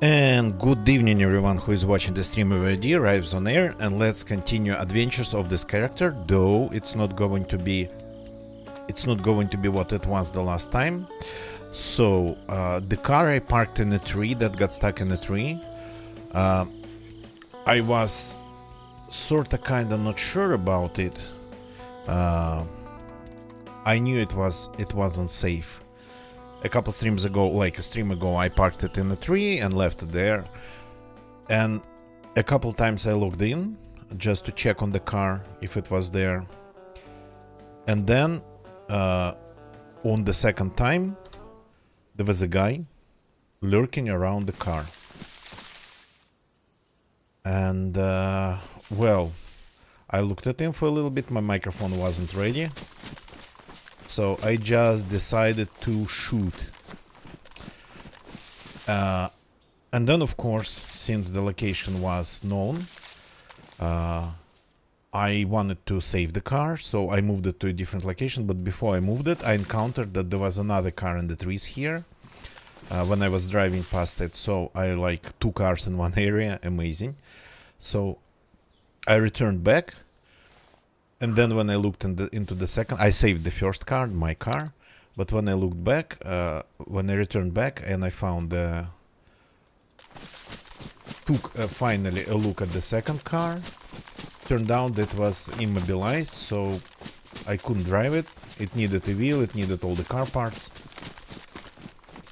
And good evening everyone who is watching the stream already, arrives on air, and let's continue adventures of this character, though it's not going to be what it was the last time. So the car I parked in a tree that got stuck in a tree, I was sorta kinda not sure about it. I knew it wasn't safe. A couple streams ago, like a stream ago, I parked it in a tree and left it there. And a couple times I logged in just to check on the car if it was there. And then on the second time, there was a guy lurking around the car. And well, I looked at him for a little bit. My microphone wasn't ready. So I just decided to shoot. And then, of course, since the location was known, I wanted to save the car, so I moved it to a different location. But before I moved it, I encountered that there was another car in the trees here when I was driving past it. So I like two cars in one area. Amazing. So I returned back. And then when I looked into the second, I saved the first car, my car. But when I looked back, when I returned back and I found, took finally a look at the second car, turned out that it was immobilized, so I couldn't drive it. It needed a wheel, it needed all the car parts.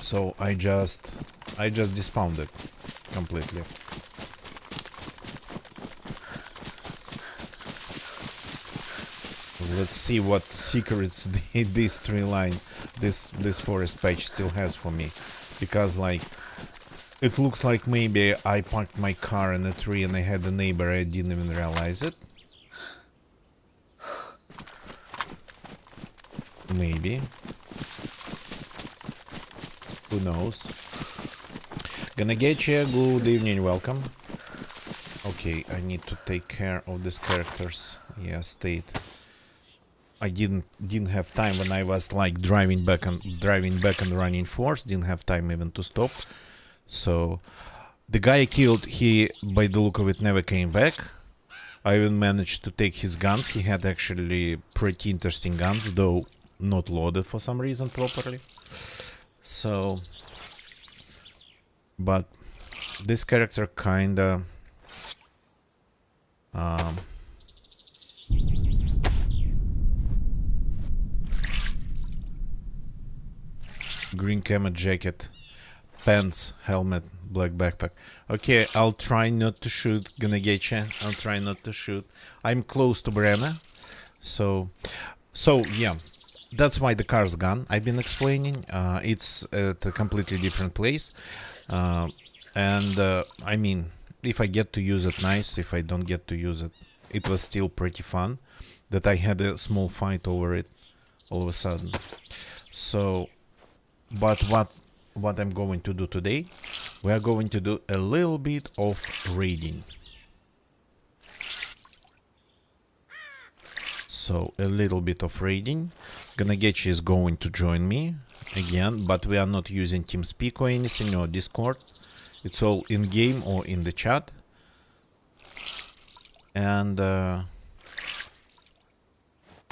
So I just dispounded it completely. Let's see what secrets this tree line, this forest patch still has for me, because like it looks like maybe I parked my car in a tree and I had a neighbor, I didn't even realize it. Maybe. Who knows? Gonna get you. Good evening, welcome. Okay, I need to take care of these characters. Yeah, state. I didn't have time when I was like driving back and running force. Didn't have time even to stop. So the guy I killed, he by the look of it never came back. I even managed to take his guns. He had actually pretty interesting guns, though not loaded for some reason properly. So, but this character kinda green camo jacket, pants, helmet, black backpack. Okay, I'll try not to shoot. Gonna get you. I'll try not to shoot. I'm close to Brenna, so yeah, that's why the car's gone. I've been explaining. It's at a completely different place, and I mean, if I get to use it, nice. If I don't get to use it, it was still pretty fun. That I had a small fight over it all of a sudden. So. But what I'm going to do today, we are going to do a little bit of raiding. So a little bit of raiding. Ganagechi is going to join me again, but we are not using TeamSpeak or anything or Discord. It's all in game or in the chat. And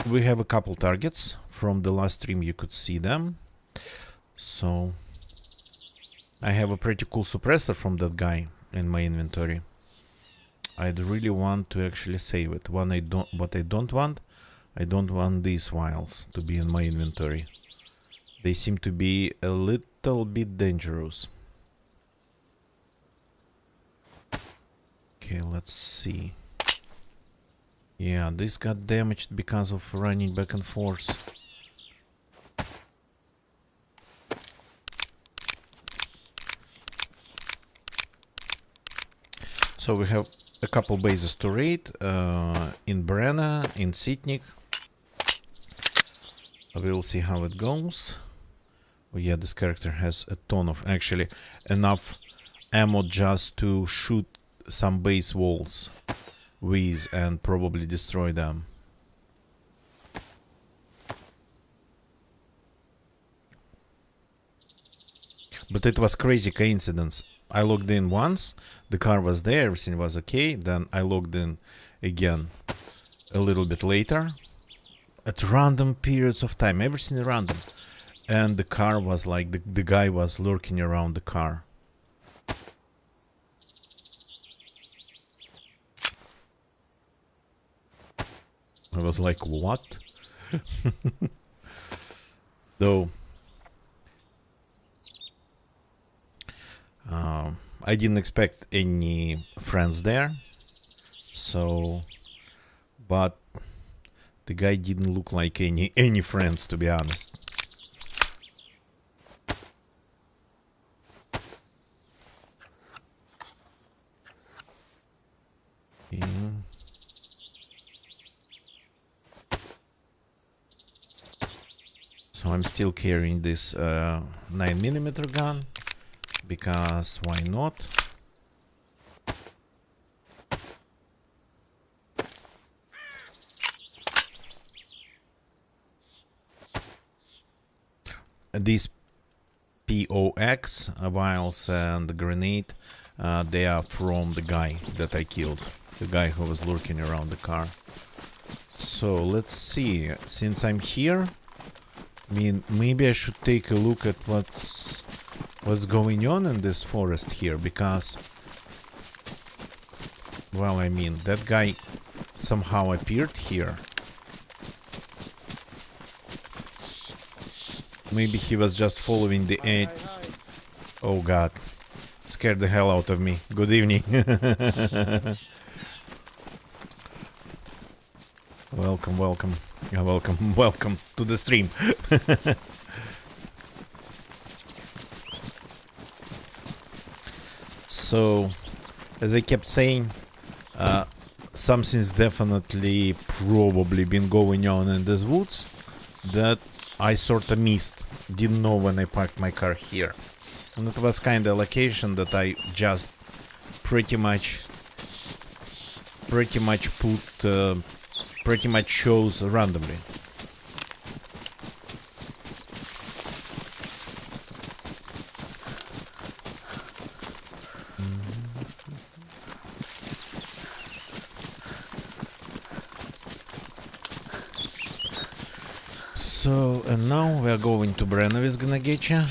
we have a couple targets from the last stream. You could see them. So I have a pretty cool suppressor from that guy in my inventory. I'd really want to actually save it. What I don't want these vials to be in my inventory. They seem to be a little bit dangerous. Okay, let's see. Yeah, this got damaged because of running back and forth. So we have a couple bases to raid, in Brenna, in Sitnik. We'll see how it goes. Oh yeah, this character has a ton of, actually, enough ammo just to shoot some base walls with and probably destroy them. But it was crazy coincidence. I logged in once, the car was there, everything was okay. Then I logged in again a little bit later, at random periods of time, everything random. And the car was like, the guy was lurking around the car. I was like, what? Though I didn't expect any friends there, so, but the guy didn't look like any friends, to be honest. Yeah. So I'm still carrying this 9mm gun, because why not? These POX vials and the grenade, they are from the guy that I killed, the guy who was lurking around the car. So let's see, since I'm here, I mean, maybe I should take a look at what's going on in this forest here, because, well, I mean, that guy somehow appeared here. Maybe he was just following the edge. Oh god, scared the hell out of me. Good evening. Welcome, welcome. Yeah, welcome to the stream. So, as I kept saying, something's definitely probably been going on in these woods that I sort of missed. Didn't know when I parked my car here. And it was kind of a location that I just pretty much chose randomly. So, and now we are going to Breno is gonna get you.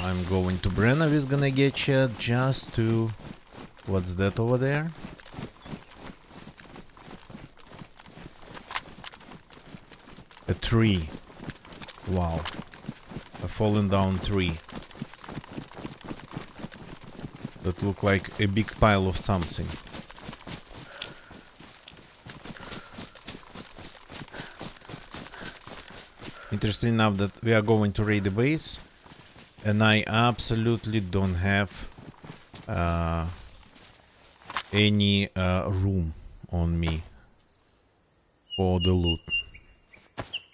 I'm going to Breno is gonna get you just to... What's that over there? A tree. Wow. A fallen down tree. That looked like a big pile of something. Interesting enough that we are going to raid the base, and I absolutely don't have any room on me for the loot.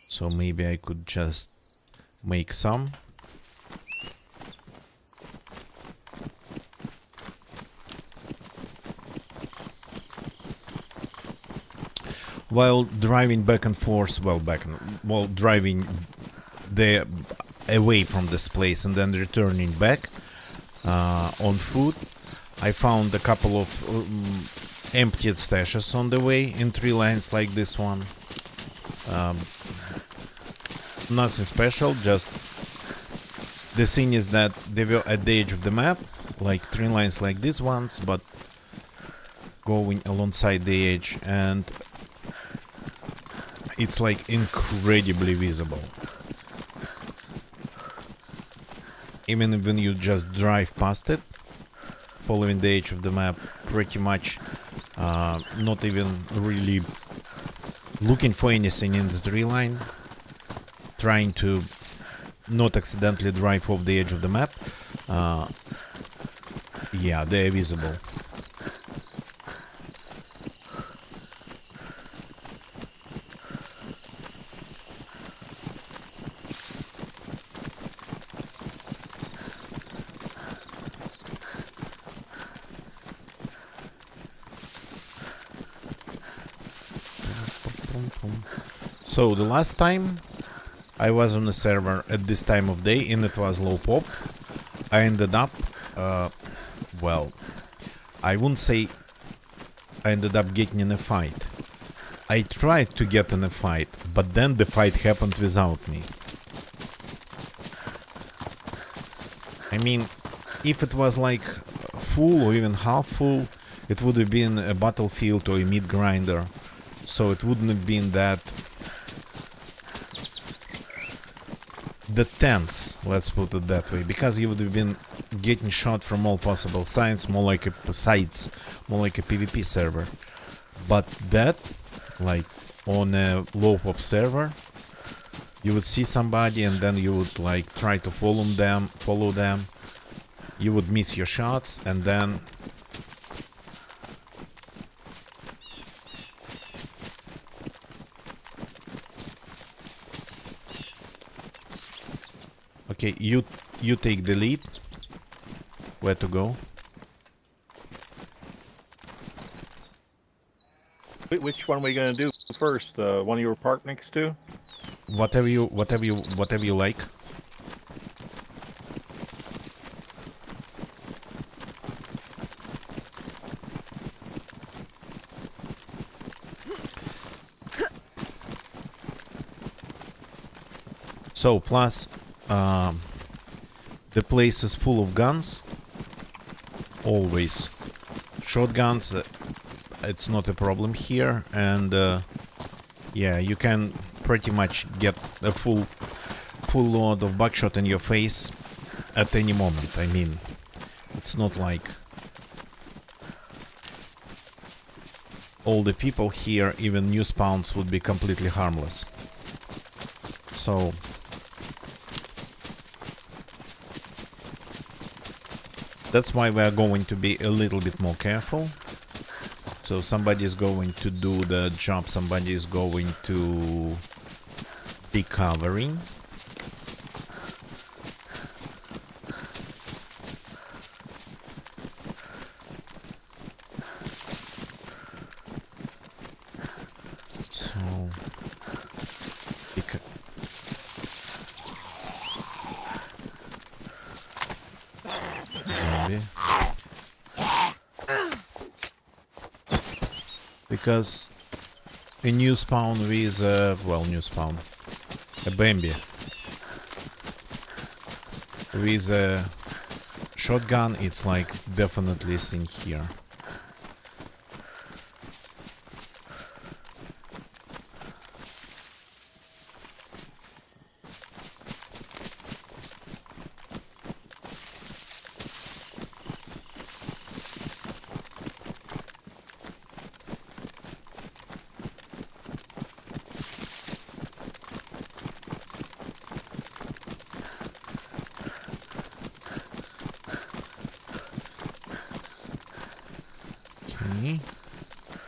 So maybe I could just make some. While driving back and forth, while driving away from this place and then returning back on foot, I found a couple of emptied stashes on the way in tree lines like this one. Nothing special, just the thing is that they were at the edge of the map, like tree lines like these ones, but going alongside the edge, and it's like incredibly visible. Even when you just drive past it, following the edge of the map, pretty much not even really looking for anything in the tree line, trying to not accidentally drive off the edge of the map. Yeah, they're visible. So the last time I was on a server at this time of day and it was low pop. I ended up, well, I wouldn't say I ended up getting in a fight. I tried to get in a fight, but then the fight happened without me. I mean, if it was like full or even half full, it would have been a battlefield or a meat grinder. So it wouldn't have been that tense, let's put it that way, because you would have been getting shot from all possible sides, more like a PvP server. But that, like on a low pop server, you would see somebody and then you would like try to follow them. You would miss your shots and then okay, you take the lead. Where to go? Which one are we gonna do first? The one you were parked next to? Whatever you like. So plus, the place is full of guns. Always, shotguns. It's not a problem here, and yeah, you can pretty much get a full load of buckshot in your face at any moment. I mean, it's not like all the people here, even new spawns, would be completely harmless. So that's why we are going to be a little bit more careful. So somebody is going to do the job, somebody is going to be covering. So because a new spawn with a Bambi with a shotgun, it's like definitely a thing here.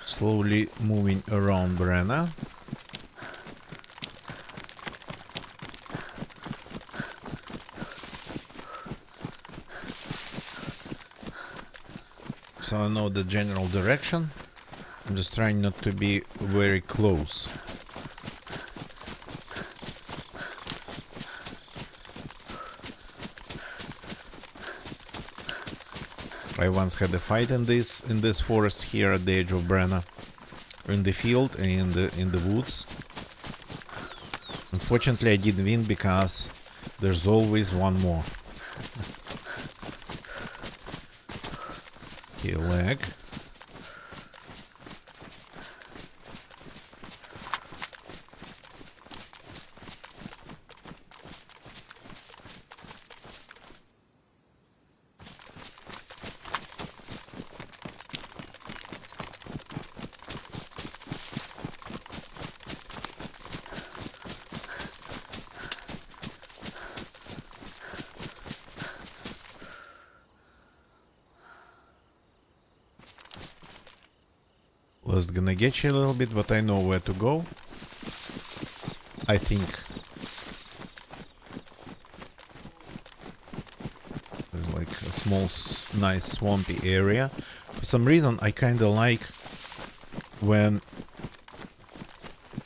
Slowly moving around Brenna. So I know the general direction. I'm just trying not to be very close. I once had a fight in this forest here at the edge of Brenna, in the field and in the woods. Unfortunately, I didn't win because there's always one more. Okay, leg. Lost gonna get you a little bit, but I know where to go. I think there's like a small, nice swampy area. For some reason, I kinda like when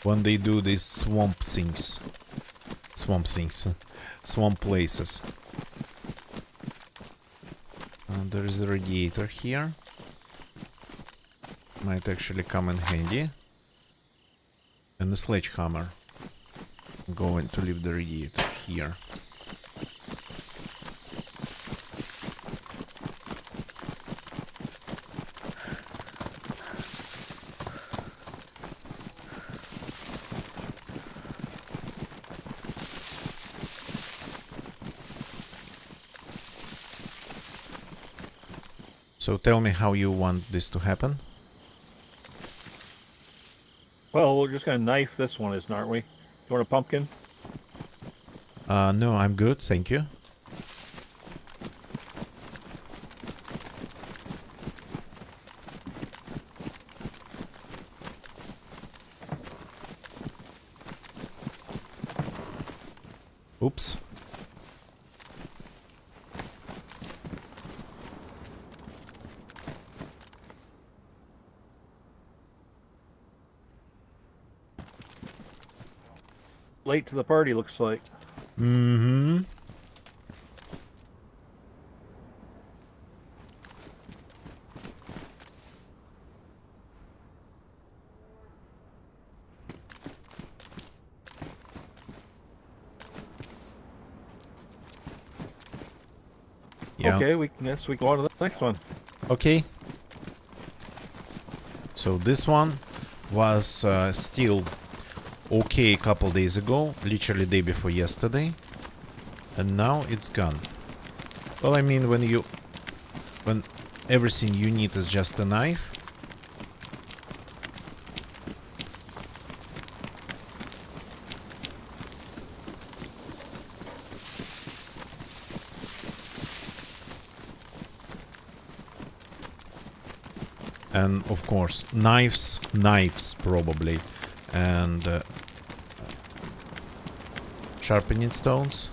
they do these swamp things. swamp things, swamp places. There is a radiator here. Might actually come in handy. And a sledgehammer. I'm going to leave the radiator here. So tell me how you want this to happen. Well, we're just gonna knife this one, aren't we? You want a pumpkin? No, I'm good, thank you. Oops. Late to the party, looks like. Mm-hmm. Yeah. Okay, we go on to the next one. Okay. So this one was still okay a couple days ago, literally day before yesterday, and now it's gone. Well, I mean, when everything you need is just a knife. And of course, knives probably, and sharpening stones.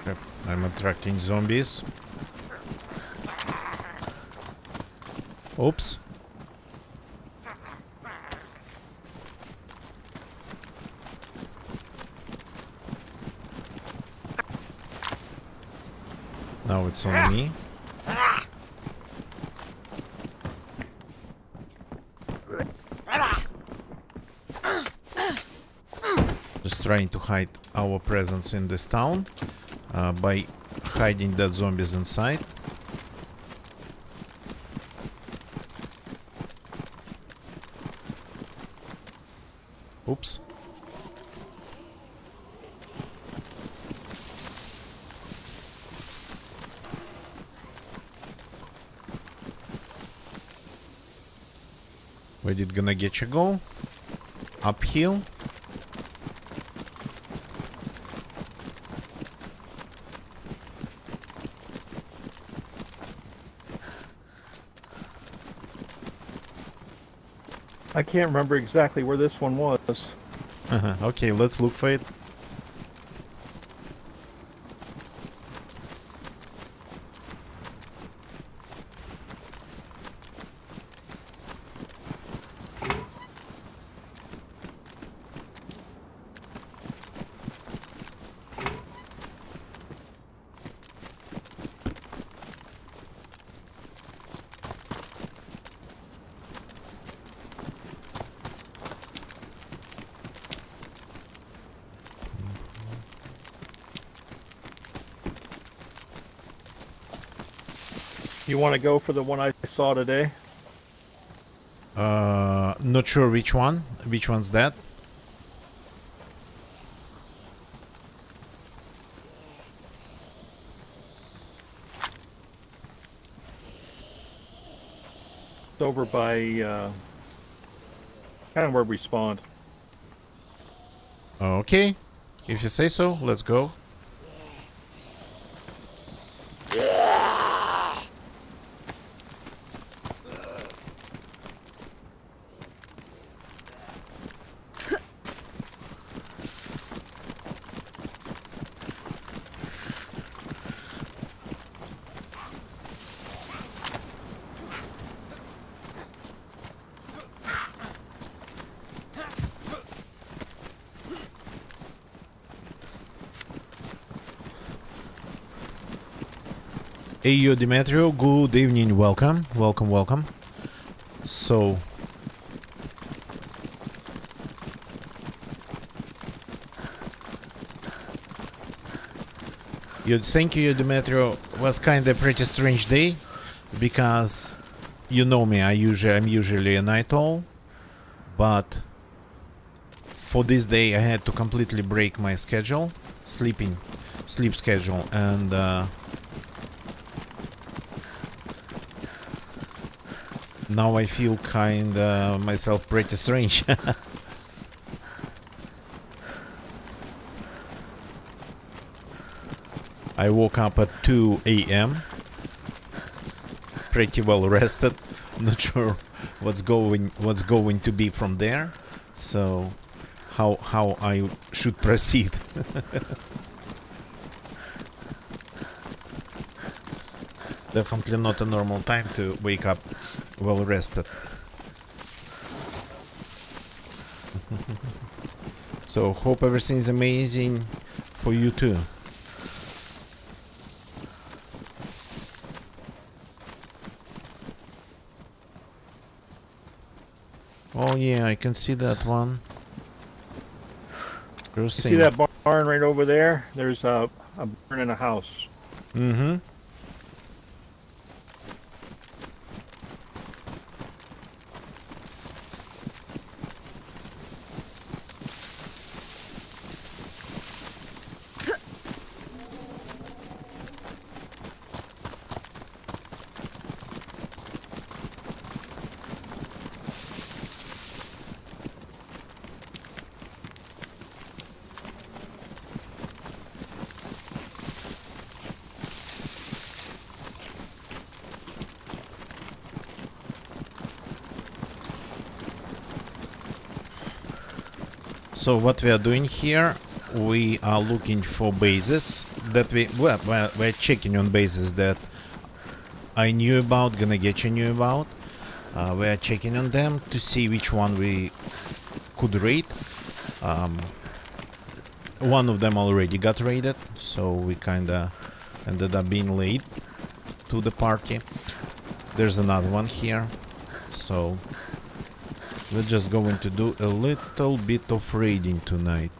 Yep, I'm attracting zombies. Oops. Now it's on me. Just trying to hide our presence in this town by hiding dead zombies inside. Oops. Where did gonna get you go? Uphill? I can't remember exactly where this one was. Okay, let's look for it. You want to go for the one I saw today? Not sure which one. Which one's that? It's over by kind of where we spawned. Okay. If you say so, let's go. Hey, yo, Demetrio. Good evening. Welcome. Welcome, welcome. So... thank you, Demetrio. Was kind of pretty strange day. Because... You know me, I'm usually a night owl. But... For this day, I had to completely break my schedule. Sleep schedule. And... now I feel kinda myself pretty strange. I woke up at 2 a.m. Pretty well rested. Not sure what's going to be from there. So how I should proceed. Definitely not a normal time to wake up well rested. So hope everything's amazing for you too. Oh yeah, I can see that one. You see that barn right over there? There's a barn and a house. Mm-hmm. So what we are doing here, we are looking for bases that we're checking on bases that I knew about, gonna get you knew about. We are checking on them to see which one we could raid. One of them already got raided, so we kinda ended up being late to the party. There's another one here, so we're just going to do a little bit of raiding tonight.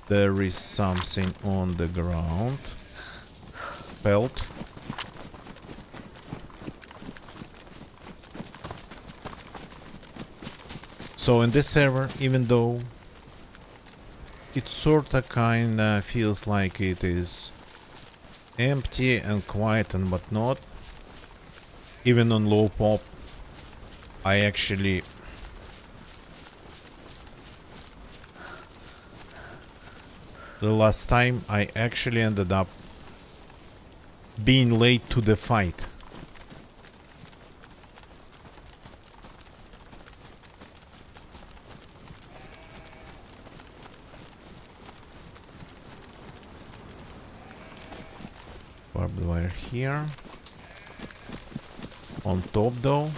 There is something on the ground. Pelt. So in this server, even though it sorta kinda feels like it is empty and quiet and whatnot, even on low pop, I actually the last time I actually ended up being late to the fight. Barbed wire here. On top though.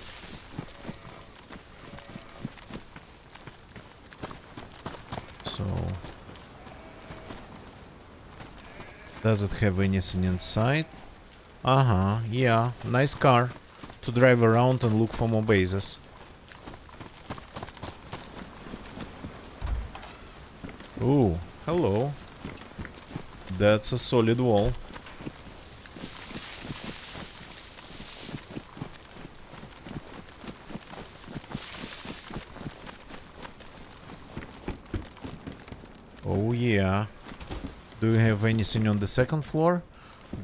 So does it have anything inside? Uh-huh, yeah, nice car to drive around and look for more bases. Ooh, hello. That's a solid wall. Oh yeah. Do you have anything on the second floor?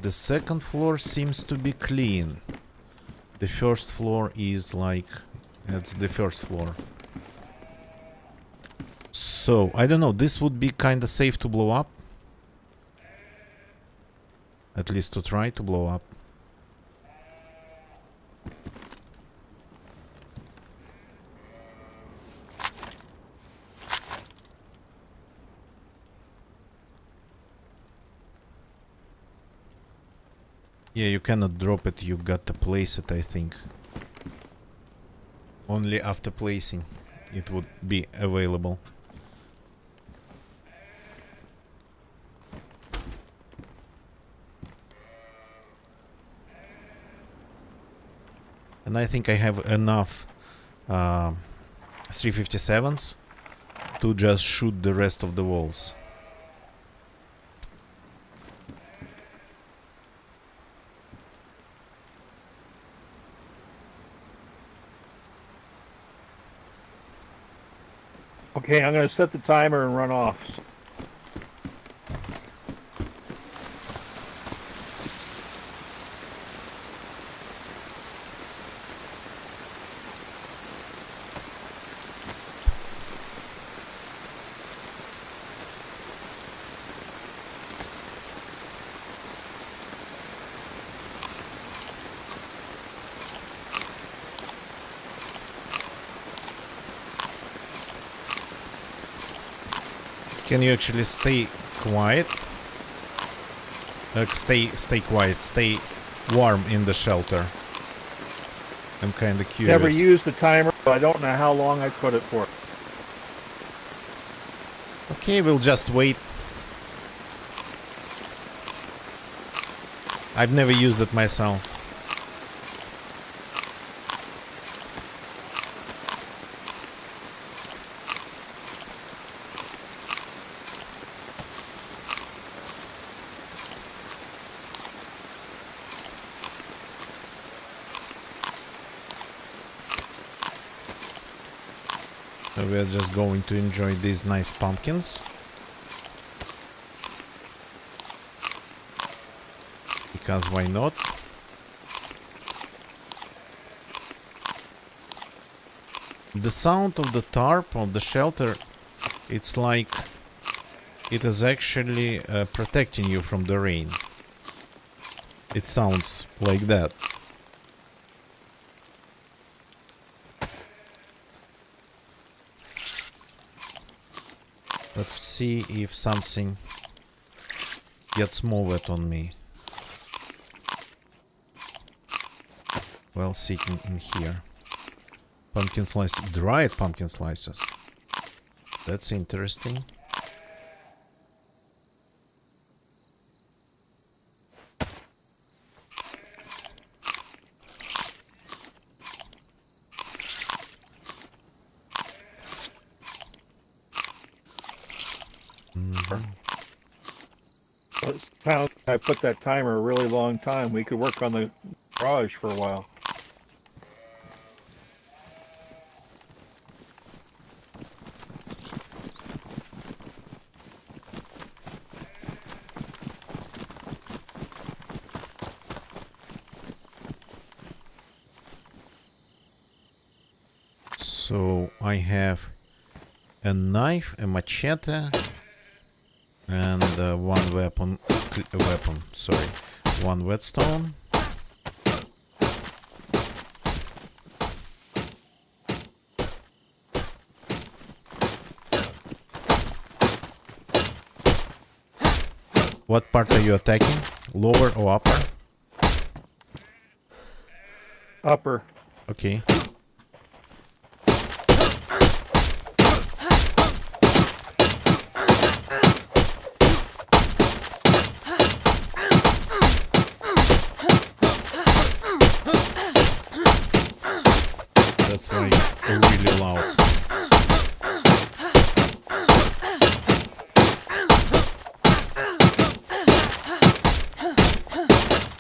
The second floor seems to be clean. The first floor is like... That's the first floor. So, I don't know, this would be kinda safe to blow up. At least to try to blow up. Yeah, you cannot drop it, you got to place it, I think. Only after placing it would be available. And I think I have enough 357s to just shoot the rest of the walls. Okay, I'm going to set the timer and run off. Can you actually stay quiet? Stay quiet. Stay warm in the shelter. I'm kind of curious. Never used the timer, but I don't know how long I put it for. Okay, we'll just wait. I've never used it myself. So we're just going to enjoy these nice pumpkins. Because why not? The sound of the tarp of the shelter, it's like it is actually protecting you from the rain. It sounds like that. Let's see if something gets more wet on me. Well, sitting in here. Pumpkin slices, dried pumpkin slices. That's interesting. I put that timer a really long time. We could work on the garage for a while. So I have a knife, a machete, and one one whetstone. What part are you attacking? Lower or upper? Upper. Okay. That's like really loud.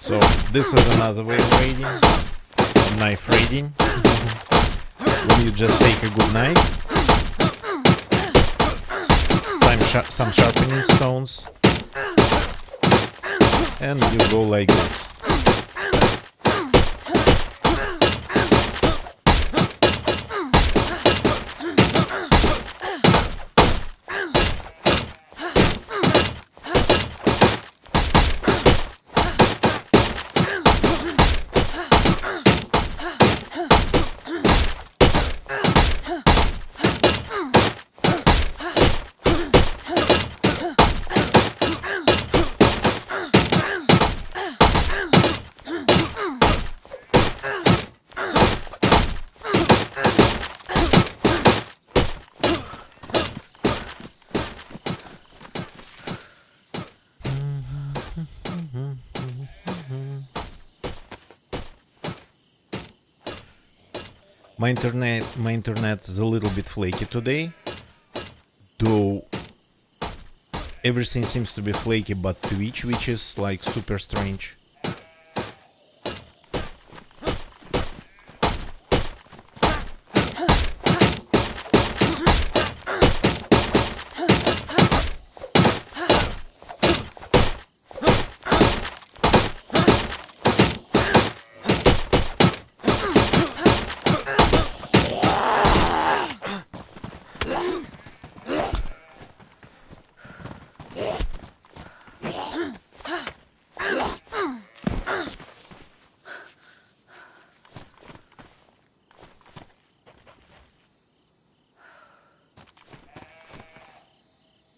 So this is another way of raiding. Knife raiding. When you just take a good knife, some sharpening stones, and you go like this. My internet is a little bit flaky today, though everything seems to be flaky but Twitch, which is like super strange.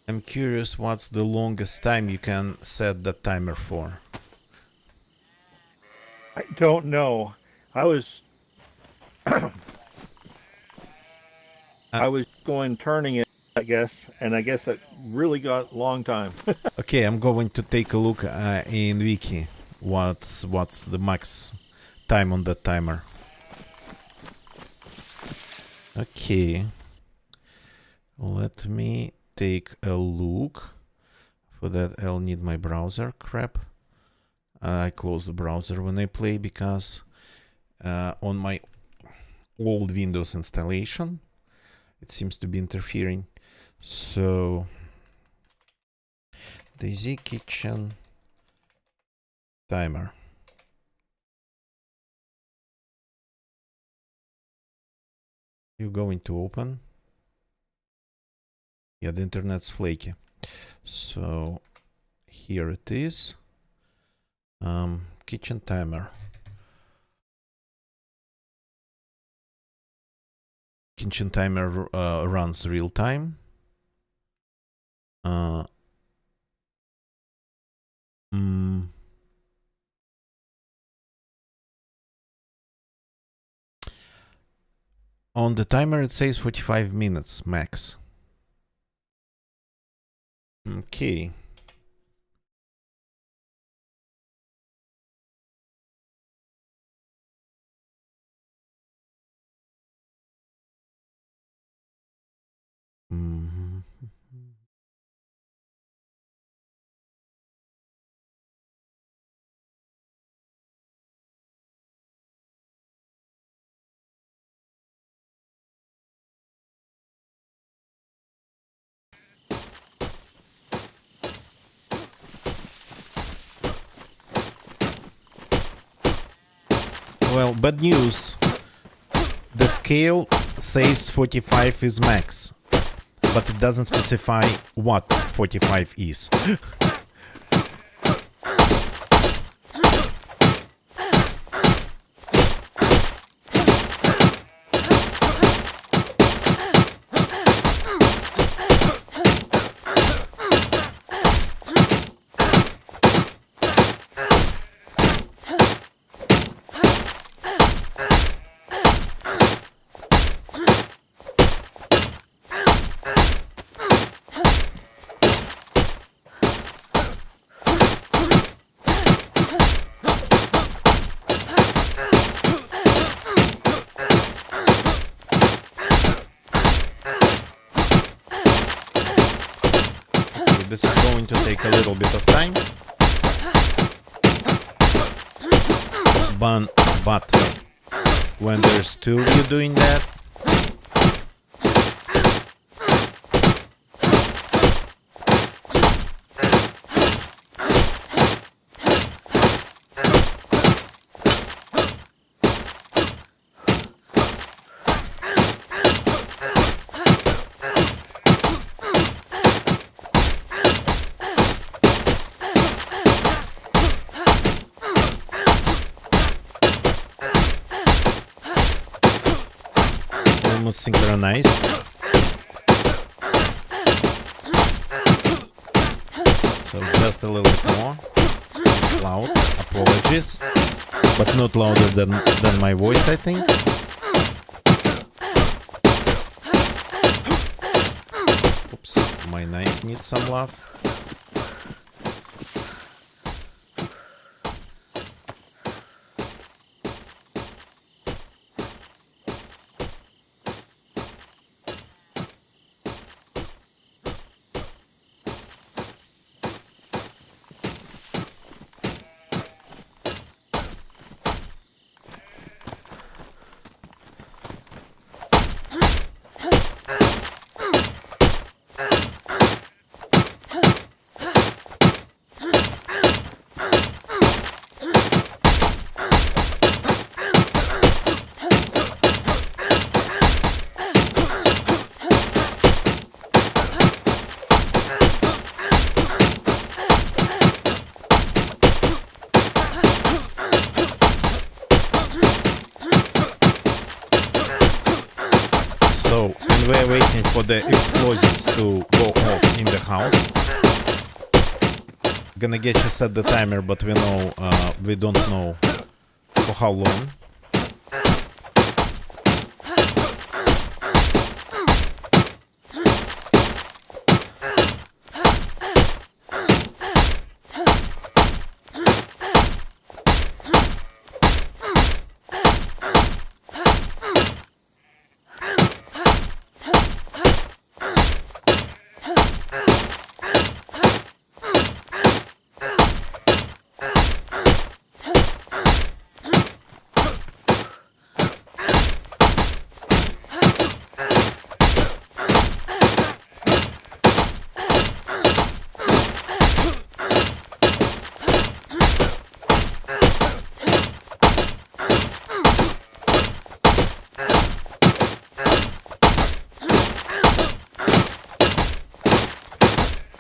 I'm curious what's the longest time you can set the timer for. I don't know. I was I was going turning it, I guess, and I guess it really got a long time. Okay, I'm going to take a look in wiki. What's the max time on that timer? Okay, let me take a look. For that, I'll need my browser. Crap. I close the browser when I play because on my old Windows installation it seems to be interfering. So Daisy Kitchen timer. You're going to open. Yeah, the internet's flaky. So here it is. Kitchen timer. Kitchen timer runs real time. On the timer it says 45 minutes max. Okay. Well, bad news. The scale says 45 is max, but it doesn't specify what 45 is. This is going to take a little bit of time. But when there's two of you doing that, almost synchronized. So just a little bit more. It's loud. Apologies, but not louder than my voice, I think. Oops, my knife needs some love. So, and we're waiting for the explosives to go off in the house. Gonna get you set the timer, but we don't know for how long.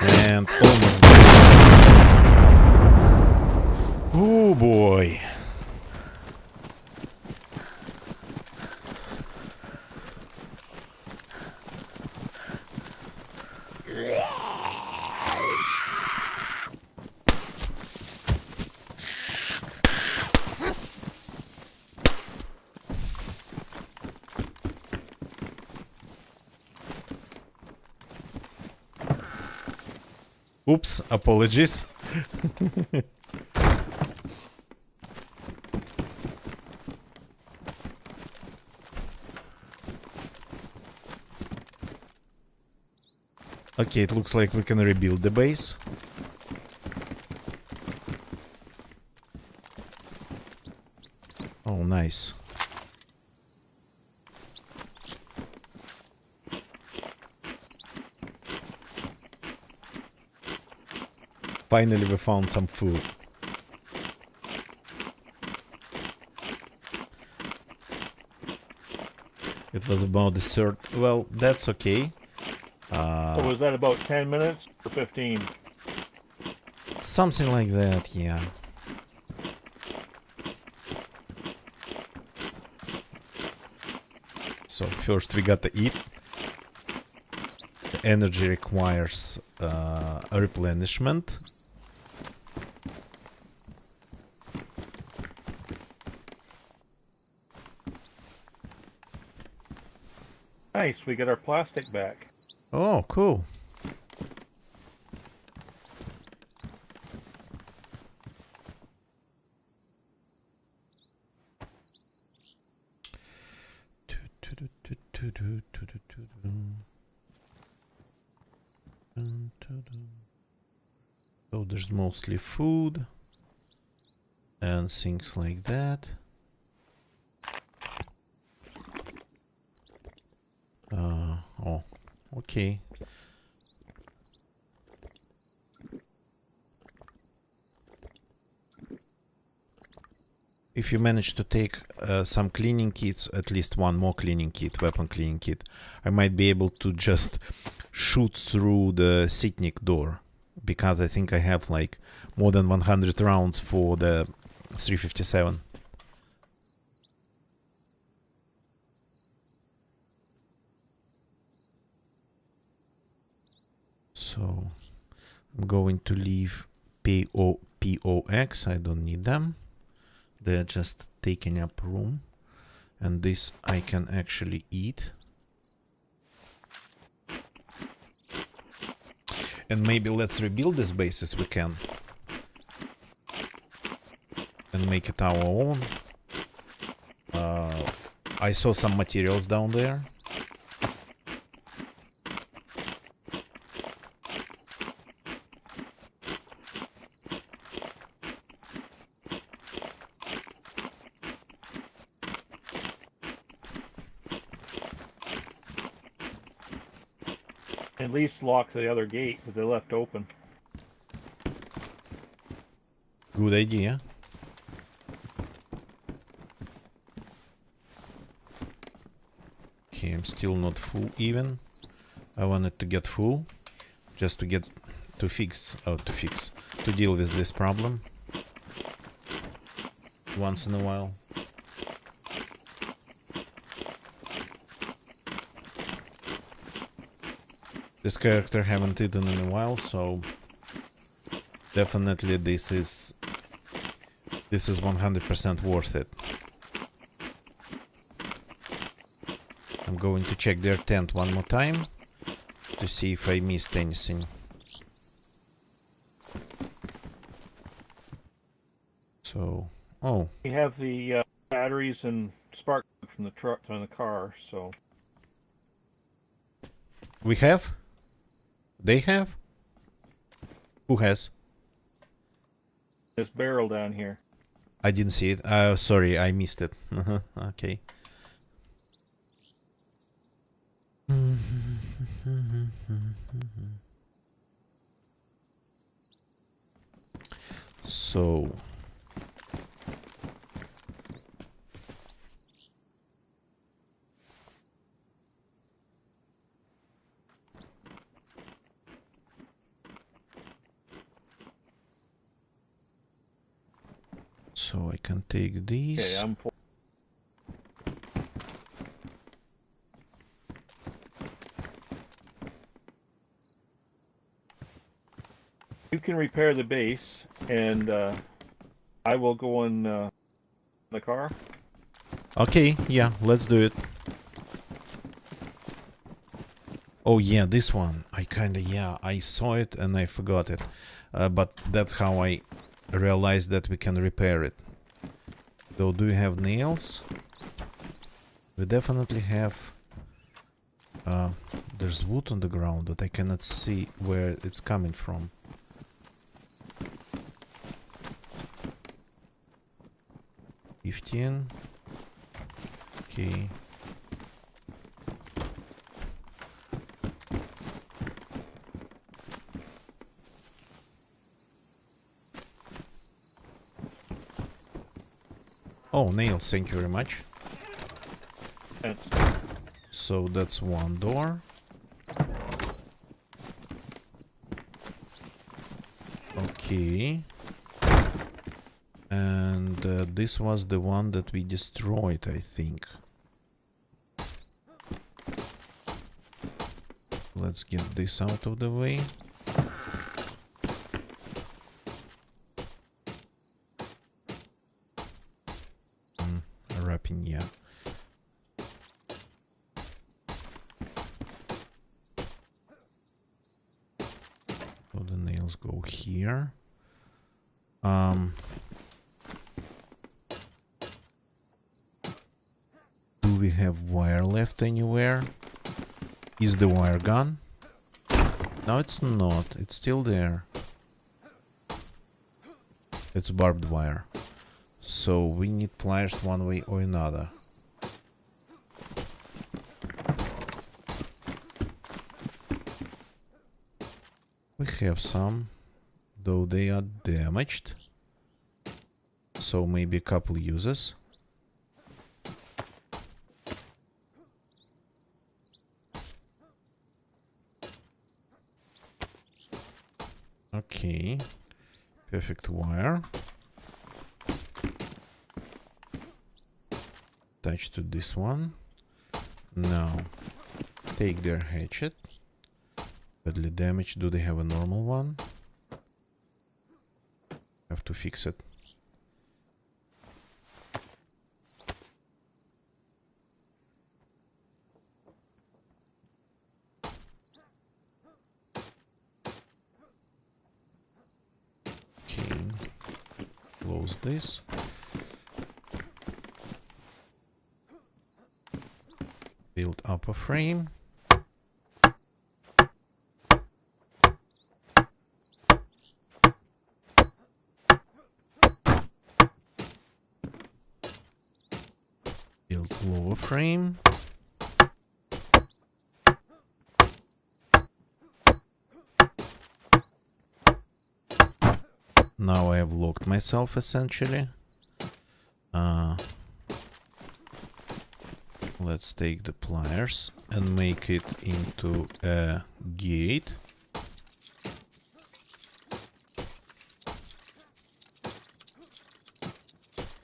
And almost done. Oh boy. Oops, apologies. Okay, it looks like we can rebuild the base. Oh, nice. Finally, we found some food. It was about the third. Well, that's okay. So was that about 10 minutes or 15? Something like that, yeah. So first we gotta eat. The energy requires a replenishment. Nice, we get our plastic back. Oh, cool. So there's mostly food and things like that. Oh, okay. If you manage to take some cleaning kits, at least one more cleaning kit, weapon cleaning kit, I might be able to just shoot through the Sitnik door, because I think I have like more than 100 rounds for the 357. So I'm going to leave POX, I don't need them. They're just taking up room. And this I can actually eat. And maybe let's rebuild this base as we can. And make it our own. I saw some materials down there. At least lock the other gate that they left open. Good idea. Okay, I'm still not full even. I wanted to get full just to get to deal with this problem once in a while. This character haven't eaten in a while, so definitely this is 100% worth it. I'm going to check their tent one more time to see if I missed anything. So, oh, We have the batteries and spark from the truck on the car, so we have? They have? Who has? this barrel down here. I didn't see it. Sorry, I missed it. Okay. So, I can take these. Okay, I'm full. You can repair the base, and I will go in the car. Okay, yeah, let's do it. Oh yeah, this one. I saw it and I forgot it. But that's how I realized that we can repair it. So do we have nails? We definitely have... there's wood on the ground that I cannot see where it's coming from. $15. Okay. Oh, nails, thank you very much. Thanks. So that's one door. Okay. And this was the one that we destroyed, I think. Let's get this out of the way. Wrapping, yeah. So the nails go here. Do we have wire left anywhere? Is the wire gone? No, it's not. It's still there. It's barbed wire. So we need pliers one way or another. We have some, though they are damaged. So maybe a couple uses. Okay. Perfect wire. Attached to this one. Now, take their hatchet. Badly damaged. Do they have a normal one? Have to fix it. Okay. Close this. Build up a frame. Build lower frame. Now I have locked myself essentially. Let's take the pliers and make it into a gate.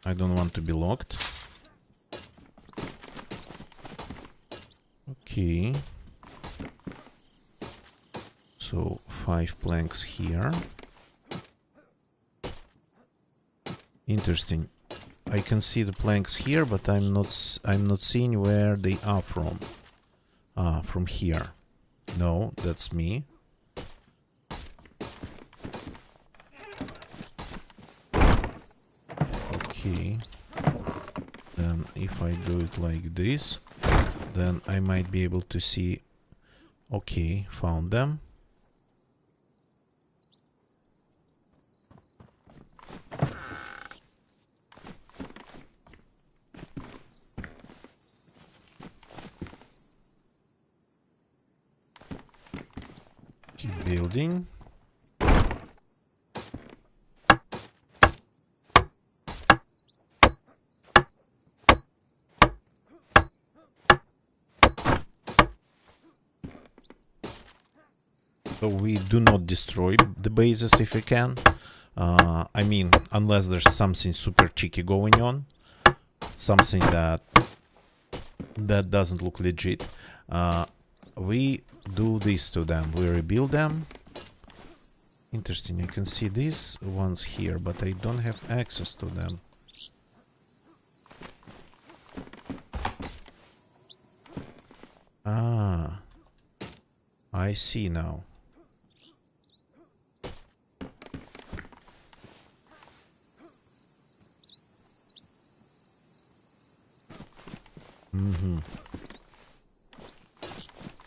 I don't want to be locked. Okay. So 5 planks here. Interesting. I can see the planks here, but I'm not seeing where they are from. From here. No, that's me. Okay. Then if I do it like this, then I might be able to see. Okay, found them. Keep building. So we do not destroy the bases if we can. I mean, unless there's something super cheeky going on, something that doesn't look legit. We do this to them. We rebuild them. Interesting. You can see these ones here, but I don't have access to them. Ah, I see now.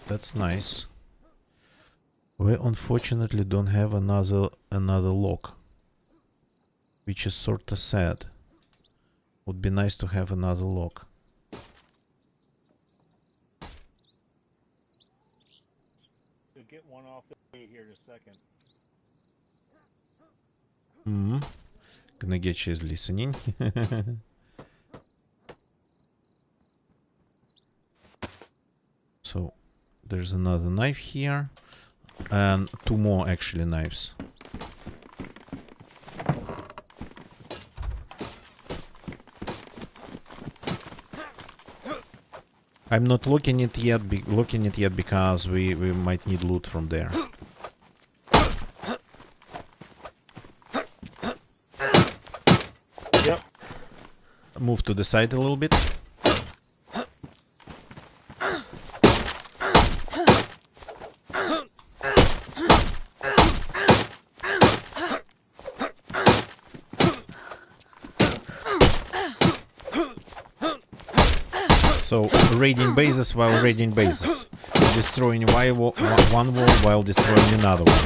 That's nice. We unfortunately don't have another lock, which is sorta sad. Would be nice to have another lock. To get one off the way here in a second. Gnagetcha is listening. So there's another knife here, and 2 more actually knives. I'm not looking it yet because we might need loot from there. Yep. Move to the side a little bit. So, raiding bases while raiding bases. Destroying one wall while destroying another one.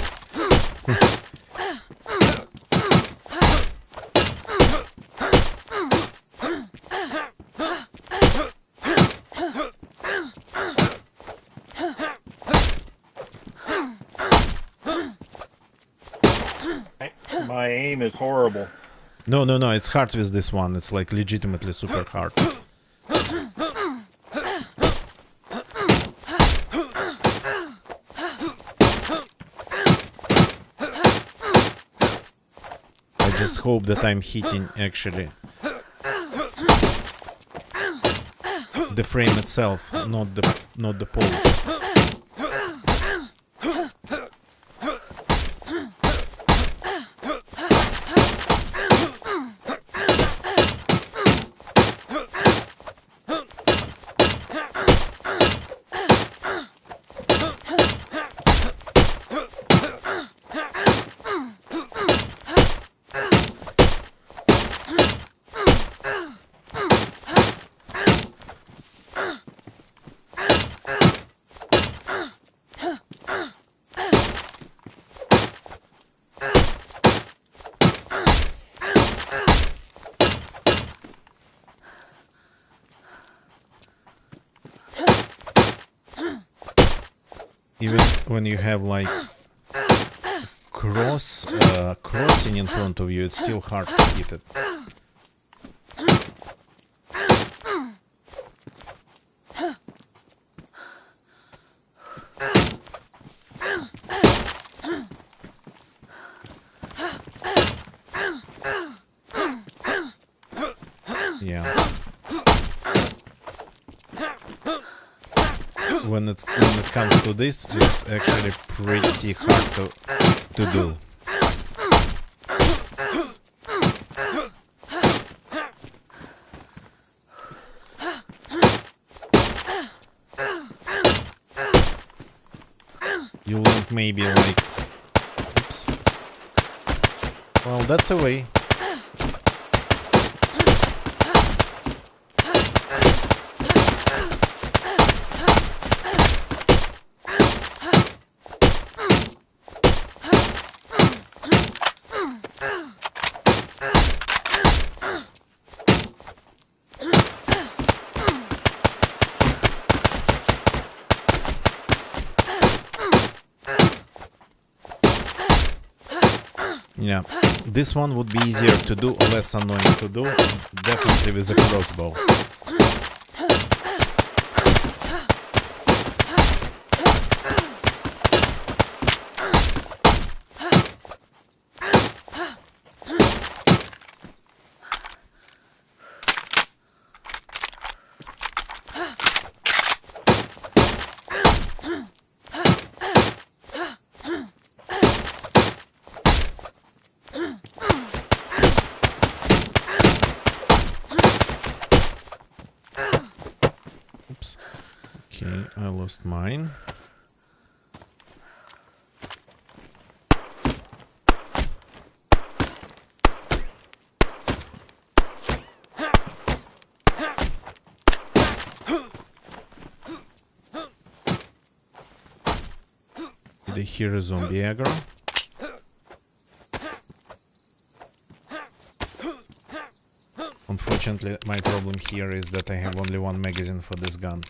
My aim is horrible. No, it's hard with this one. It's like legitimately super hard. I just hope that I'm hitting actually the frame itself, not the poles. Even when you have like crossing in front of you, it's still hard to hit it. Yeah. when it comes to this, it's actually pretty hard to do. You want maybe like, oops. Well, that's a way. Yeah, this one would be easier to do, less annoying to do, definitely with a crossbow. Oops. Okay, I lost mine. Did I hear a zombie aggro? Unfortunately, my problem here is that I have only one magazine for this gun.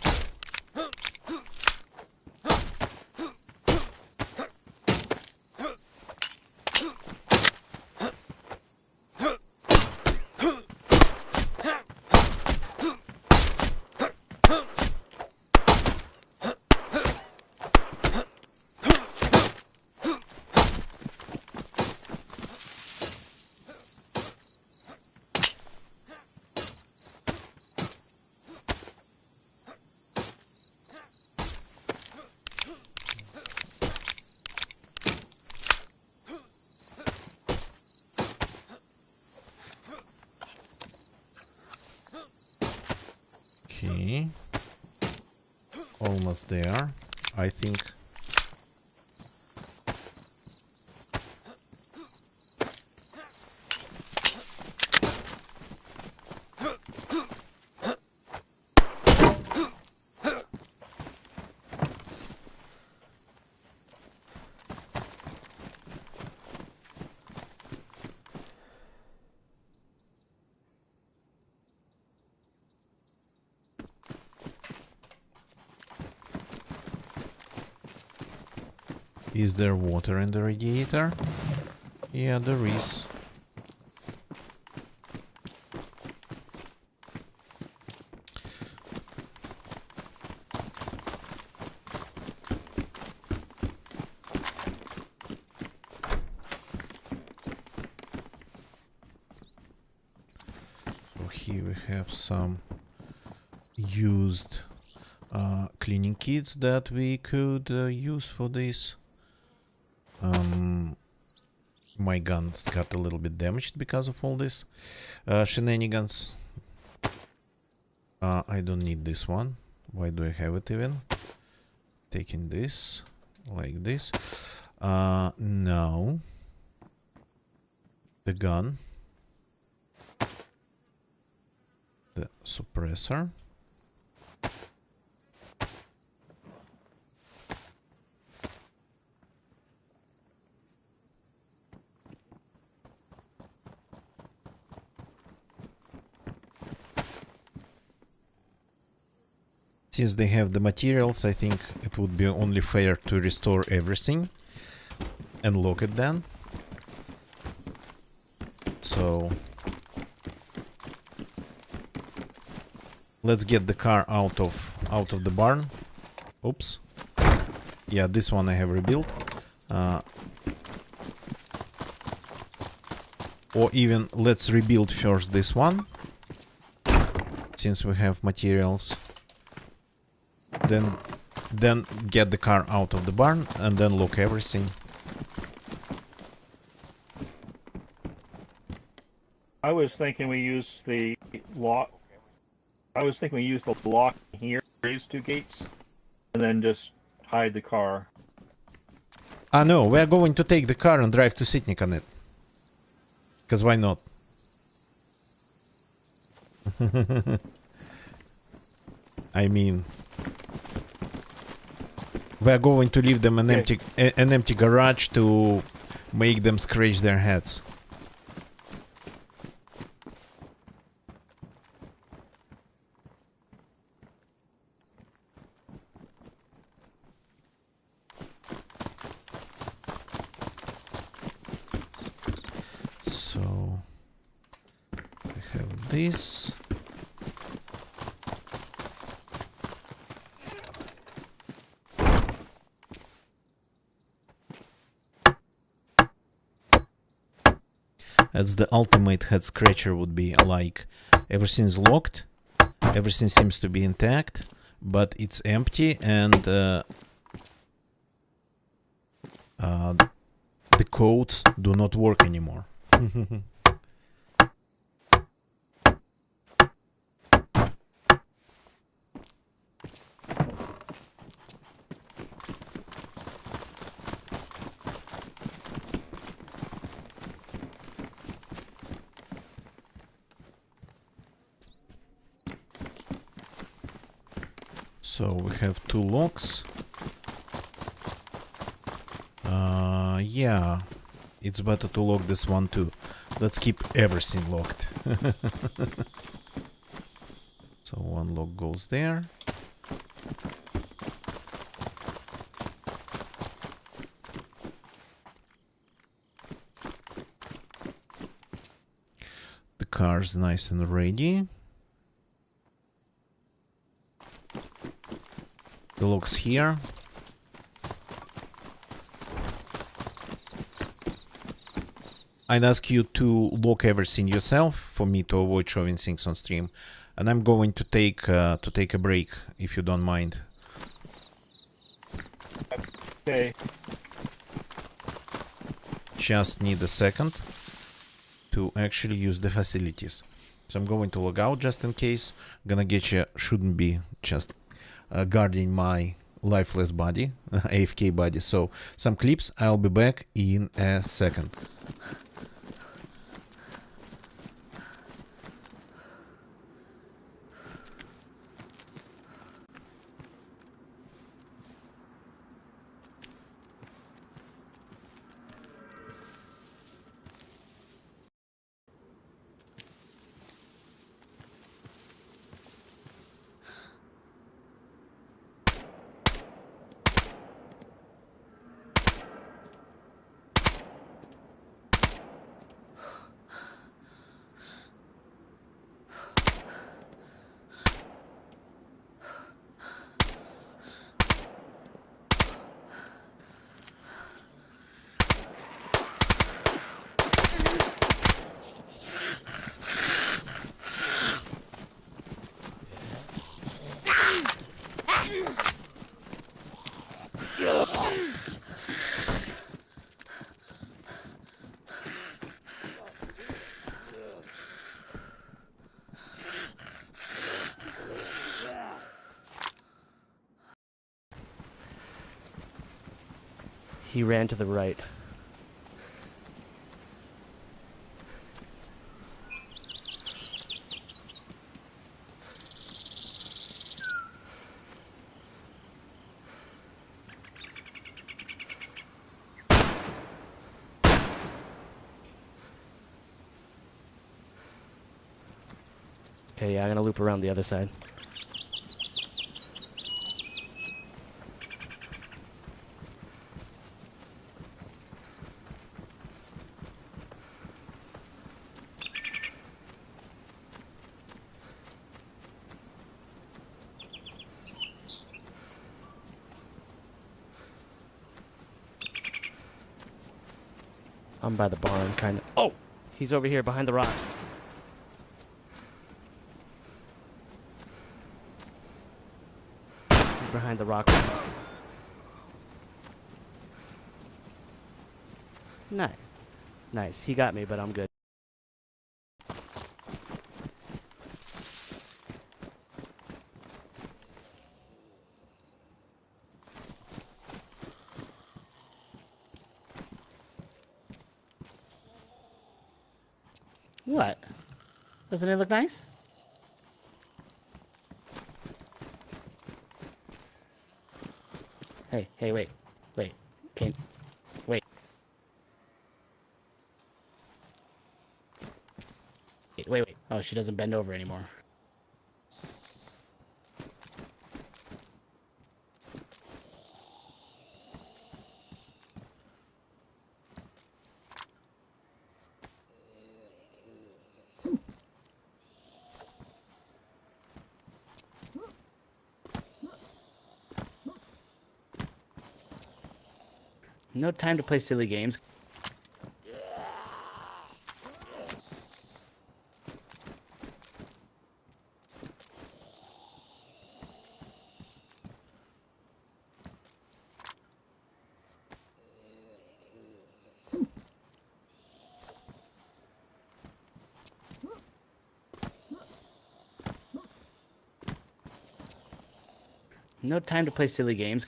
Okay, almost there, I think. Is there water in the radiator? Yeah, there is. So here we have some used cleaning kits that we could use for this. My guns got a little bit damaged because of all this shenanigans. I don't need this one. Why do I have it even? Taking this like this. Now the gun, the suppressor. Since they have the materials, I think it would be only fair to restore everything and lock it then. So let's get the car out of the barn. Oops. Yeah, this one I have rebuilt. Or even let's rebuild first this one, since we have materials. Then then get the car out of the barn and then lock everything. I was thinking we use the lock. I was thinking we use the lock here, raise 2 gates, and then just hide the car. Ah no, we are going to take the car and drive to Sitnik on it. Because why not? I mean, we are going to leave them an empty garage to make them scratch their heads. So we have this. That's the ultimate head scratcher would be like everything's locked, everything seems to be intact, but it's empty and the codes do not work anymore. So we have 2 locks. Yeah, it's better to lock this one too. Let's keep everything locked. So 1 lock goes there. The car's nice and ready. The lock's here. I'd ask you to lock everything yourself for me to avoid showing things on stream, and I'm going to take a break if you don't mind. Okay. Just need a second to actually use the facilities. So I'm going to log out just in case. Gonna get you, shouldn't be just guarding my lifeless body, AFK body. So some clips, I'll be back in a second. He ran to the right. Okay, yeah, I'm gonna loop around the other side. I'm by the barn, kind of. Oh! He's over here behind the rocks. behind the rock. Nice. Nice. He got me, but I'm good. What? Doesn't it look nice? Hey, wait. Wait. Wait. Wait. Oh, she doesn't bend over anymore. No time to play silly games. No time to play silly games.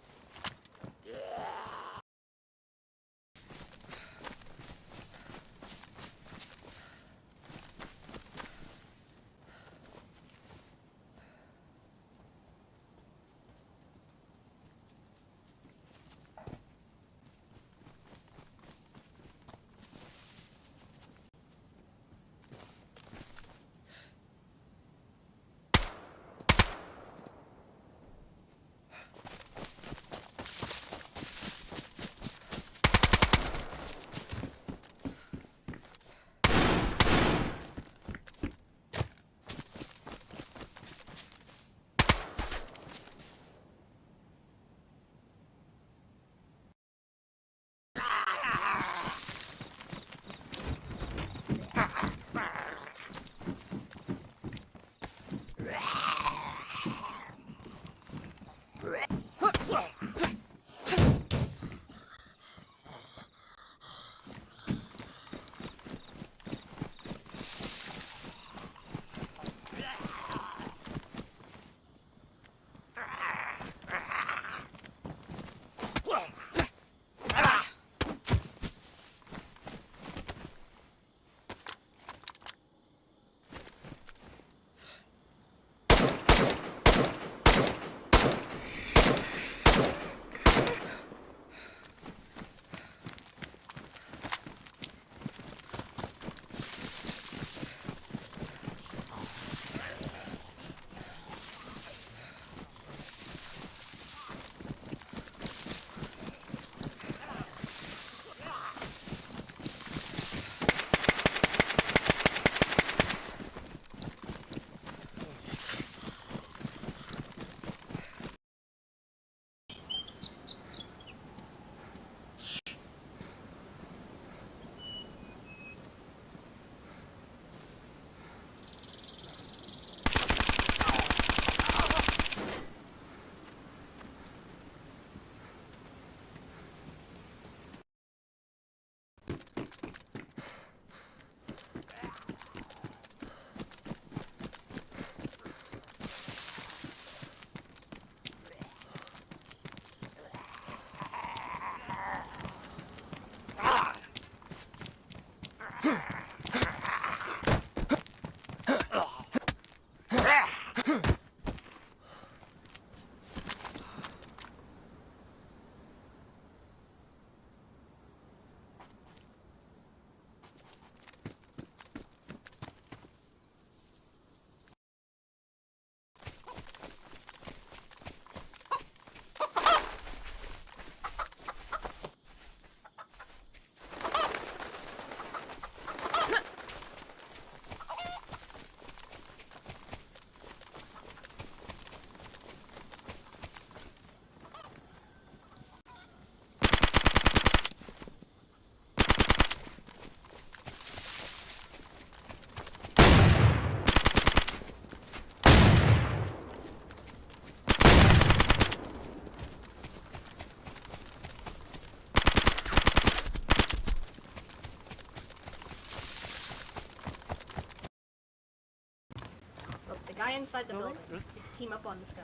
inside the Really? building. Team up on this guy.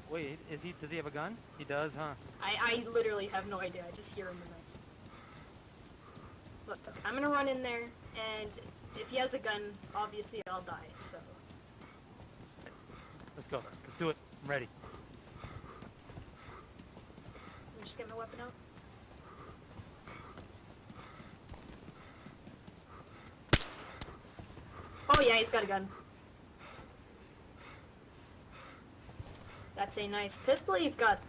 Wait, does he have a gun? He does, huh? I literally have no idea. I just hear him in there. Look, I'm gonna run in there, and if he has a gun, obviously I'll die, so. Let's go. Let's do it. I'm ready. Let me just get my weapon out. Oh yeah, he's got a gun. That's a nice pistol he's got.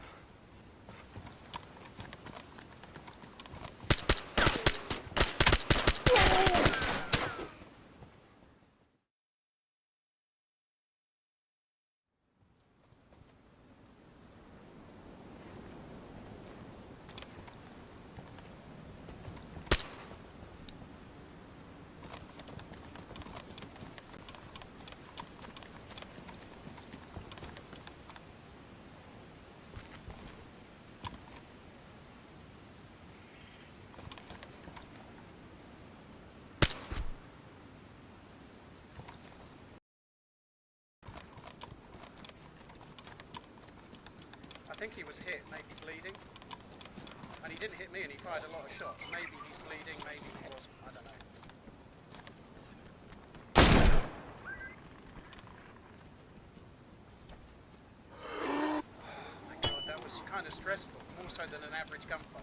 I think he was hit, maybe bleeding. And he didn't hit me and he fired a lot of shots. Maybe he's bleeding, maybe he wasn't. I don't know. Oh my god, that was kind of stressful. More so than an average gunfight.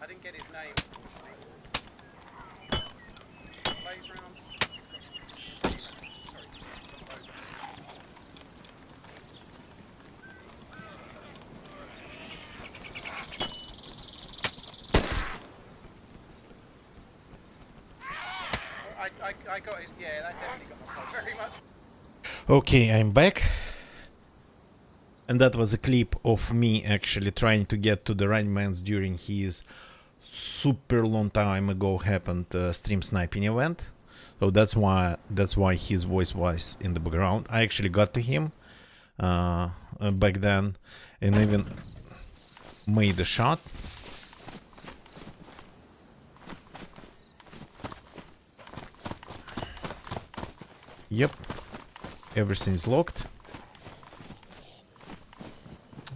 I didn't get his name, unfortunately. Blaze rounds. Sorry, just some of those. I got his, yeah, that definitely got my fault very much. Okay, I'm back. And that was a clip of me actually trying to get to the right man's during his super long time ago happened stream sniping event. So that's why his voice was in the background. I actually got to him back then and even made a shot. Yep, everything's locked.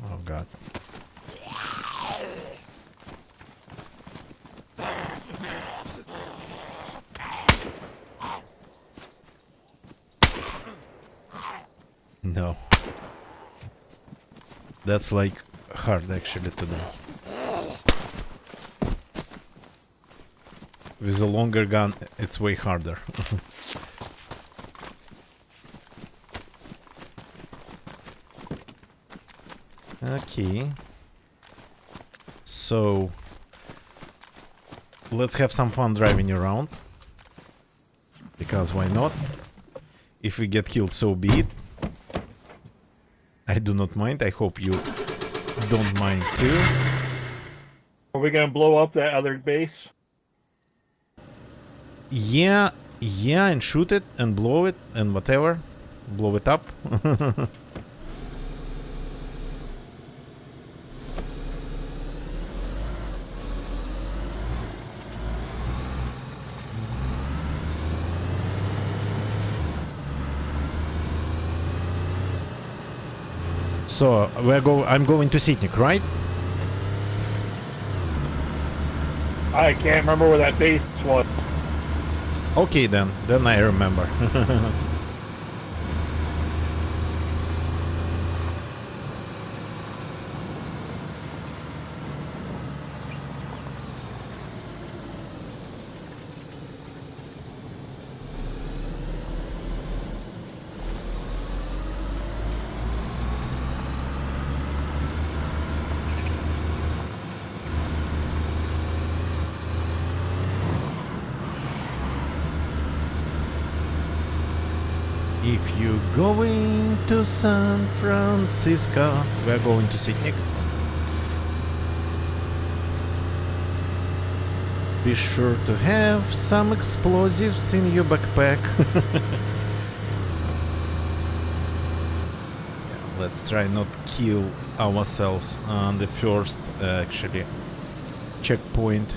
Oh god. No. That's like hard actually to do. With a longer gun, it's way harder. Okay, so let's have some fun driving around, because why not? If we get killed, so be it. I do not mind. I hope you don't mind too. Are we gonna blow up that other base? Yeah, and shoot it and blow it and whatever. Blow it up. So I'm going to Sitnik, right? I can't remember where that base was. Okay then I remember. If you're going to San Francisco, we're going to Sitnik. Be sure to have some explosives in your backpack. Yeah, let's try not kill ourselves on the first actually checkpoint.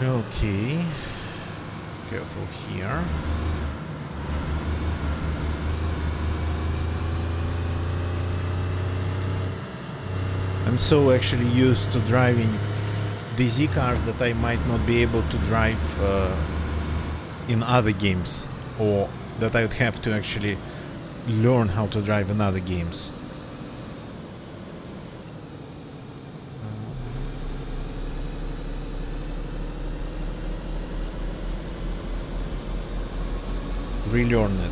Okay. Careful here. I'm so actually used to driving DZ cars that I might not be able to drive in other games, or that I would have to actually learn how to drive in other games. Relearn it.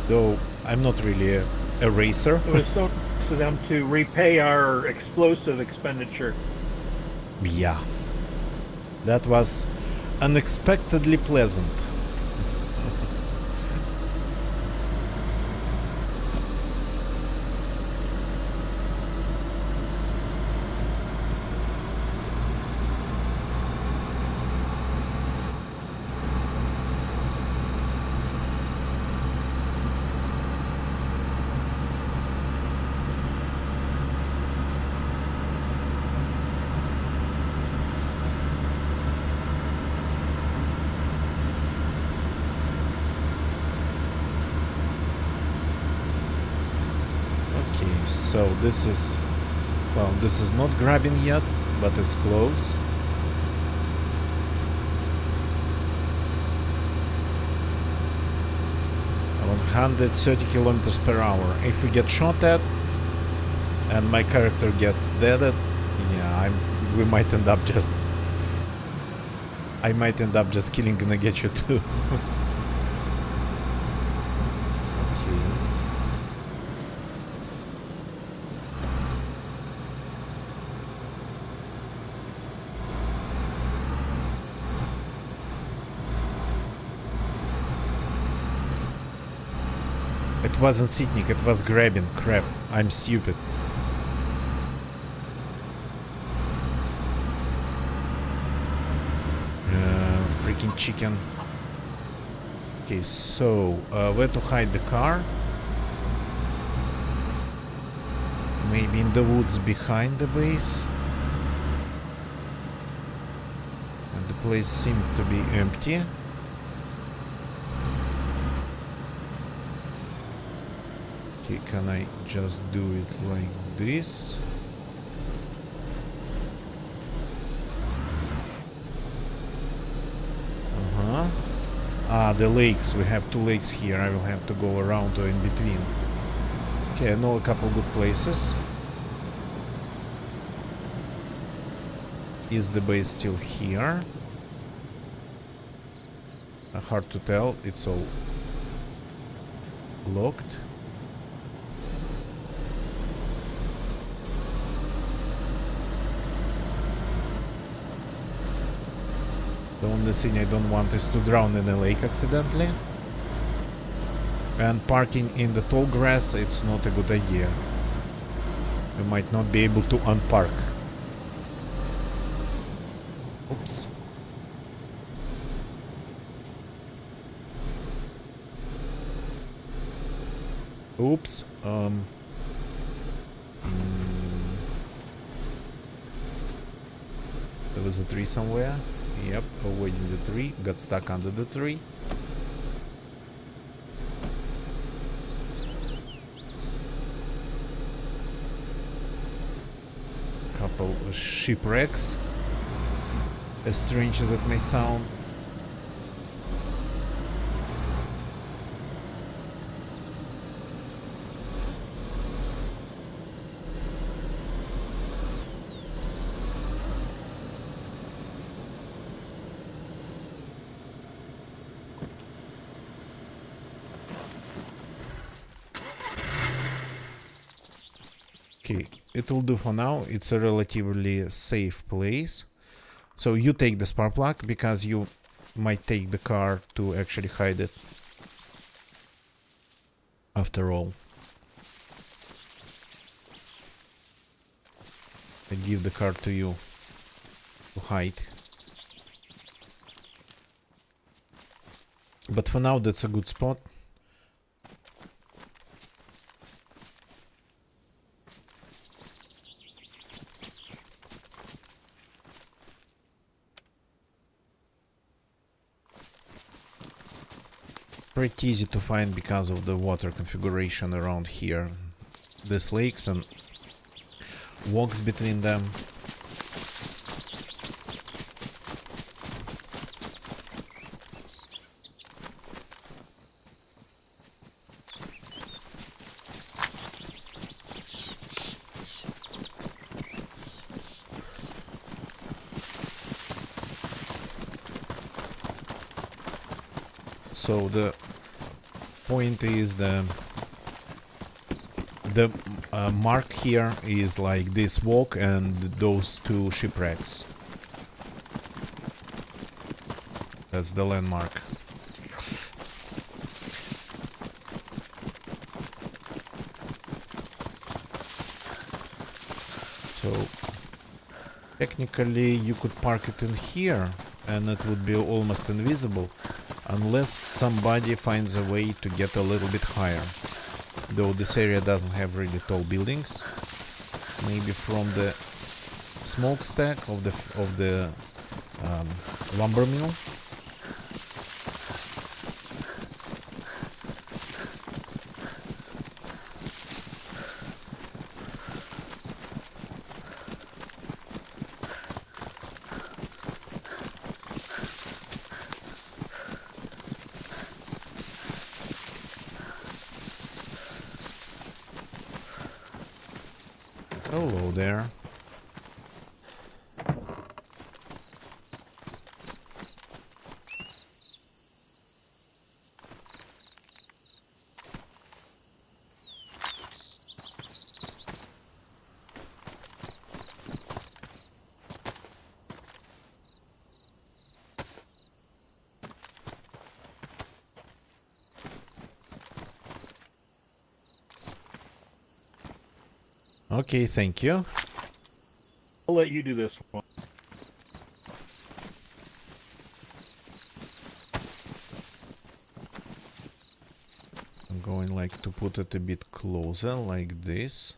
Though I'm not really a racer. It was so nice of them to repay our explosive expenditure. Yeah. That was unexpectedly pleasant. Okay, so this is, well, this is not grabbing yet, but it's close. Around 130 kilometers per hour. If we get shot at and my character gets deaded, yeah, we might end up just, I might end up just killing Nagecho too. Okay. It wasn't sitting, it was grabbing. Crap, I'm stupid. Freaking chicken. Okay, so where to hide the car? Maybe in the woods behind the base. And the place seemed to be empty. Okay, can I just do it like this? Uh-huh. Ah, the lakes. We have two lakes here. I will have to go around or in between. Okay, I know a couple good places. Is the base still here? Hard to tell. It's all locked. The only thing I don't want is to drown in a lake accidentally. And parking in the tall grass, it's not a good idea. You might not be able to unpark. Oops. Oops. There was a tree somewhere. Yep, avoiding the tree. Got stuck under the tree. Couple of shipwrecks. As strange as it may sound. Okay, it'll do for now. It's a relatively safe place. So you take the spark plug because you might take the car to actually hide it. After all. I give the car to you to hide. But for now that's a good spot. pretty easy to find because of the water configuration around here. These lakes and walks between them. So the point is the mark here is like this walk and those two shipwrecks. That's the landmark. So technically you could park it in here and it would be almost invisible unless somebody finds a way to get a little bit higher. Though this area doesn't have really tall buildings. Maybe from the smokestack of the lumber mill. Hello there. Okay, thank you. I'll let you do this one. I'm going like to put it a bit closer like this.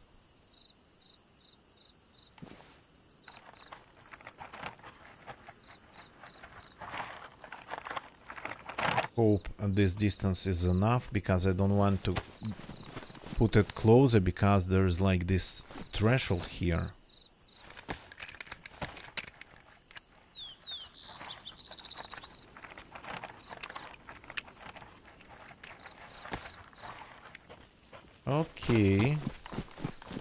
Hope this distance is enough because I don't want to put it closer because there's like this threshold here. Okay,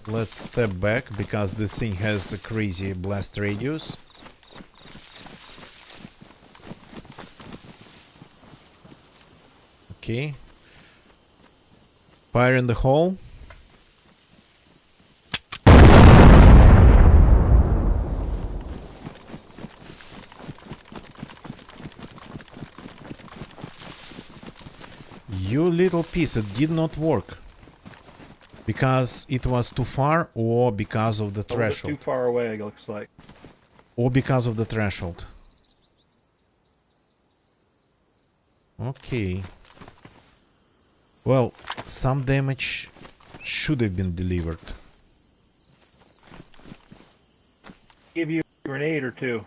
let's step back because this thing has a crazy blast radius. Okay, fire in the hole. You little piece, it did not work. Because it was too far or because of the A little bit too threshold? far away, it looks like. Or because of the threshold? Okay. Well, some damage should have been delivered. Give you a grenade or two.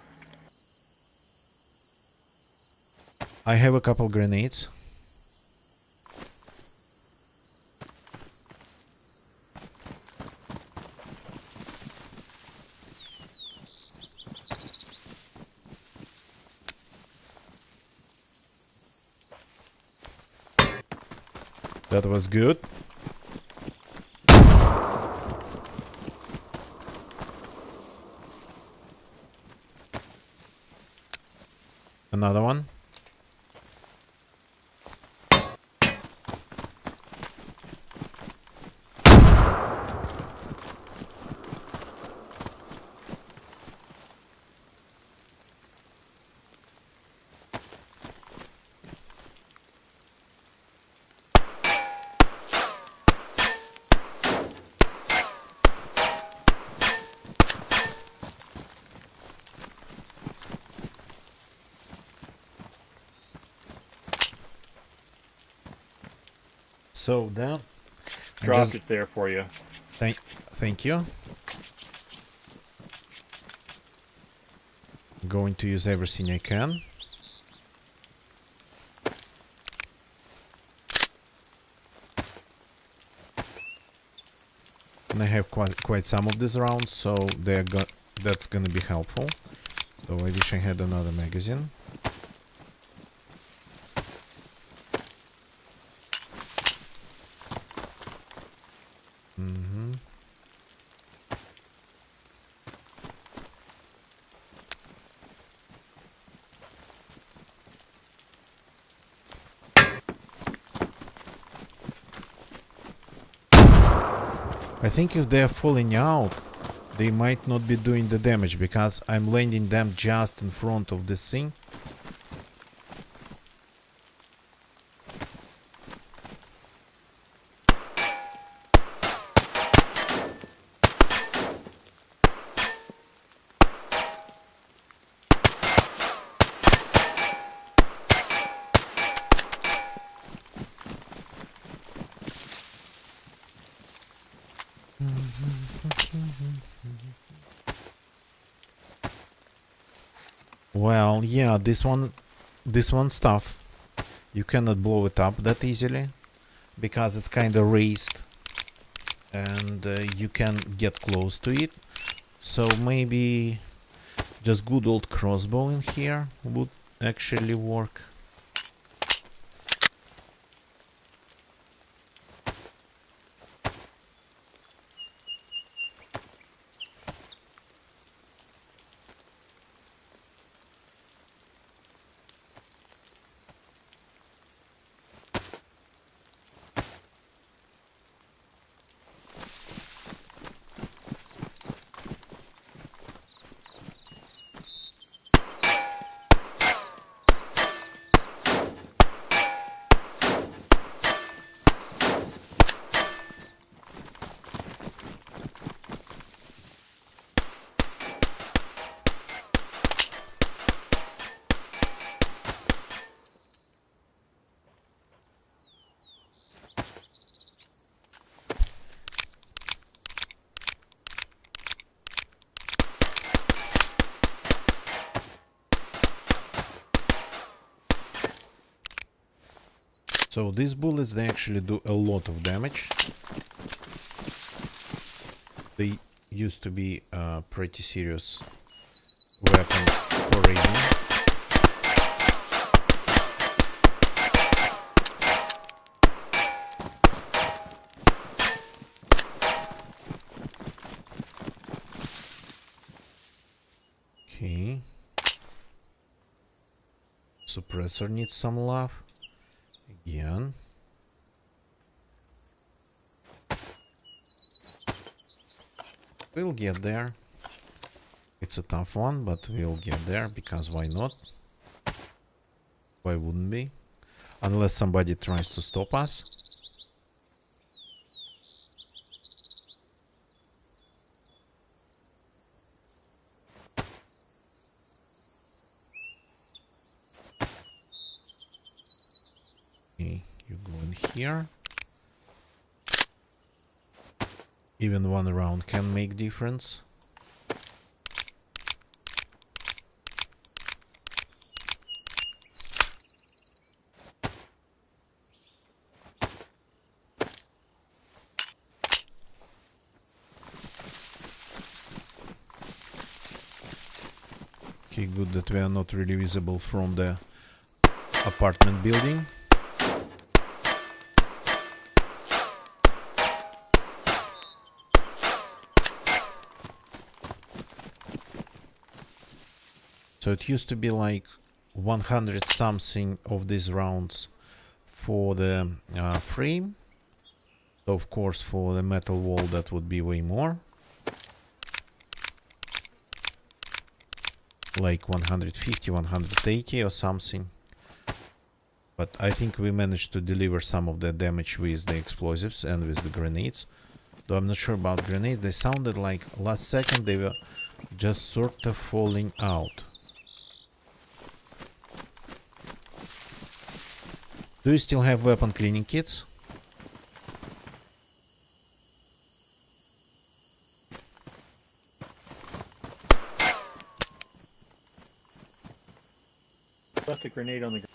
I have a couple grenades. That was good. Another one. So then, Dropped it there for you. thank you. Going to use everything I can. and I have quite some of these rounds, so that's gonna be helpful. So I wish I had another magazine. I think if they're falling out, they might not be doing the damage because I'm landing them just in front of this thing. Well, yeah, this one's tough. You cannot blow it up that easily because it's kind of raised, and you can get close to it. So maybe just good old crossbow in here would actually work. So these bullets, they actually do a lot of damage. They used to be a pretty serious weapon for raiding. Okay. Suppressor needs some love. Again. We'll get there. It's a tough one, but we'll get there, because why not? Why wouldn't be? Unless somebody tries to stop us. Okay, you go in here. Even one round can make difference. Okay, good that we are not really visible from the apartment building. So it used to be like 100 something of these rounds for the frame. So of course for the metal wall that would be way more. Like 150, 180 or something. But I think we managed to deliver some of the damage with the explosives and with the grenades. Though I'm not sure about grenades. They sounded like last second they were just sort of falling out. Do you still have weapon cleaning kits? Left a grenade on the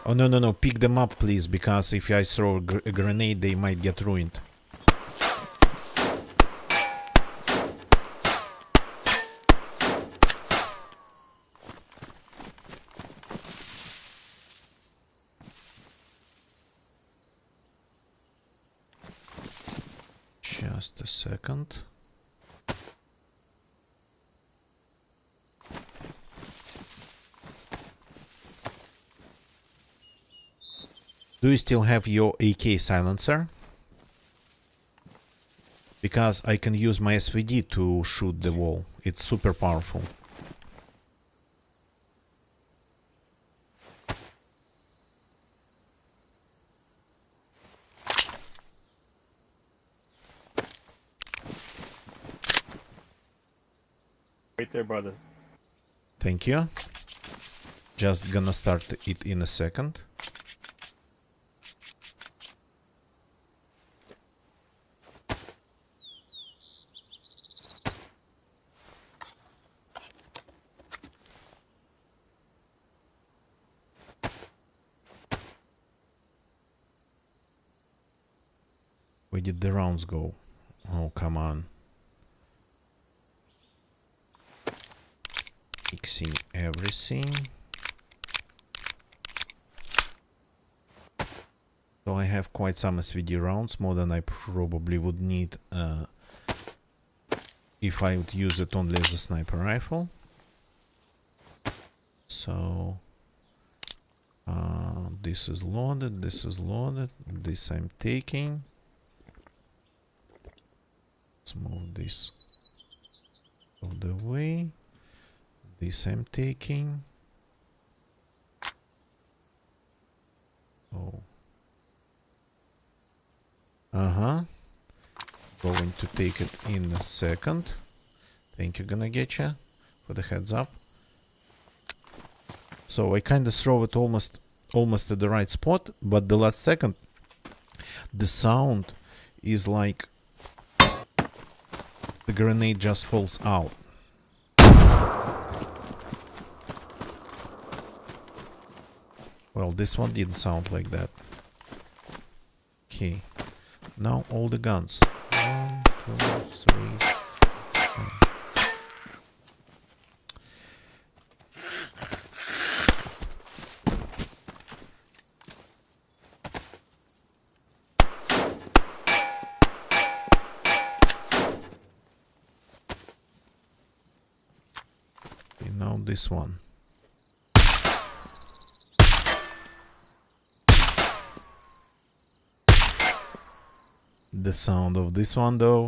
Oh, no, no, no. Pick them up, please, because if I throw a grenade, they might get ruined. Just a second. Do you still have your AK silencer? Because I can use my SVD to shoot the wall. It's super powerful. Right there, brother. Thank you. Just gonna start it in a second. Where did the rounds go? Oh, come on. Fixing everything. So I have quite some SVD rounds, more than I probably would need if I would use it only as a sniper rifle. So this is loaded, this is loaded, this I'm taking. Let's move this out of the way. This I'm taking. Oh. Going to take it in a second. Thank you, gonna get ya for the heads up. So I kind of throw it almost at the right spot, but the last second, the sound is like the grenade just falls out. Well, this one didn't sound like that. Okay, now all the guns. 1, 2, 3. Okay, now this one. The sound of this one though.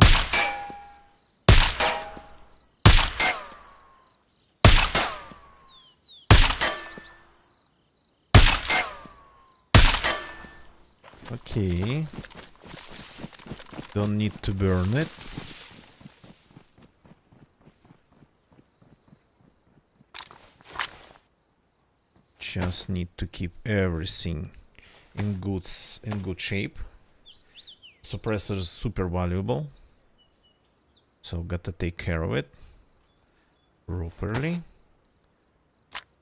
Okay. Don't need to burn it. Just need to keep everything in good shape. Suppressor is super valuable, so gotta take care of it properly.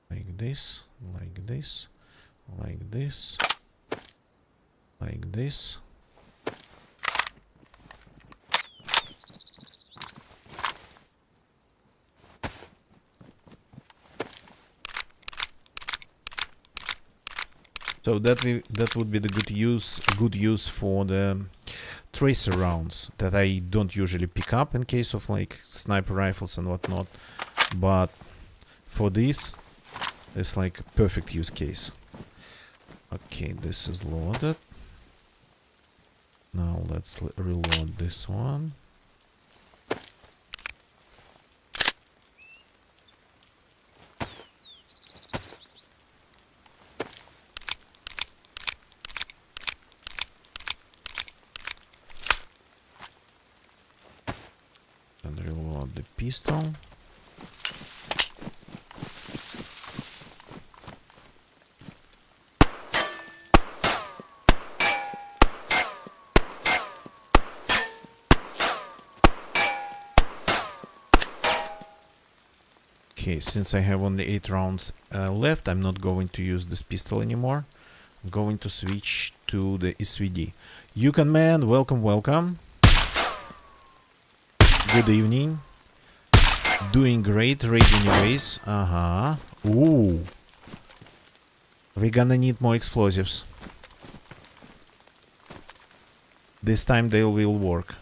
Like this, like this, like this, like this. So that would be the good use for the tracer rounds that I don't usually pick up in case of like sniper rifles and whatnot, but for this it's like a perfect use case. Okay, this is loaded. Now let's reload this one. And reload the pistol. Okay, since I have only 8 rounds left, I'm not going to use this pistol anymore. going to switch to the SVD. Yukon Man, welcome, welcome. Good evening. Doing great, raid anyways. Ooh. We're gonna need more explosives. This time they will work.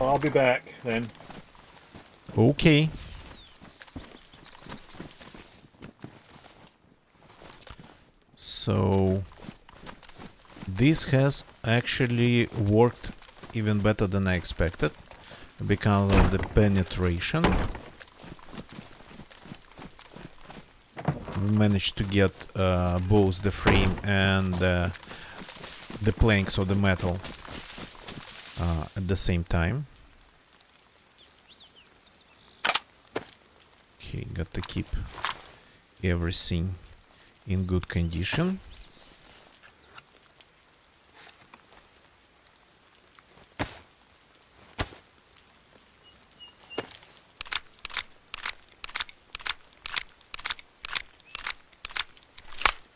I'll be back then. Okay. So this has actually worked even better than I expected because of the penetration. We managed to get both the frame and the planks of the metal at the same time. Okay, got to keep everything in good condition.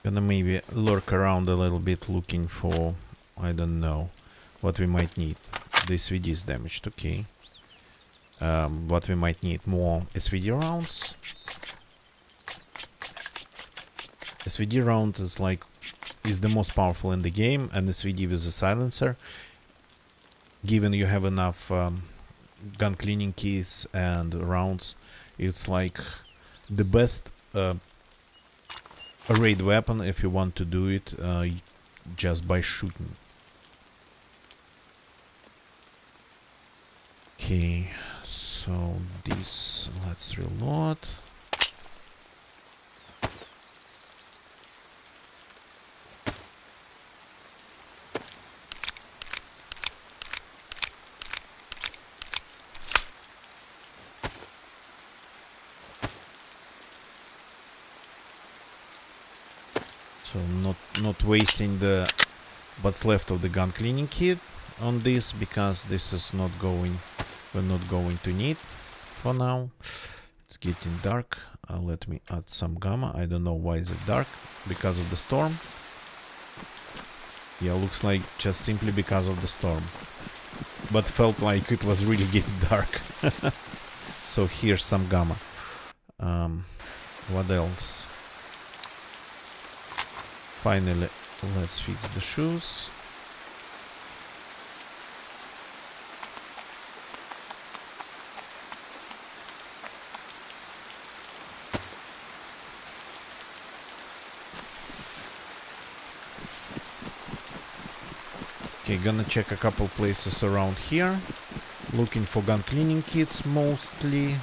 Gonna maybe lurk around a little bit looking for, I don't know, what we might need. The SVD is damaged, okay. What we might need, more SVD rounds. SVD round is the most powerful in the game, and SVD with a silencer, given you have enough gun cleaning kits and rounds, it's like the best raid weapon if you want to do it just by shooting. Okay, so this, let's reload. So not wasting the what's left of the gun cleaning kit on this, because this is not going, we're not going to need for now. It's getting dark. Let me add some gamma. I don't know why is it dark, because of the storm. Yeah, looks like just simply because of the storm, but felt like it was really getting dark. So here's some gamma. What else? Finally, let's fix the shoes. Okay, gonna check a couple places around here. Looking for gun cleaning kits mostly.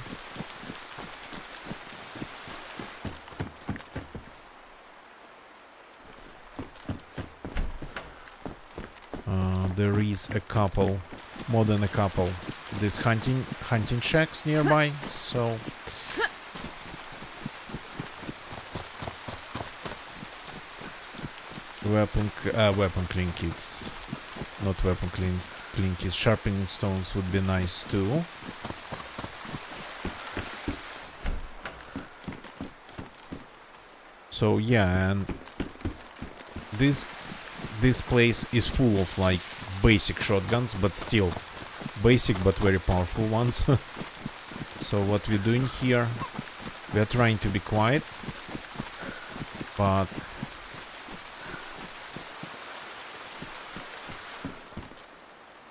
There is a couple, more than a couple, these hunting shacks nearby, so weapon clean kits, not weapon clean kits. Sharpening stones would be nice too. So yeah, and this place is full of like basic shotguns, but still basic but very powerful ones. So what we're doing here, we are trying to be quiet, but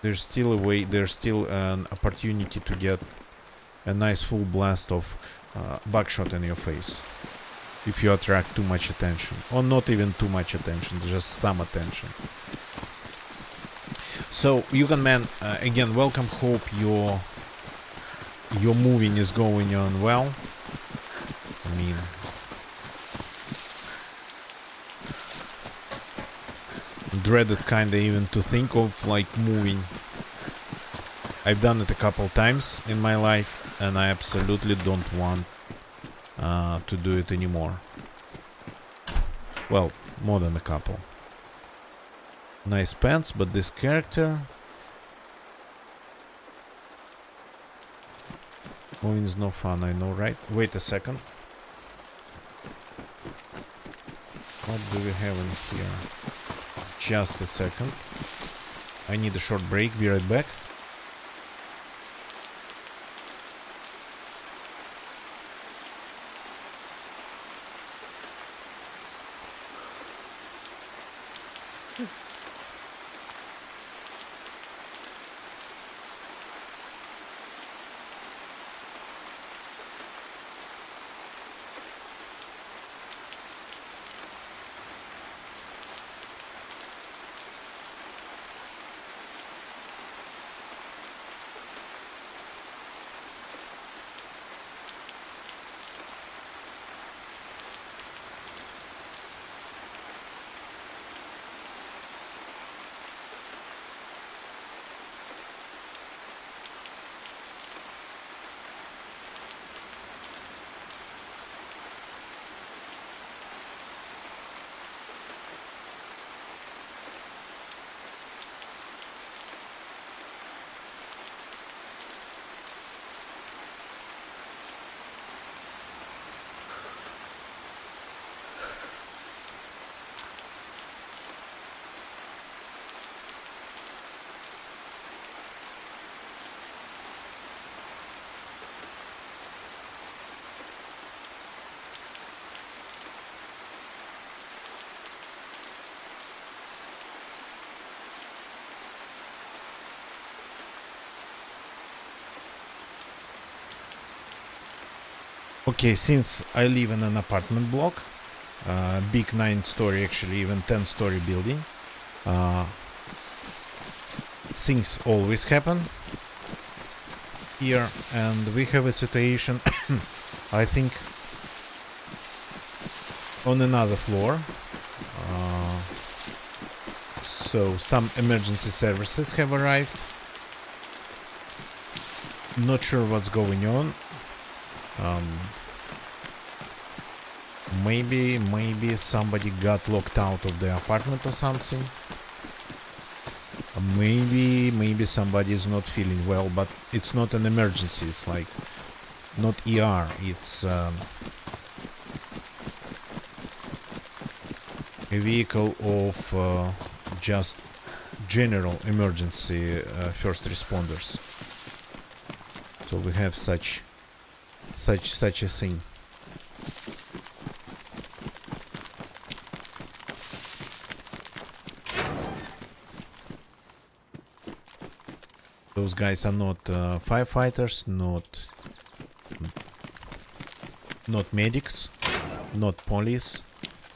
there's still a way, there's still an opportunity to get a nice full blast of buckshot in your face if you attract too much attention, or not even too much attention, just some attention. So Yukon Man, again, welcome. Hope your moving is going on well. I mean, dreaded kinda even to think of like moving. I've done it a couple times in my life, and I absolutely don't want to do it anymore. Well, more than a couple. Nice pants, but this character... Moving is no fun, I know, right? Wait a second. What do we have in here? Just a second. I need a short break, be right back. Okay, since I live in an apartment block, big 9-story, actually even 10-story building, things always happen here, and we have a situation, I think, on another floor. So some emergency services have arrived. Not sure what's going on. Maybe somebody got locked out of the apartment or something. Maybe somebody is not feeling well, but it's not an emergency. It's like not ER. It's a vehicle of just general emergency first responders. So we have such a thing. Those guys are not firefighters, not medics, not police.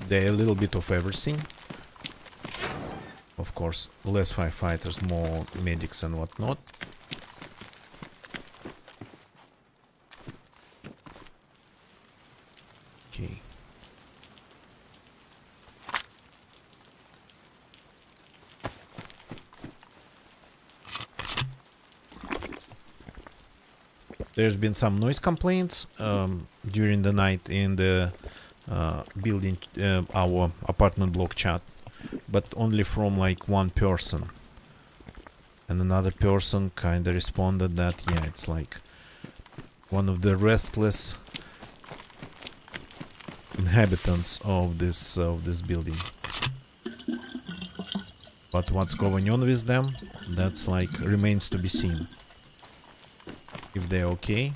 They're a little bit of everything. Of course, less firefighters, more medics and whatnot. Okay. There's been some noise complaints during the night in the building, our apartment block chat, but only from like one person. And another person kind of responded that, yeah, it's like one of the restless inhabitants of this building. But what's going on with them, that's like remains to be seen. If they're okay.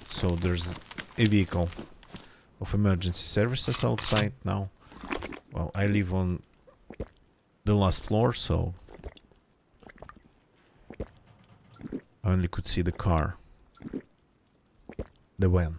So there's a vehicle of emergency services outside now. Well, I live on the last floor, so I only could see the car, the van.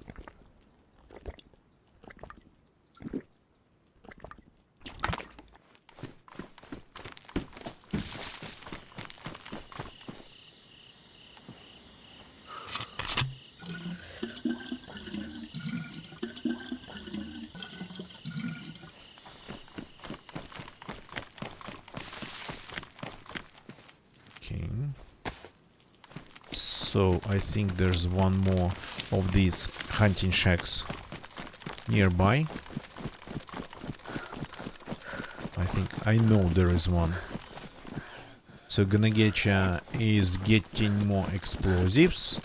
So I think there's one more of these hunting shacks nearby. I think I know there is one. So gonna getcha is getting more explosives.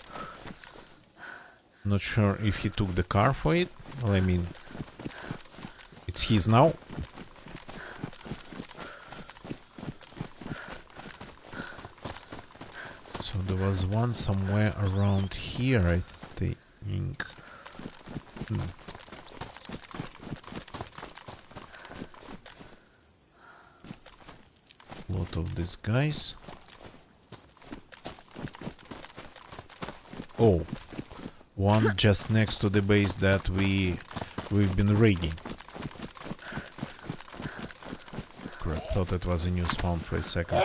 Not sure if he took the car for it. Well, I mean, it's his now. So there was one somewhere around here, I think. Lot of these guys. Oh, one just next to the base that we've been raiding. Crap, thought it was a new spawn for a second.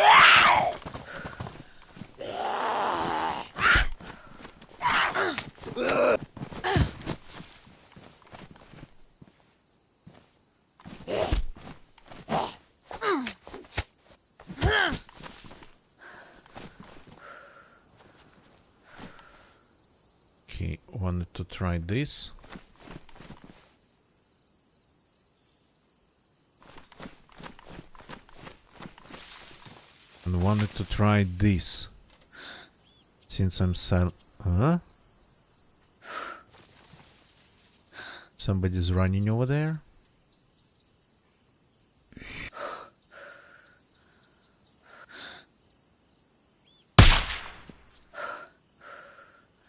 Okay, wanted to try this. And wanted to try this. Since I'm silent. Huh? Somebody's running over there.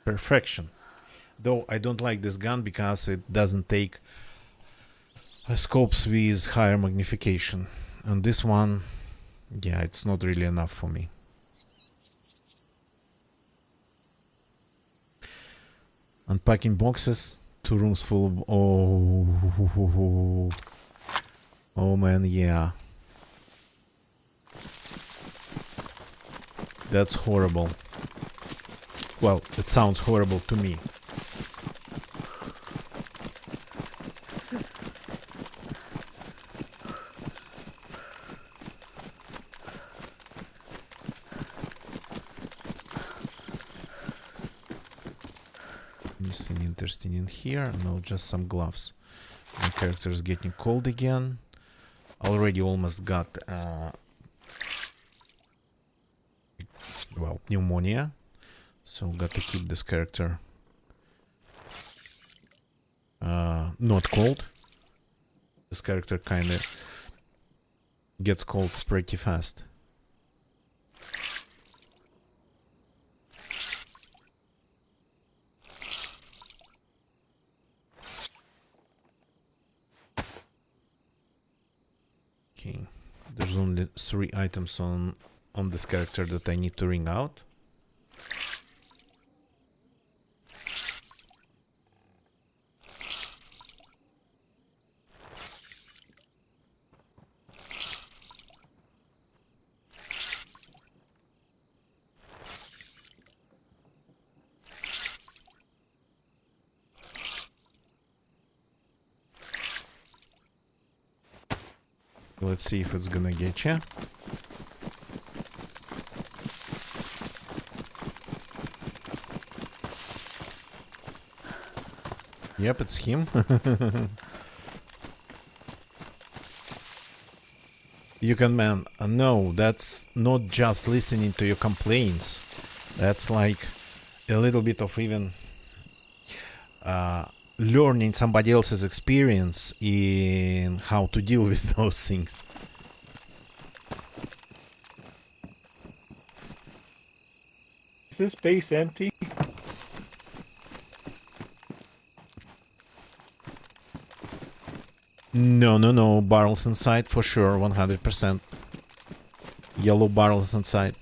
Perfection. Though I don't like this gun because it doesn't take scopes with higher magnification. And this one, yeah, it's not really enough for me. Unpacking boxes, 2 rooms full of... Oh man, yeah. That's horrible. Well, it sounds horrible to me. Anything interesting in here? No, just some gloves. My character is getting cold again. Already almost got well, pneumonia. So got to keep this character not cold. This character kind of gets cold pretty fast. Okay, there's only 3 items on this character that I need to ring out. Let's see if it's gonna get you. Yep, it's him. You can, man. No, that's not just listening to your complaints. That's like a little bit of even learning somebody else's experience in how to deal with those things. Is this base empty? No. Barrels inside for sure, 100%. Yellow barrels inside.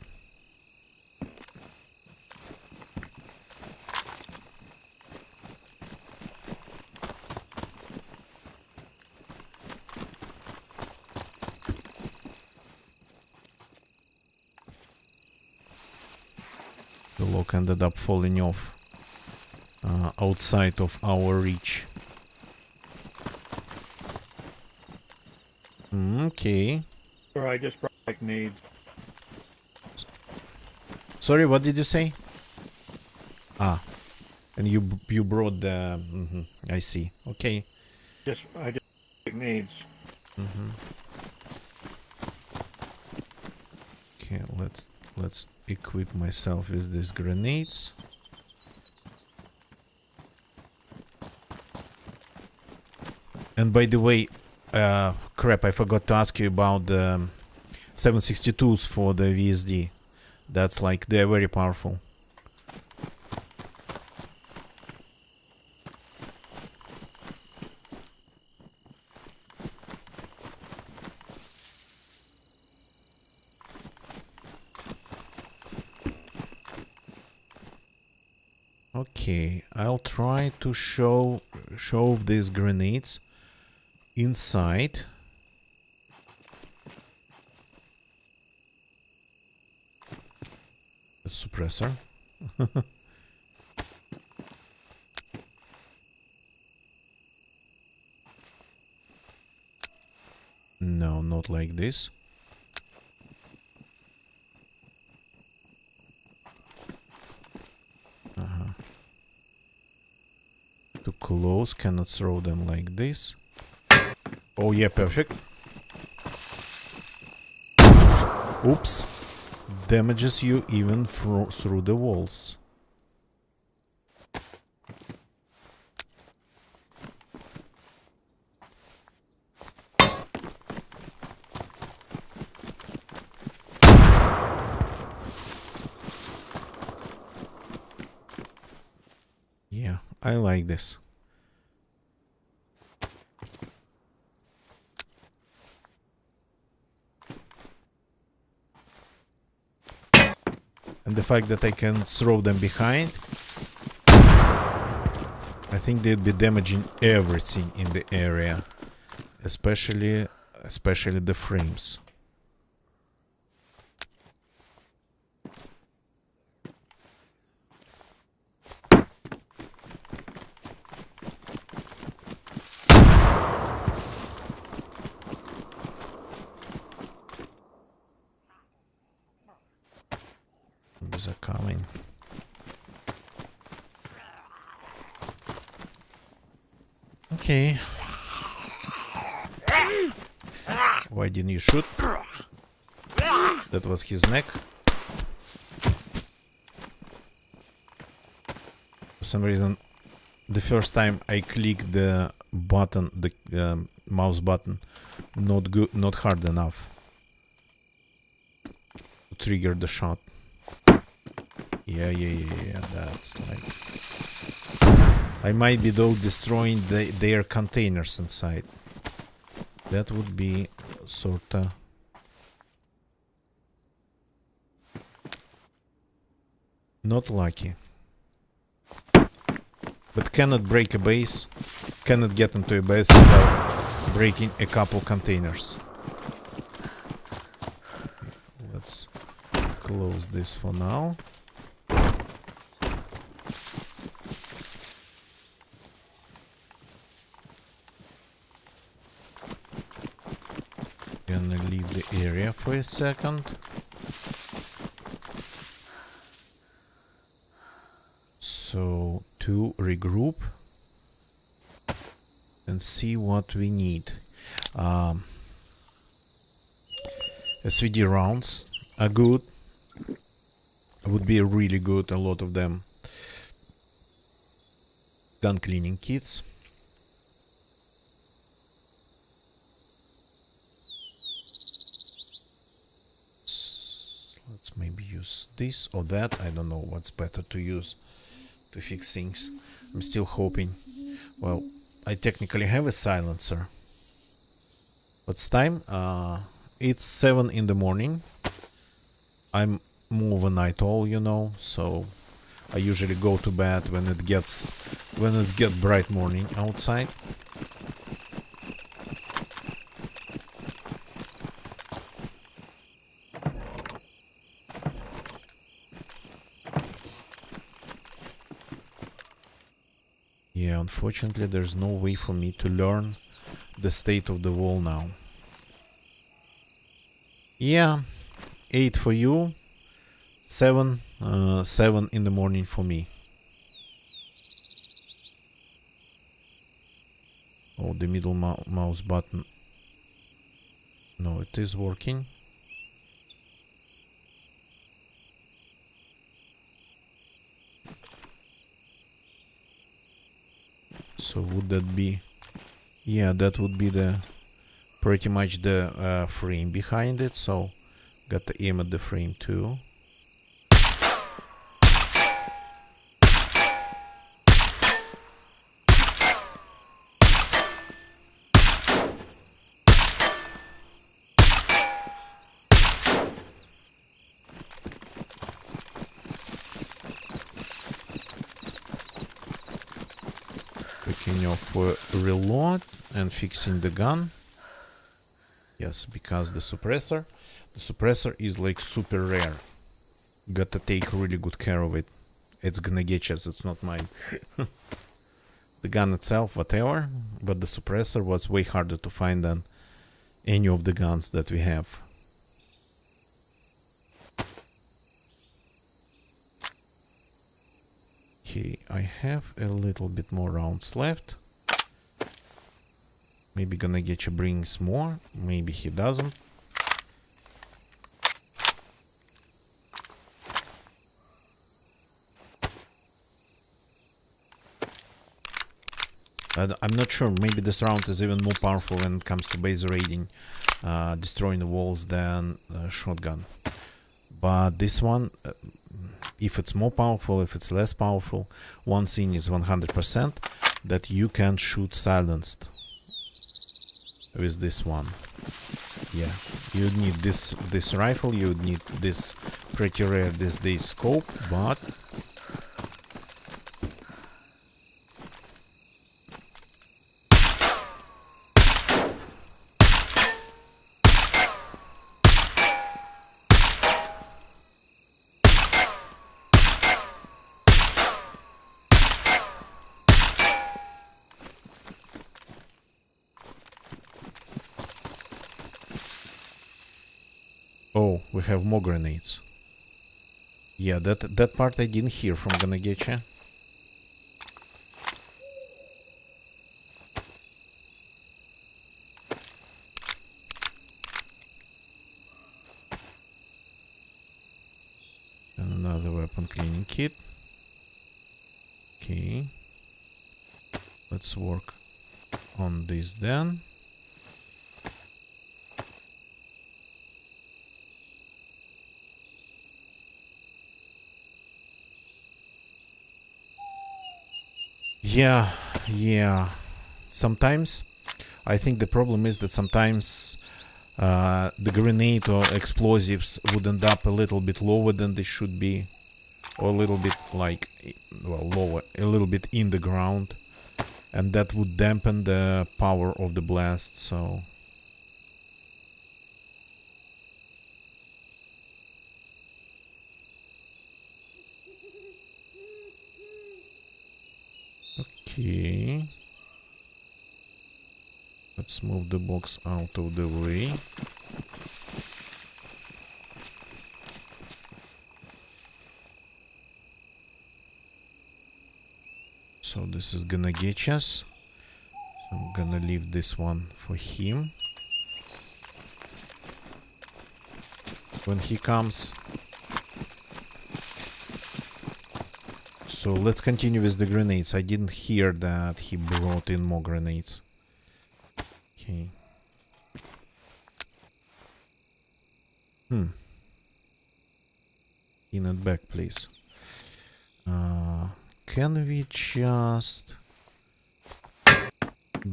The lock ended up falling off outside of our reach. Okay. Or I just brought like nades. Sorry, what did you say? Ah, and you brought the... I see. Okay. I just like nades. Okay, let's equip myself with these grenades. And by the way, crap, I forgot to ask you about the 762s for the VSD. That's like, they're very powerful. Okay, I'll try to shove these grenades inside. The suppressor. No, not like this. Too close, cannot throw them like this. Oh yeah, perfect. Oops. Damages you even through the walls. Yeah, I like this. And the fact that I can throw them behind, I think they'd be damaging everything in the area, especially the frames. These are coming. Okay. Why didn't you shoot? That was his neck. For some reason, the first time I clicked the button, the mouse button, not hard enough to trigger the shot. Yeah, that's like... I might be though destroying their containers inside. That would be sorta... not lucky. But cannot break a base, cannot get into a base without breaking a couple containers. Let's close this for now. Gonna leave the area for a second. So, to regroup and see what we need. SVD rounds are good. Would be really good, a lot of them. Gun cleaning kits. Let's maybe use this or that. I don't know what's better to use to fix things. I'm still hoping. Well, I technically have a silencer. What's time? It's 7 in the morning. I'm more of a night owl, you know, so I usually go to bed when it gets bright morning outside. Yeah, unfortunately there's no way for me to learn the state of the wall now. Yeah, 8 for you, 7 in the morning for me. Oh, the middle mouse button. No, it is working. So would that be... Yeah, that would be the... Pretty much the frame behind it. So got to aim at the frame too. Taking off reload and fixing the gun. Yes, because the suppressor is like super rare. Gotta take really good care of it. It's gonna get us, it's not mine. The gun itself, whatever, but the suppressor was way harder to find than any of the guns that we have. Okay, I have a little bit more rounds left. Maybe gonna get you brings more, maybe he doesn't. I'm not sure, maybe this round is even more powerful when it comes to base raiding, destroying the walls than shotgun. But this one, if it's more powerful, if it's less powerful, one thing is 100% that you can shoot silenced with this one. Yeah, you need this rifle, you need this pretty rare this day scope, but oh, we have more grenades. Yeah, that part I didn't hear from Gonna Getcha. And another weapon cleaning kit. Okay. Let's work on this then. Yeah. Sometimes I think the problem is that sometimes the grenade or explosives would end up a little bit lower than they should be, or a little bit like, well, lower, a little bit in the ground, and that would dampen the power of the blast. So okay, let's move the box out of the way. So this is gonna get us. I'm gonna leave this one for him. When he comes. So let's continue with the grenades. I didn't hear that he brought in more grenades. Okay. In and back, please. Can we just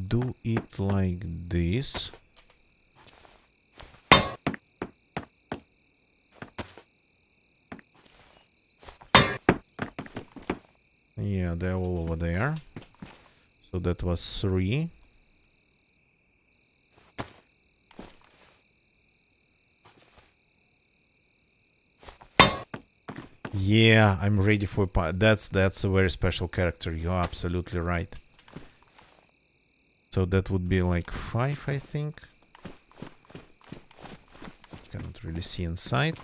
do it like this? Yeah, they're all over there. So that was 3. Yeah, I'm ready for that's a very special character. You're absolutely right. So that would be like 5, I think. Can't really see inside.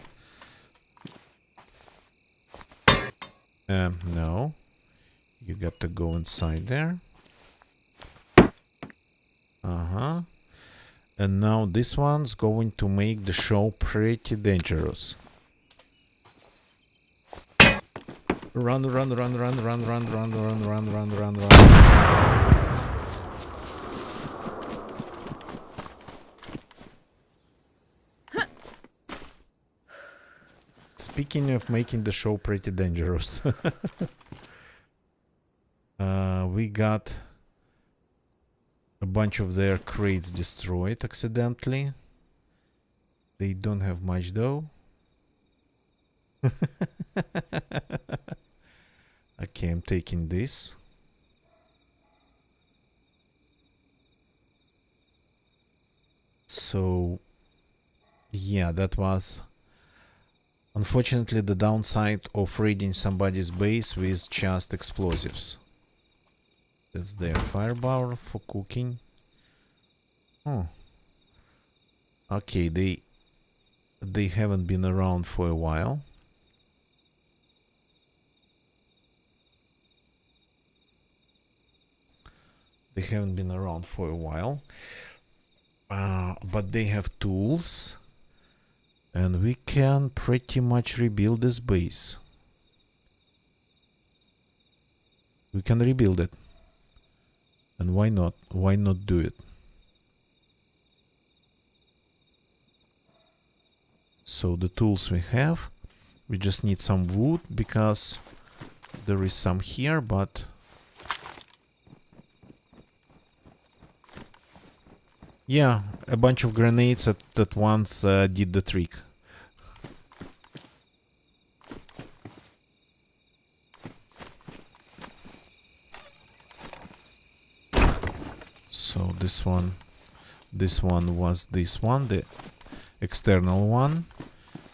No. You got to go inside there. And now this one's going to make the show pretty dangerous. Run. Speaking of making the show pretty dangerous. We got a bunch of their crates destroyed accidentally. They don't have much though. Okay, I'm taking this. So, yeah, that was unfortunately the downside of raiding somebody's base with just explosives. That's their firepower for cooking. Oh. Okay, they haven't been around for a while. They haven't been around for a while. But they have tools. And we can pretty much rebuild this base. We can rebuild it. And why not? Why not do it? So the tools we have, we just need some wood because there is some here, but yeah, a bunch of grenades at once did the trick. So this one was this one, the external one.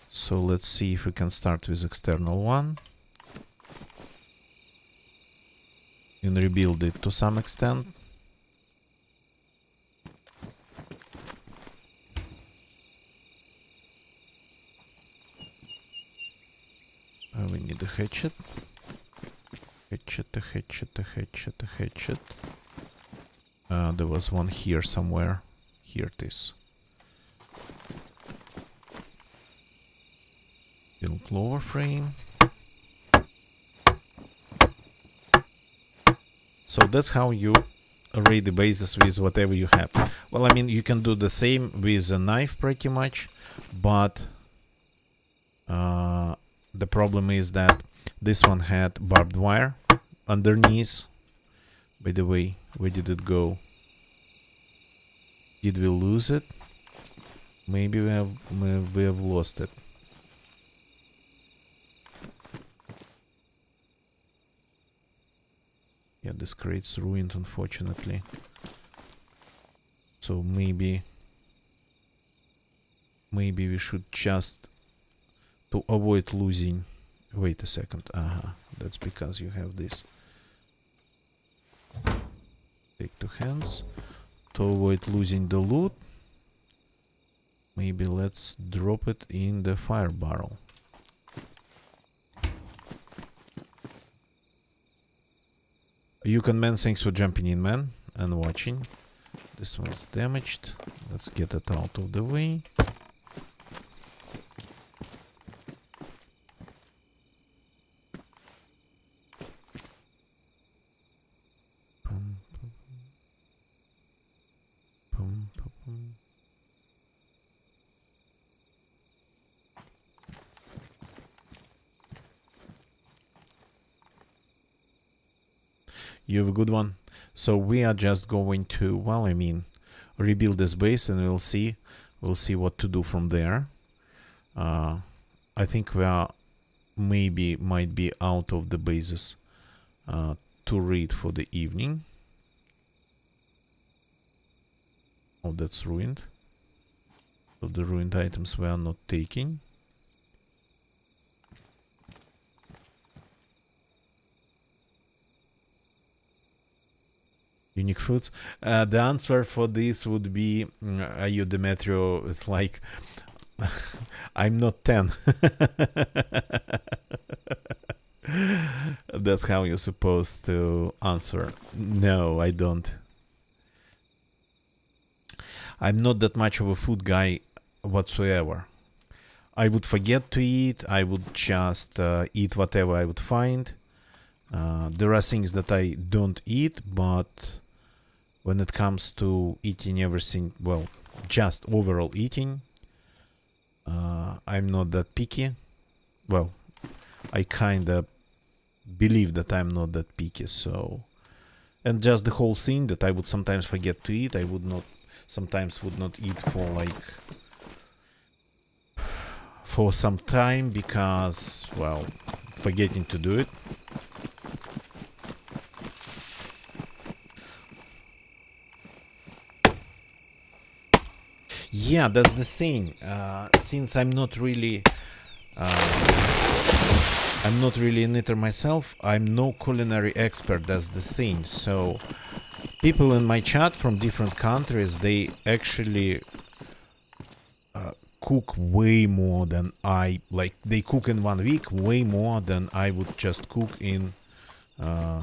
So let's see if we can start with external one and rebuild it to some extent. We need a hatchet. A hatchet. There was one here somewhere. Here it is. Build lower frame. So that's how you array the bases with whatever you have. Well, I mean, you can do the same with a knife pretty much, but the problem is that this one had barbed wire underneath. By the way, where did it go? Did we lose it? Maybe we have lost it. Yeah, this crate's ruined, unfortunately. So maybe we should just, to avoid losing. Wait a second. That's because you have this. Take two hands. To avoid losing the loot, maybe let's drop it in the fire barrel. You can, man, thanks for jumping in, man, and watching. This one's damaged. Let's get it out of the way. You have a good one. So we are just going to, well, I mean, rebuild this base, and we'll see what to do from there. I think we are might be out of the bases to read for the evening. Oh, that's ruined. So the ruined items we are not taking. Unique foods. The answer for this would be, you, Demetrio, it's like, I'm not 10. That's how you're supposed to answer. No, I don't. I'm not that much of a food guy whatsoever. I would forget to eat. I would just eat whatever I would find. There are things that I don't eat, but when it comes to eating everything, well, just overall eating, I'm not that picky. well, I kinda believe that I'm not that picky, so... And just the whole thing that I would sometimes forget to eat, I would not... Sometimes would not eat for like... For some time, because, well, forgetting to do it. Yeah, that's the thing. Since I'm not really an eater myself, I'm no culinary expert, that's the thing. So people in my chat from different countries, they actually cook way more than I like. They cook in 1 week way more than I would just cook in I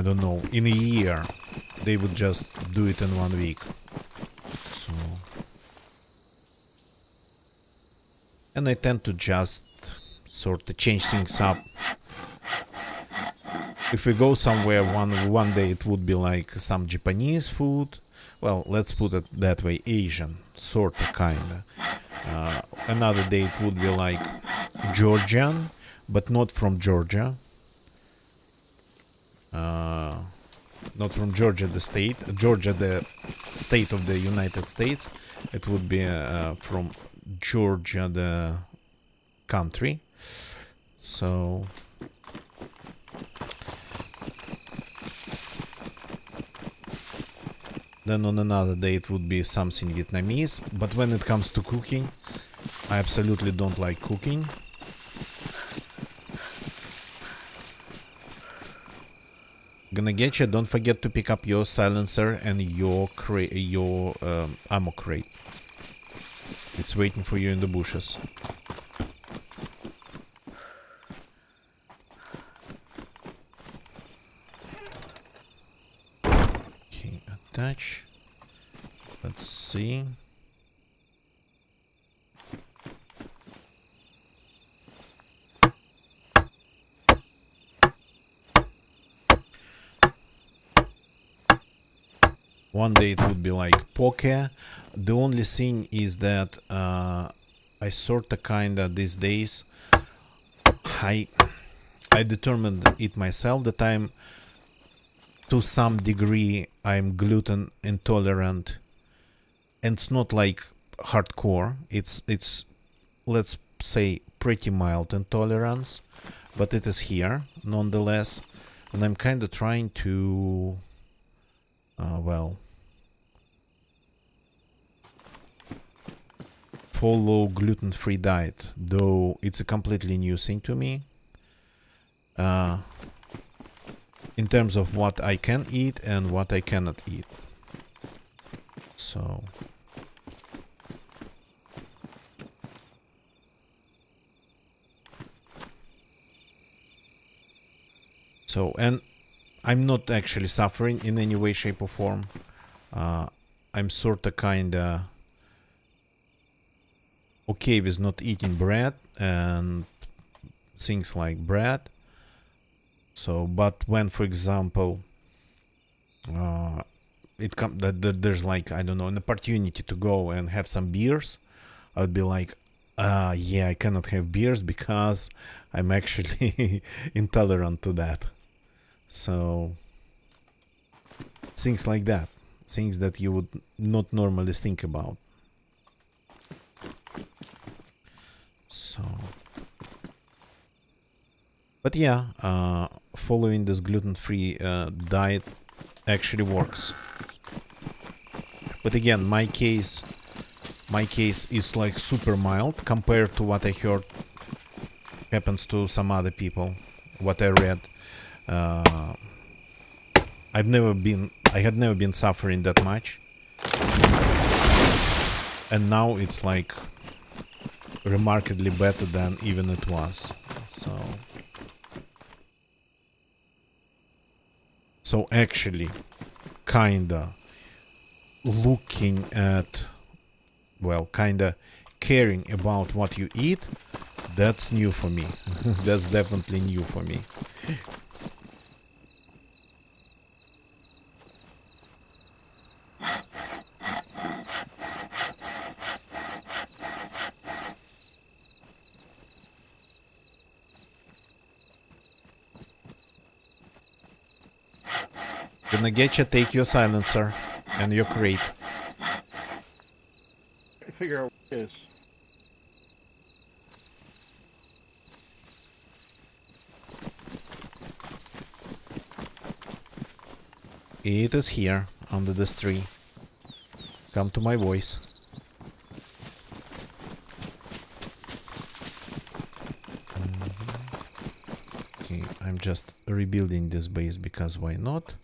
don't know, in a year. They would just do it in 1 week. So, and I tend to just sort of change things up. If we go somewhere one day, it would be like some Japanese food. Well, let's put it that way, Asian, sort of, kinda. Another day it would be like Georgian, but not from Georgia. Not from Georgia, the state. Georgia, the state of the United States. It would be from Georgia, the country. So... Then on another day it would be something Vietnamese. But when it comes to cooking, I absolutely don't like cooking. Gonna get you. Don't forget to pick up your silencer and your ammo crate. It's waiting for you in the bushes. Okay, attach. Let's see. One day it would be like poke. The only thing is that I sorta kinda these days I determined it myself that I'm to some degree I'm gluten intolerant, and it's not like hardcore. It's let's say pretty mild intolerance, but it is here nonetheless, and I'm kind of trying to well, follow gluten-free diet, though it's a completely new thing to me. In terms of what I can eat and what I cannot eat. So and I'm not actually suffering in any way, shape or form. I'm sorta kinda okay with not eating bread and things like bread. So, but when, for example, there's like, I don't know, an opportunity to go and have some beers, I would be like, yeah, I cannot have beers because I'm actually intolerant to that. So, things like that. Things that you would not normally think about. So, but yeah, following this gluten-free diet actually works. But again, my case is like super mild compared to what I heard happens to some other people. What I read, I had never been suffering that much, and now it's like remarkably better than even it was. So actually, kinda looking at, well, kinda caring about what you eat, that's new for me. That's definitely new for me. Gonna get you, take your silencer and your crate. Figure out what it is. It is here, under this tree. Come to my voice. Okay, I'm just rebuilding this base because why not?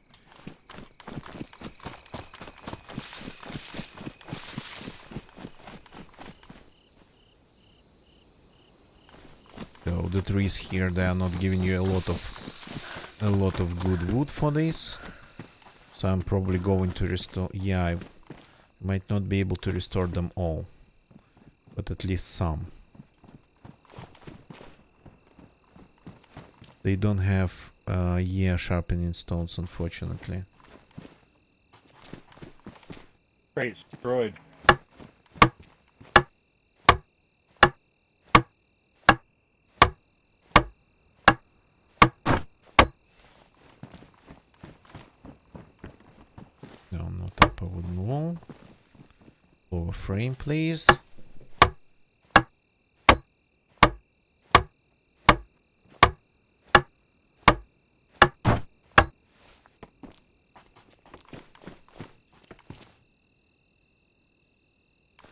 So the trees here, they are not giving you a lot of good wood for this. So I'm probably going to restore. Yeah, I might not be able to restore them all, but at least some. They don't have yeah, sharpening stones, unfortunately. Great, destroyed. No, not up a wooden wall. Lower frame, please.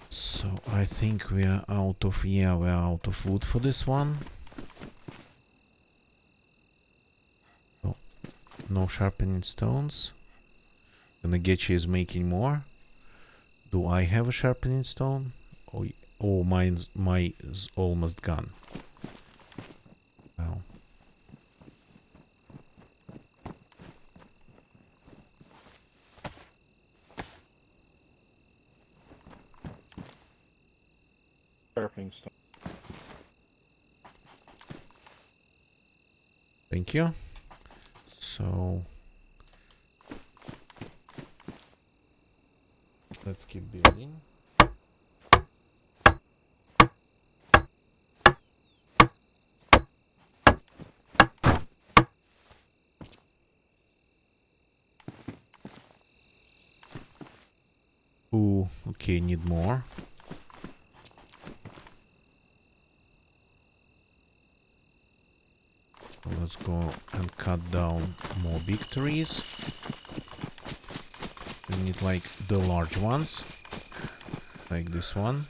So I think we are out of, yeah, we are out of wood for this one. Oh, no sharpening stones. Nagechi is making more. Do I have a sharpening stone? Oh, oh, mine's almost gone. Well. Sharpening stone. Thank you. So let's keep building. Ooh, okay, need more. Let's go and cut down more big trees. We need like the large ones, like this one.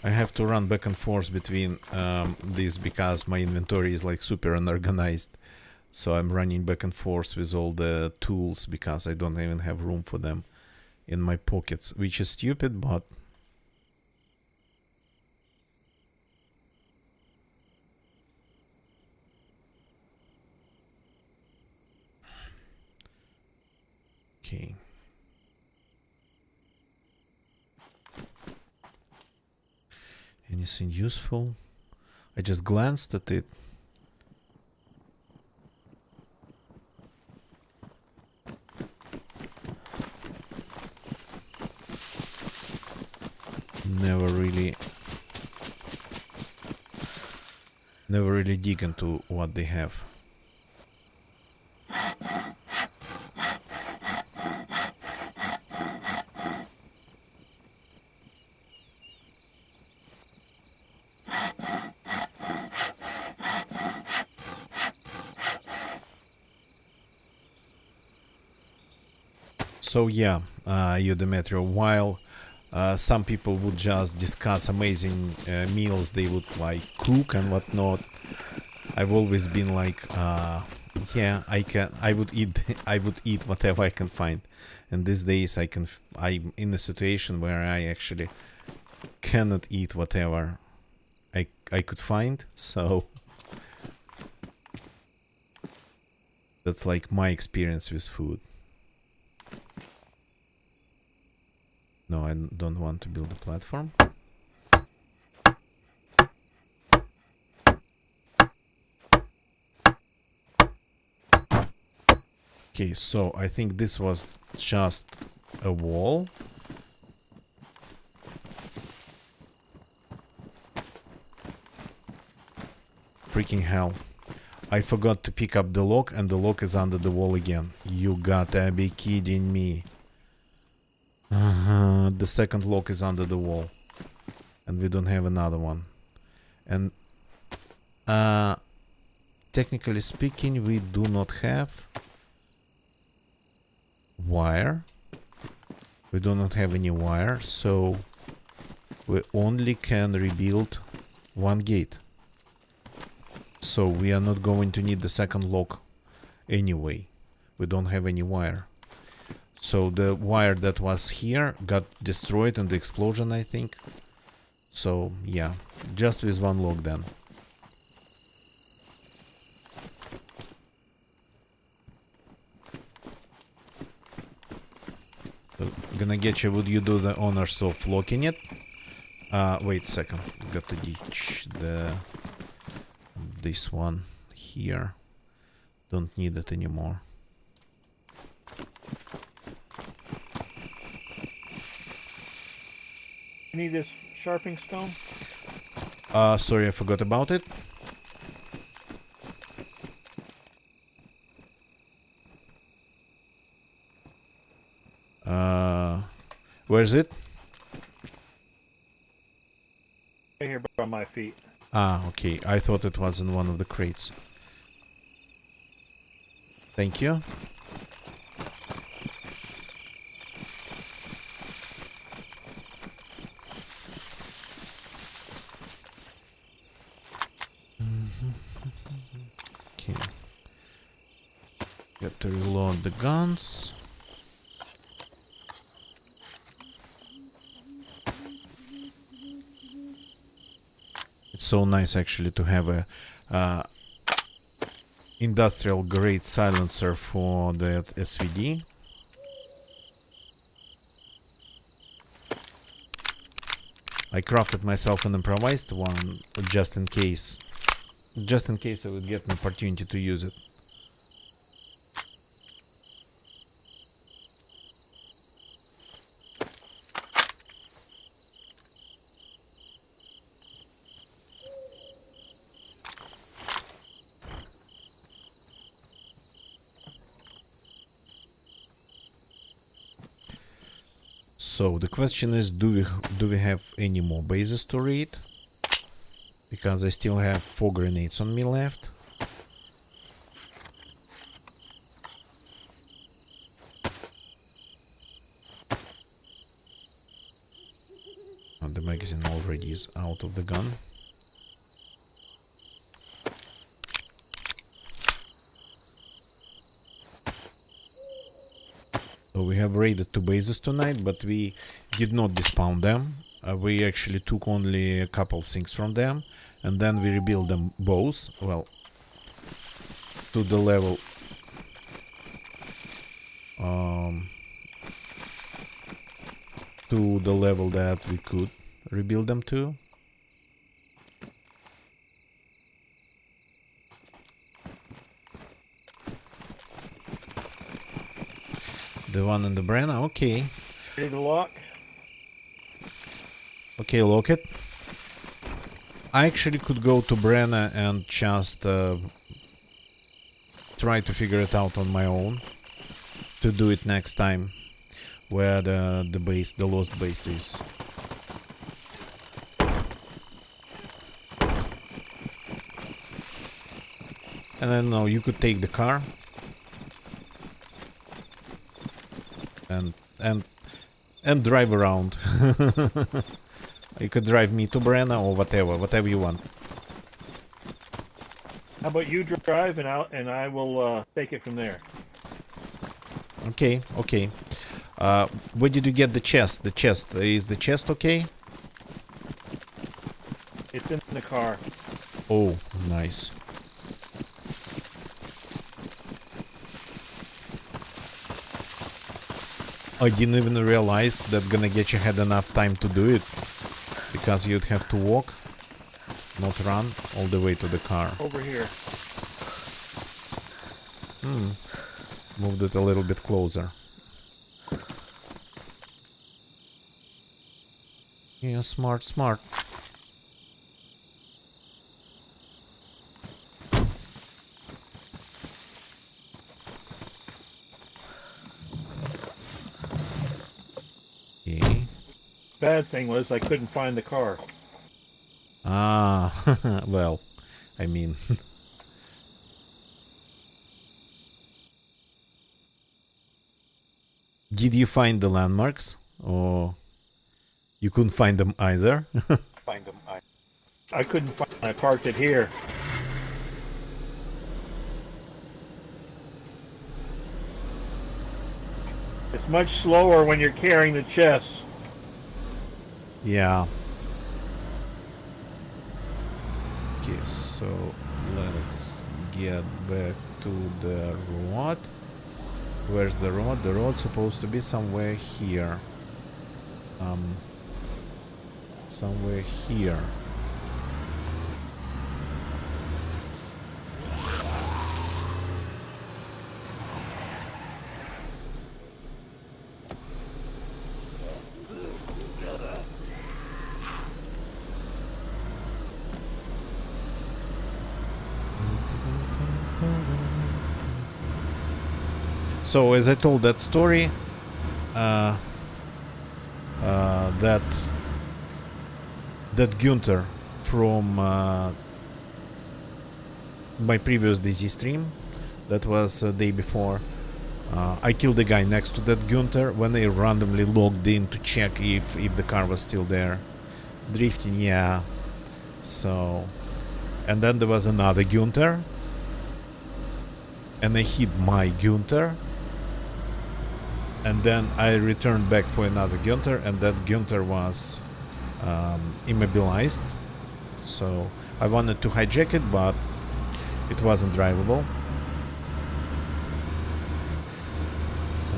I have to run back and forth between these because my inventory is like super unorganized. So I'm running back and forth with all the tools because I don't even have room for them in my pockets, which is stupid, but okay. Anything useful? I just glanced at it. Never really dig into what they have. So yeah, you Demetrio, while some people would just discuss amazing meals they would like cook and whatnot, I've always been like, yeah, I would eat whatever I can find. And these days I'm in a situation where I actually cannot eat whatever I could find, so that's like my experience with food. No, I don't want to build a platform. Okay, so I think this was just a wall. Freaking hell. I forgot to pick up the lock and the lock is under the wall again. You gotta be kidding me. The second lock is under the wall. And we don't have another one. And technically speaking, we do not have wire. We do not have any wire, so we only can rebuild one gate. So we are not going to need the second lock anyway. We don't have any wire. So the wire that was here got destroyed in the explosion, I think. So yeah, just with one lock then. So, gonna get you, would you do the honors of locking it? Wait a second, got to ditch this one here. Don't need it anymore. You need this sharpening stone? Sorry, I forgot about it. Where is it? Right here by my feet. Ah, okay. I thought it was in one of the crates. Thank you. Okay. Got to reload the guns. It's so nice actually to have a industrial grade silencer for the SVD. I crafted myself an improvised one just in case I would get an opportunity to use it. So the question is, do we have any more bases to raid? Because I still have 4 grenades on me left. And the magazine already is out of the gun. So we have raided 2 bases tonight, but we did not despawn them. We actually took only a couple things from them, and then we rebuilt them both, well, to the level that we could rebuild them to. The one in the Brenna, okay. Ready to lock? Okay, lock it. I actually could go to Brenna and just try to figure it out on my own. To do it next time. Where the lost base is. And I don't know, you could take the car. And drive around. You could drive me to Brenna or whatever you want. How about you drive and I will take it from there. Okay. Where did you get the chest? Is the chest okay? It's in the car. Oh, nice. I didn't even realize that Gonna Get You had enough time to do it. Because you'd have to walk, not run, all the way to the car. Over here. Moved it a little bit closer. Yeah, smart, smart. Okay. Bad thing was I couldn't find the car. Ah, well, I mean... Did you find the landmarks? Or you couldn't find them either? I couldn't find. I parked it here. It's much slower when you're carrying the chest. Yeah. Okay, so let's get back to the road. Where's the road? The road's supposed to be somewhere here. Somewhere here. So as I told that story, that Gunther from my previous DZ stream, that was a day before, I killed the guy next to that Gunther when I randomly logged in to check if the car was still there. Drifting, yeah. So, and then there was another Gunther, and I hit my Gunther. And then I returned back for another Gunther, and that Gunther was immobilized. So I wanted to hijack it, but it wasn't drivable. So,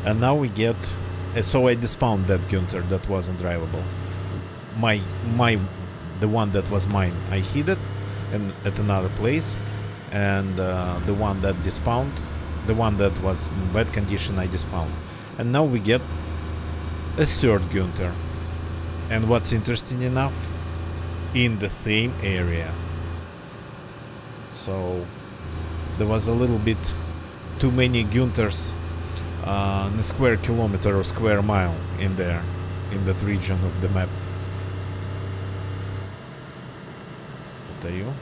and now we get. So I despawned that Gunther that wasn't drivable. The one that was mine, I hid it, and at another place, and the one that despawned. The one that was in bad condition, I despawned. And now we get a third Gunther. And what's interesting enough, in the same area. So there was a little bit too many Gunthers in a square kilometer or square mile in there, in that region of the map. What are you?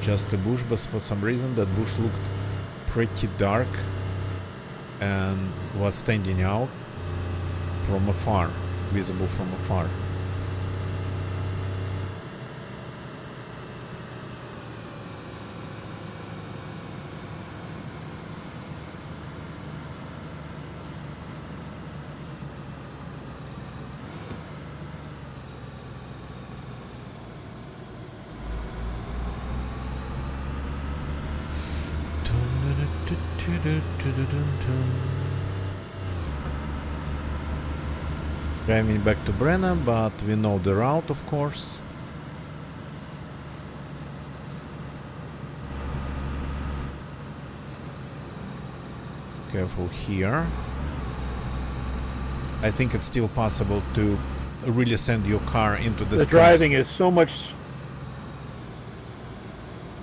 Just a bush, but for some reason that bush looked pretty dark and was standing out from afar, visible from afar. Driving back to Brenna, but we know the route, of course. Careful here. I think it's still possible to really send your car into the The skies. driving is so much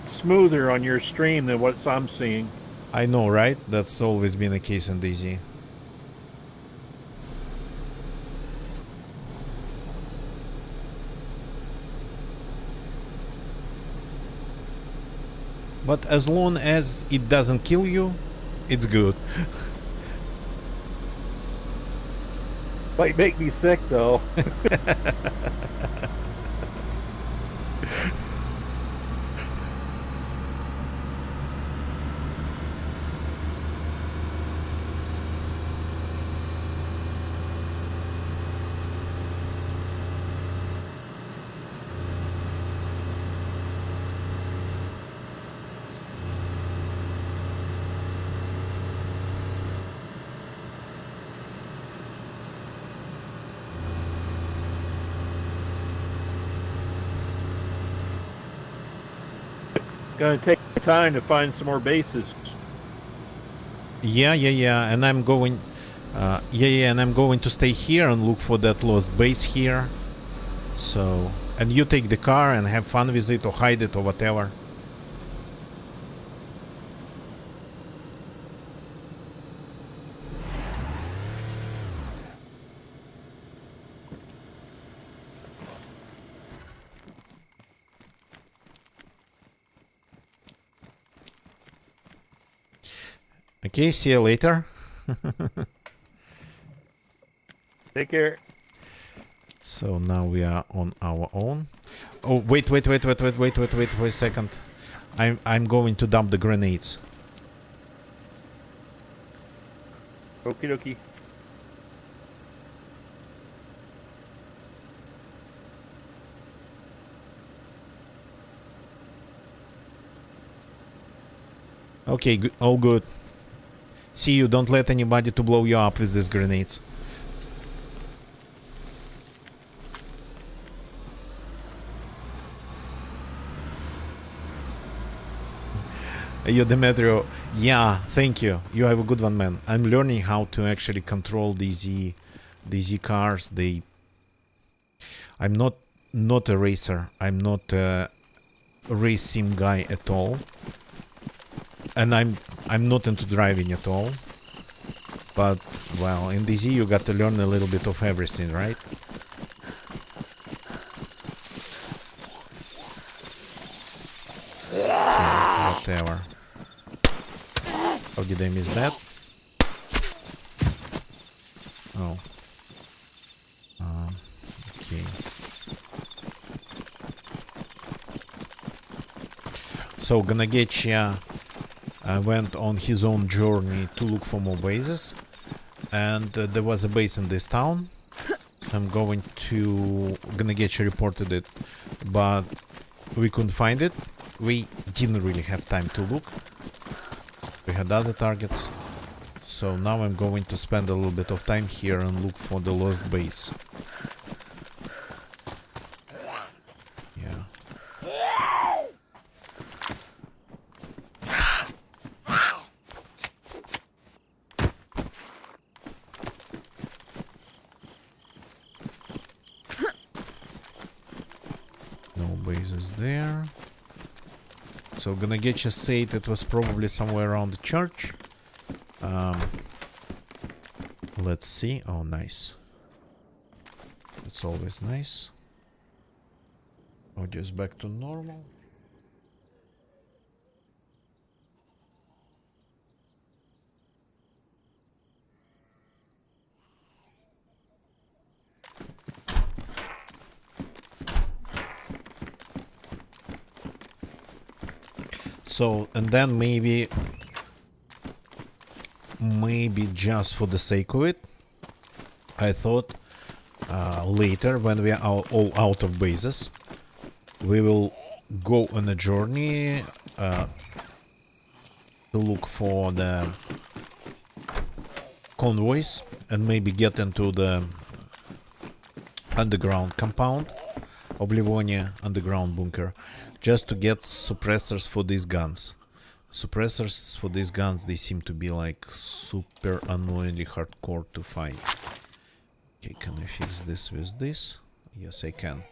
smoother on your stream than what I'm seeing. I know, right? That's always been the case in DZ. But as long as it doesn't kill you, it's good. Might make me sick though. Gonna take time to find some more bases. Yeah, and I'm going... and I'm going to stay here and look for that lost base here. So... And you take the car and have fun with it or hide it or whatever. Okay, see you later. Take care. So now we are on our own. Oh, wait for a second. I'm going to dump the grenades. Okie dokie. Okay, all good. See you, don't let anybody to blow you up with these grenades. Yo, Demetrio, yeah, thank you. You have a good one, man. I'm learning how to actually control these cars. I'm not a racer. I'm not a race sim guy at all. And I'm not into driving at all. But, well, in DZ you got to learn a little bit of everything, right? Whatever. How did I miss that? Oh. Okay. So Ganagetcha went on his own journey to look for more bases, and there was a base in this town. I'm going to... Ganagetcha reported it, but we couldn't find it. We didn't really have time to look. We had other targets. So now I'm going to spend a little bit of time here and look for the lost base. Yeah. No bases there. So gonna get you said it was probably somewhere around the church. Let's see. Oh, nice. It's always nice. Audio's back to normal. So, and then maybe just for the sake of it, I thought later when we are all out of bases, we will go on a journey to look for the convoys and maybe get into the underground compound of Livonia, underground bunker, just to get suppressors for these guns. Suppressors for these guns, they seem to be like super annoyingly hardcore to find. Okay, can I fix this with this? Yes, I can.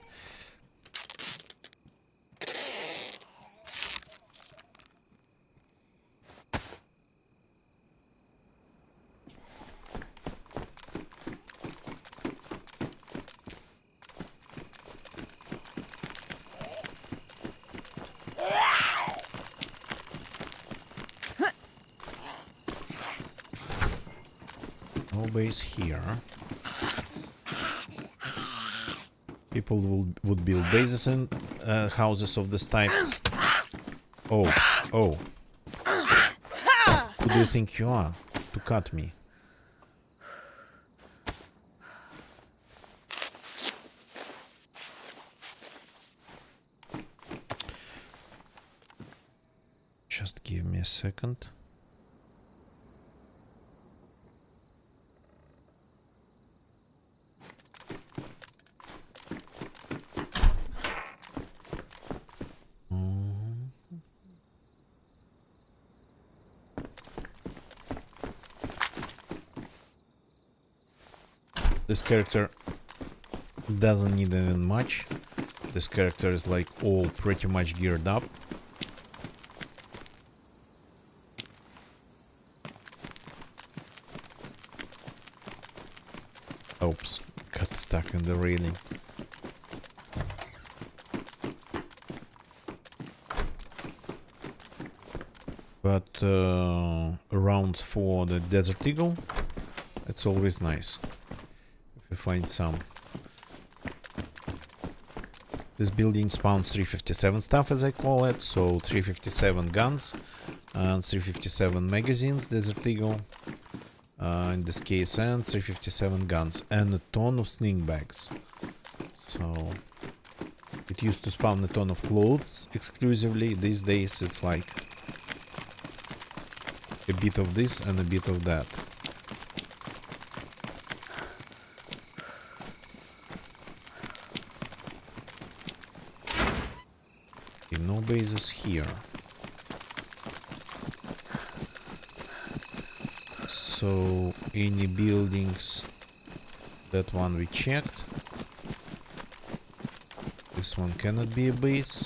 No base here. People would build bases in houses of this type. Oh. Who do you think you are to cut me? Just give me a second. This character doesn't need even much. This character is like all pretty much geared up. Oops, got stuck in the railing. But rounds for the Desert Eagle, it's always nice if you find some. This building spawns 357 stuff, as I call it, so 357 guns and 357 magazines, Desert Eagle. In this case, and 357 guns and a ton of sling bags. So it used to spawn a ton of clothes exclusively. These days it's like a bit of this and a bit of that. Okay, no bases here. So any buildings, that one we checked. This one cannot be a base.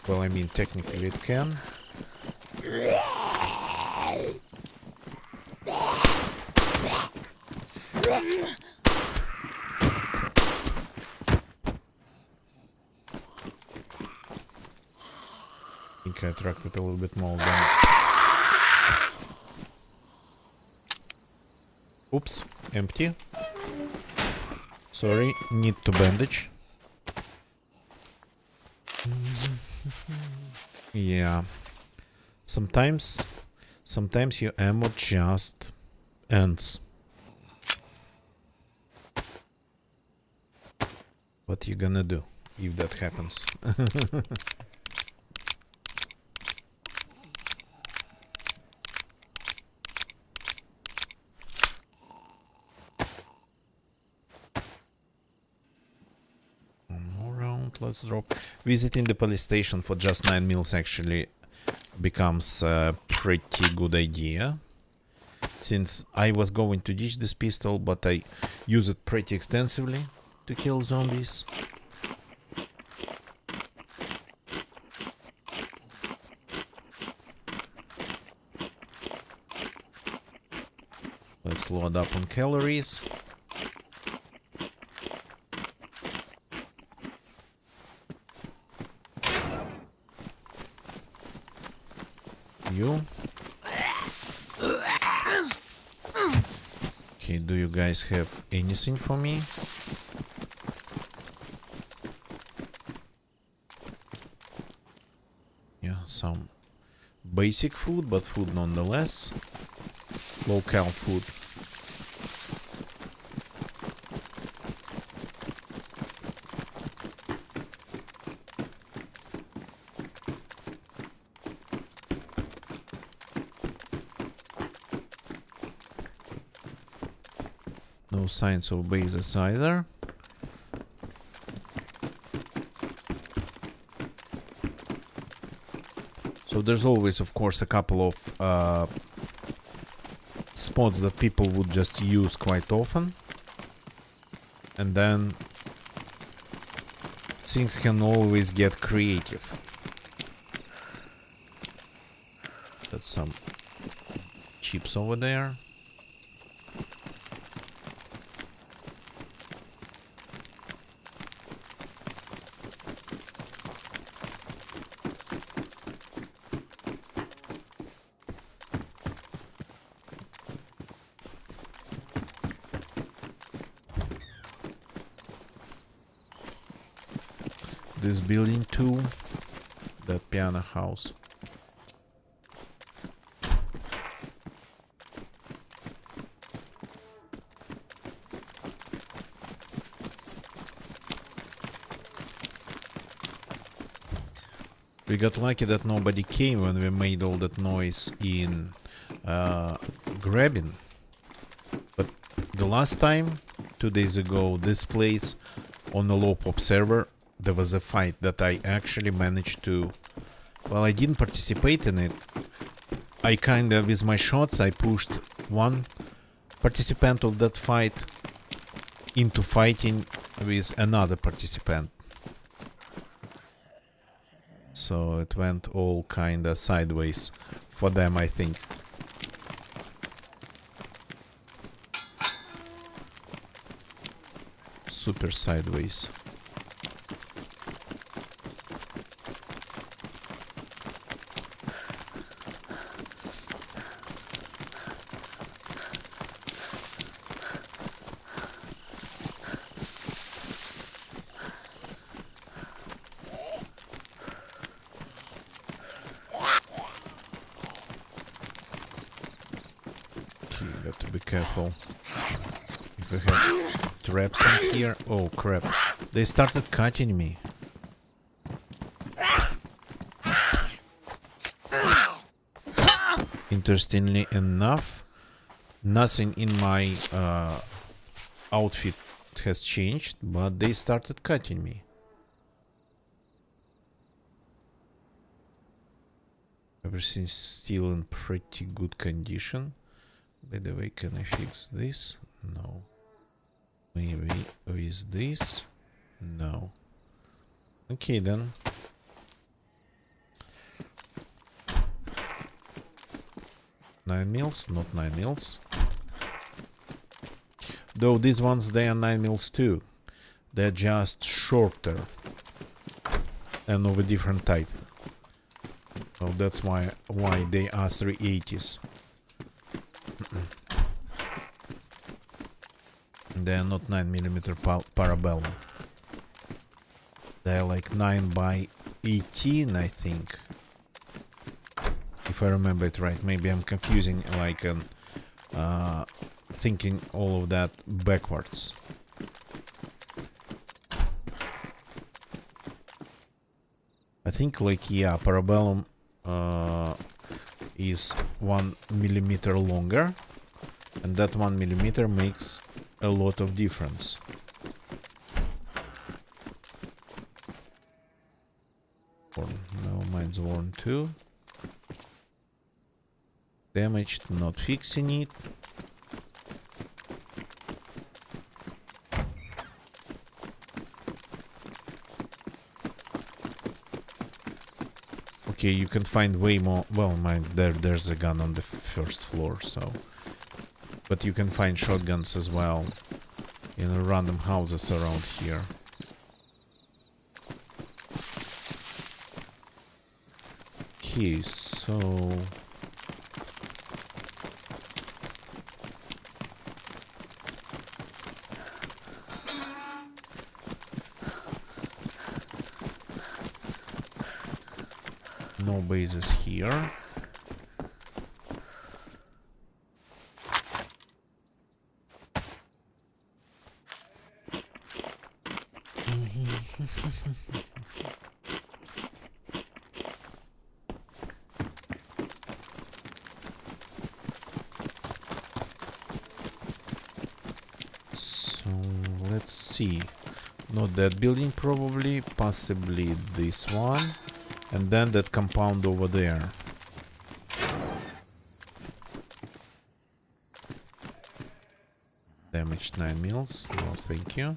Well, I mean technically it can. I think I attracted a little bit more damage. Oops, empty. Sorry, need to bandage. Yeah. Sometimes your ammo just ends. What you gonna do if that happens? Let's drop. Visiting the police station for just 9 mils actually becomes a pretty good idea. Since I was going to ditch this pistol, but I use it pretty extensively to kill zombies. Let's load up on calories. You. Okay, do you guys have anything for me? Yeah, some basic food, but food nonetheless. Local food. No signs of bases either. So there's always, of course, a couple of spots that people would just use quite often. And then things can always get creative. That's some chips over there. This building too, that piano house. We got lucky that nobody came when we made all that noise in grabbing. But the last time, 2 days ago, this place on the low pop server, there was a fight that I actually managed to... Well, I didn't participate in it. I kinda, with my shots, I pushed one participant of that fight into fighting with another participant. So it went all kinda sideways for them, I think. Super sideways. Okay, got to be careful. If we have traps in here. Oh crap. They started cutting me. Interestingly enough, nothing in my outfit has changed, but they started cutting me. Everything's still in pretty good condition. By the way, can I fix this? No. Maybe with this? No. Okay then. Nine mils, not 9 mils. Though these ones, they are 9 mils too. They're just shorter and of a different type. So that's why they are 380s. They are not 9mm parabellum. They are like 9 by 18, I think. If I remember it right. Maybe I'm confusing, like, thinking all of that backwards. I think, like, yeah, parabellum is 1mm longer, and that 1mm makes a lot of difference. No, mine's worn too. Damaged, not fixing it. Okay, you can find way more. Well, there's a gun on the first floor, so. But you can find shotguns as well in random houses around here. Okay, so. No bases here. So let's see. Not that building probably, possibly this one. And then that compound over there. Damaged 9 mils. No, thank you.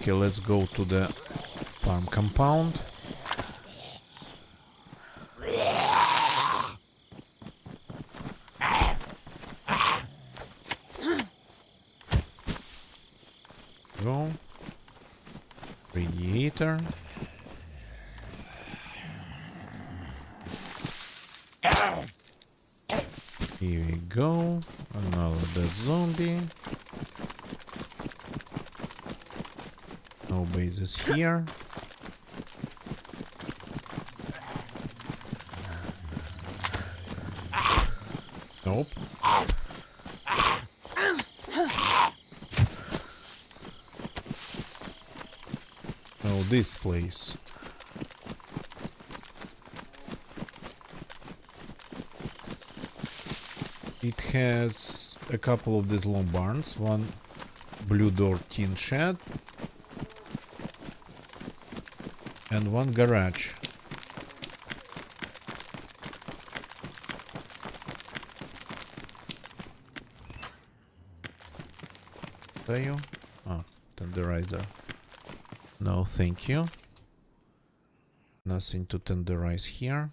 Okay, let's go to the farm compound. Go. Radiator. Here we go. Another dead zombie. No bases here. Nope. this place. It has a couple of these long barns, one blue door tin shed, and one garage. Are you? Oh, tenderizer. No, thank you. Nothing to tenderize here.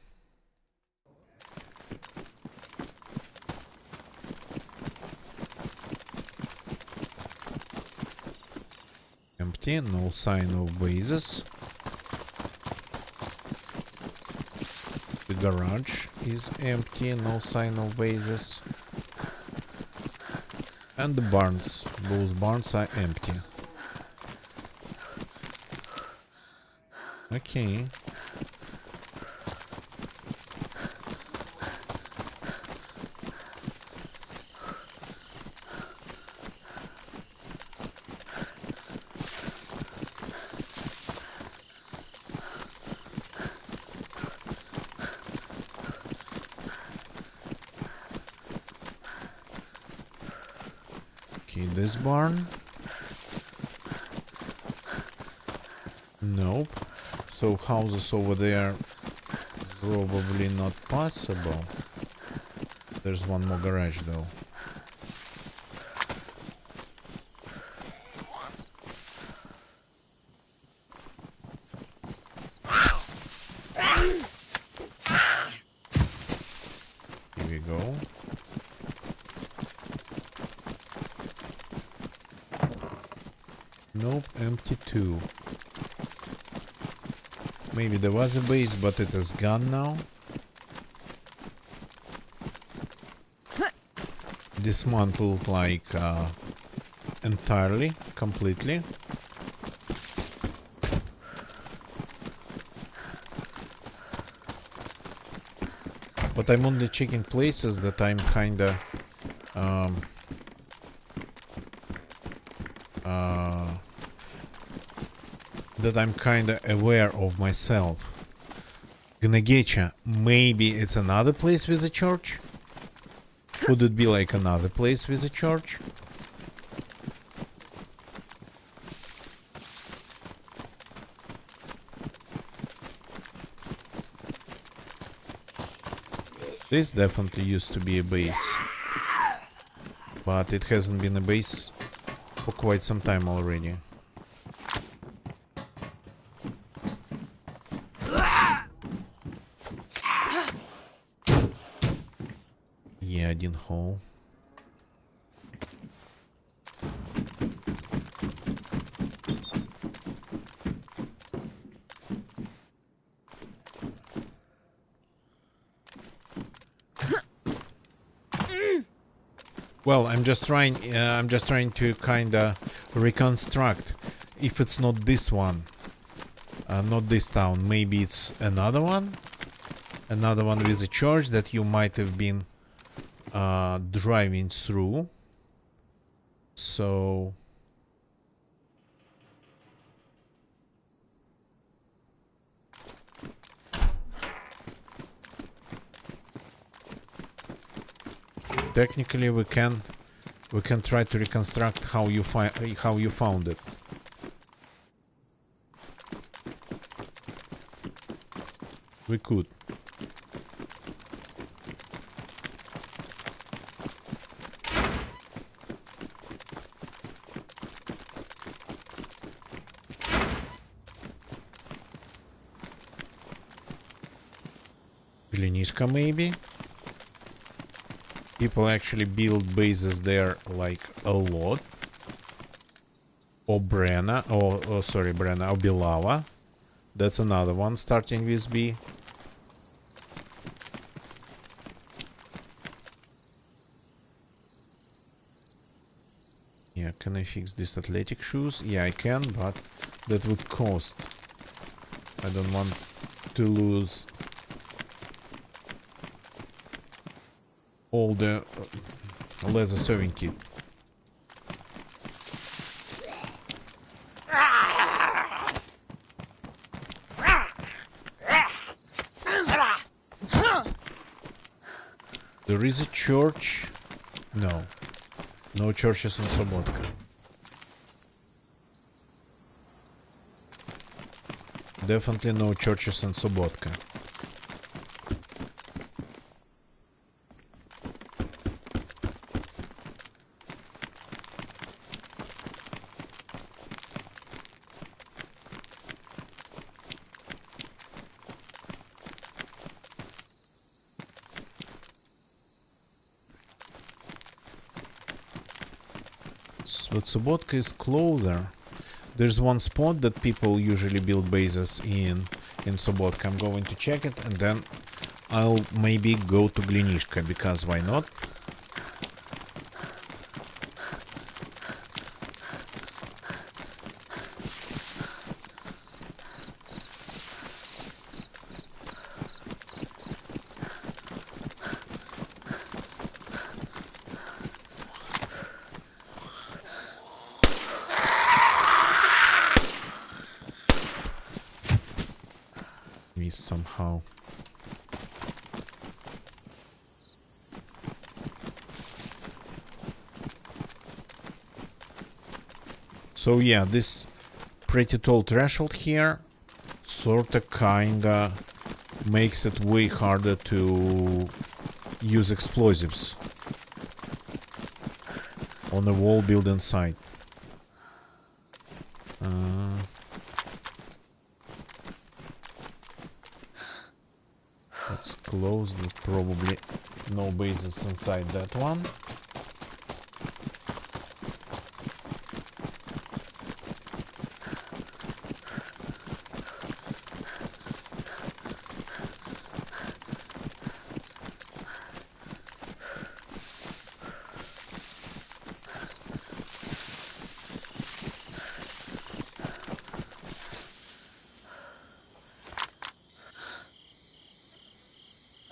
Empty, no sign of bases. The garage is empty, no sign of bases. And the barns, both barns are empty. Okay. Okay, this barn. Nope. So houses over there, probably not possible. There's one more garage though. Here we go. Nope, empty too. Maybe there was a base, but it is gone now. Dismantled like entirely, completely. But I'm only checking places that I'm kinda aware of myself. Gonna getcha. Maybe it's another place with a church? Could it be like another place with a church? This definitely used to be a base. But it hasn't been a base for quite some time already. Yeah, один hole. Well, I'm just trying to kinda reconstruct. If it's not this one, not this town, maybe it's another one with a church that you might have been driving through. So technically we can try to reconstruct how you found it. We could. Vilniška maybe? People actually build bases there like a lot. Or Brenna, or sorry, Brenna, or Bilava. That's another one starting with B. Yeah, can I fix these athletic shoes? Yeah, I can, but that would cost. I don't want to lose all the leather sewing kit. There is a church. No. No churches in Sobotka. Definitely no churches in Sobotka. But Sobotka is closer. There's one spot that people usually build bases in Sobotka. I'm going to check it, and then I'll maybe go to Glinishka, because why not? Somehow. So yeah, this pretty tall threshold here sorta kinda makes it way harder to use explosives on a wall built inside. Let's close. There's probably no bases inside that one.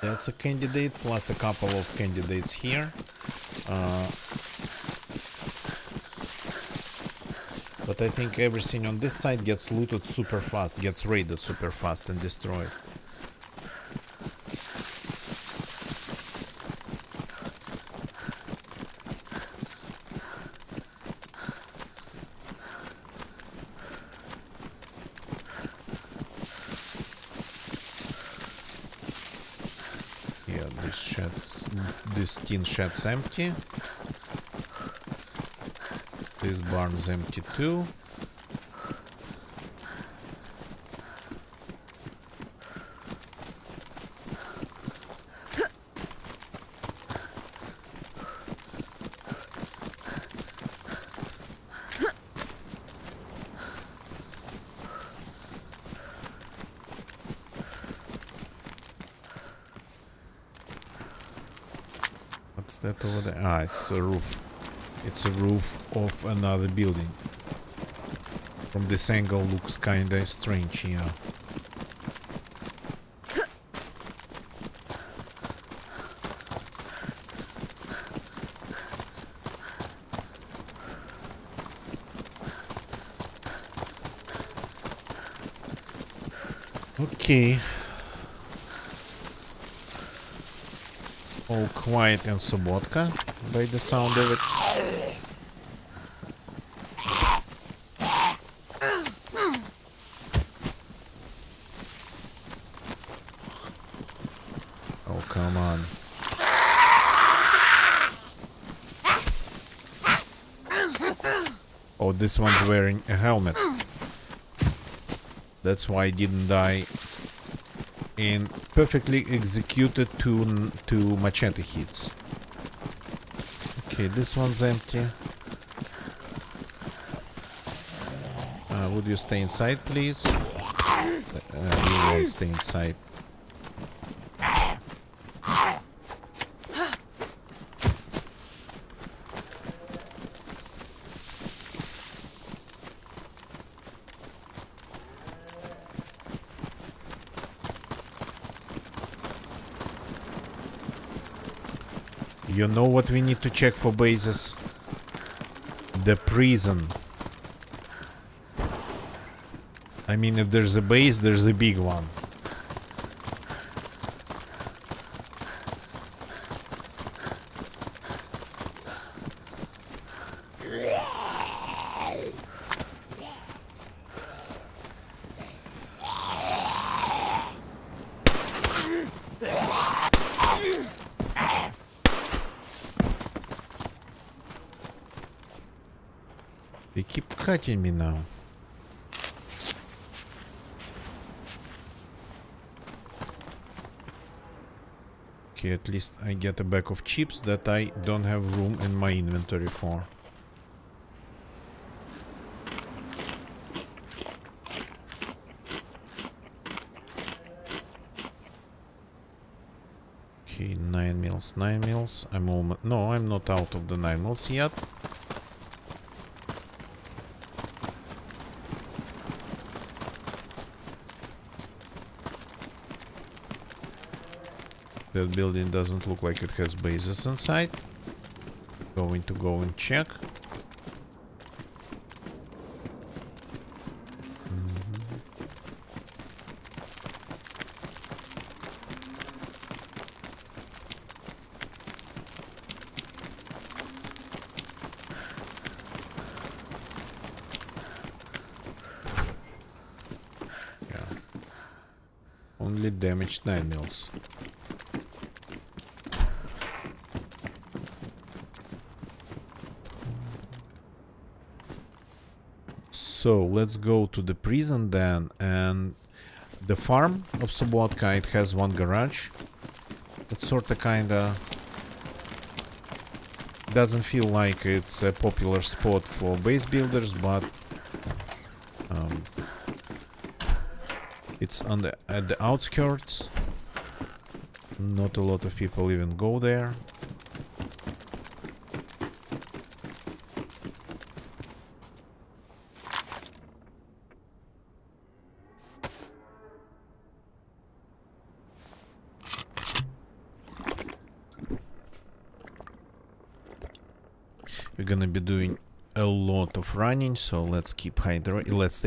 That's a candidate, plus a couple of candidates here. But I think everything on this side gets looted super fast, gets raided super fast and destroyed. This tin shed's empty. This barn's empty too. That over there? Ah, it's a roof. It's a roof of another building. From this angle looks kinda strange, yeah. Okay. All quiet in Sobotka, by the sound of it. Oh, come on. Oh, this one's wearing a helmet. That's why I didn't die. And perfectly executed two machete hits. Okay, this one's empty. Would you stay inside, please? You won't stay inside. You know what we need to check for bases? The prison. I mean, if there's a base, there's a big one. They keep cutting me now. Okay, at least I get a bag of chips that I don't have room in my inventory for. Okay, 9 mils, 9 mils. I'm almost... No, I'm not out of the 9 mils yet. That building doesn't look like it has bases inside. Going to go and check. Only damaged 9 mils. So let's go to the prison then, and the farm of Subotka, it has one garage. It's sorta kinda doesn't feel like it's a popular spot for base builders, but it's on the at the outskirts. Not a lot of people even go there. We're gonna be doing a lot of running, so let's stay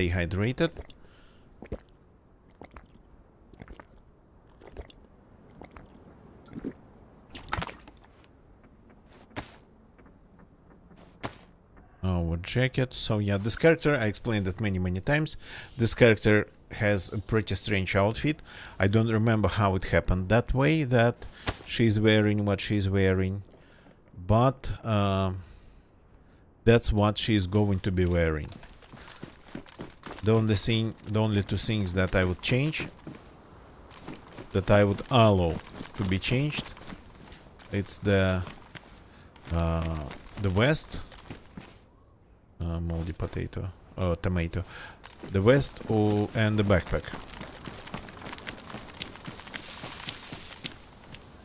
hydrated. Our jacket. So yeah, this character, I explained it many times. This character has a pretty strange outfit. I don't remember how it happened that way, that she's wearing what she's wearing, but that's what she's going to be wearing. The only two things that I would change, that I would allow to be changed, it's the vest, moldy tomato, the vest and the backpack.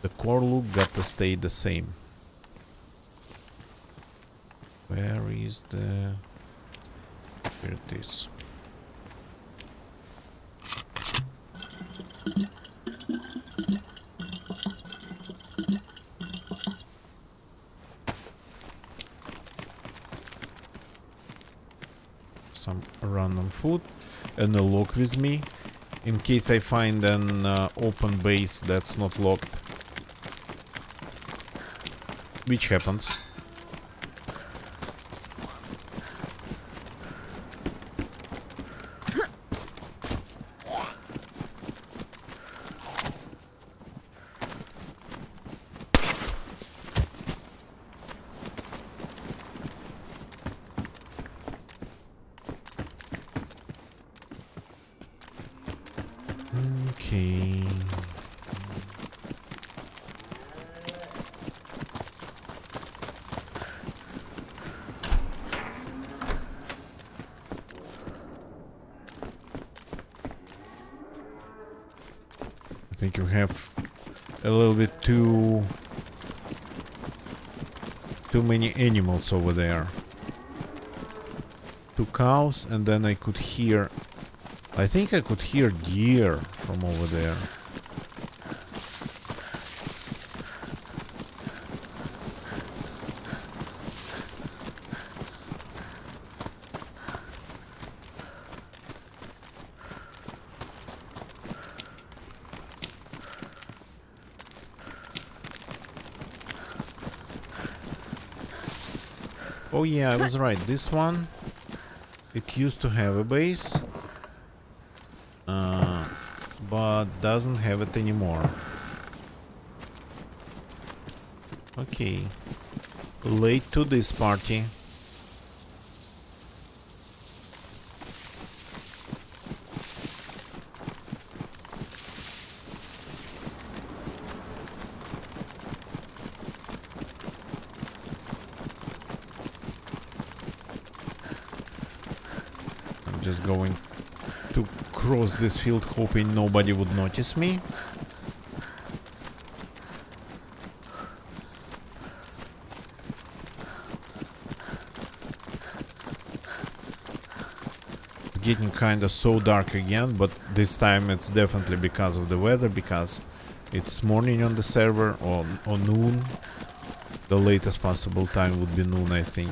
The core look got to stay the same. Where is the... Here it is. Some random food and a lock with me, in case I find an open base that's not locked. Which happens. Okay. I think you have a little bit too many animals over there. 2 cows, and then I could hear... I think I could hear deer from over there. Oh yeah, I was right. This one, it used to have a base, but doesn't have it anymore. Okay. Late to this party. just going to cross this field, hoping nobody would notice me. It's getting kinda so dark again, but this time it's definitely because of the weather, because it's morning on the server, or noon. The latest possible time would be noon, I think.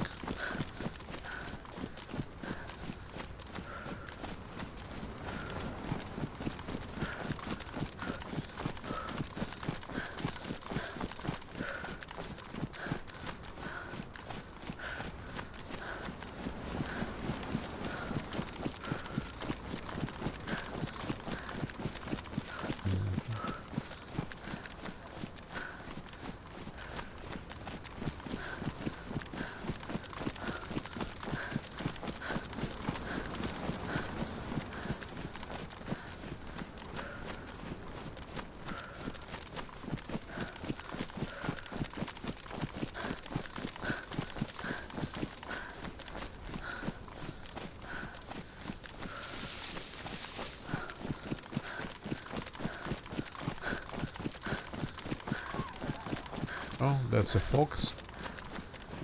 Oh, that's a fox.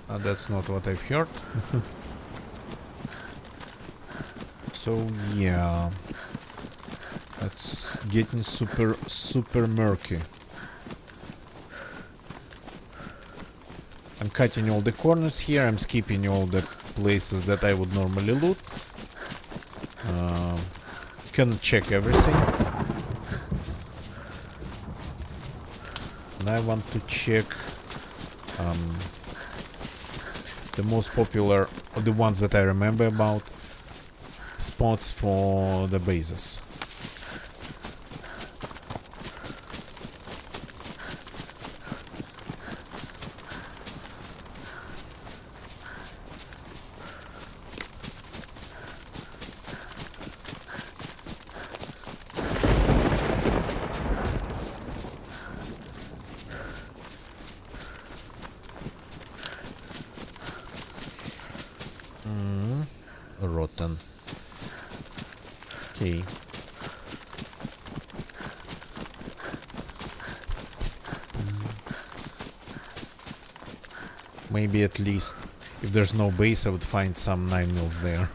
That's not what I've heard. So yeah, it's getting super murky. I'm cutting all the corners here. I'm skipping all the places that I would normally loot. Can check everything. And I want to check the most popular, or the ones that I remember about, spots for the bases. Rotten. Okay. Maybe at least, if there's no base, I would find some 9mm there.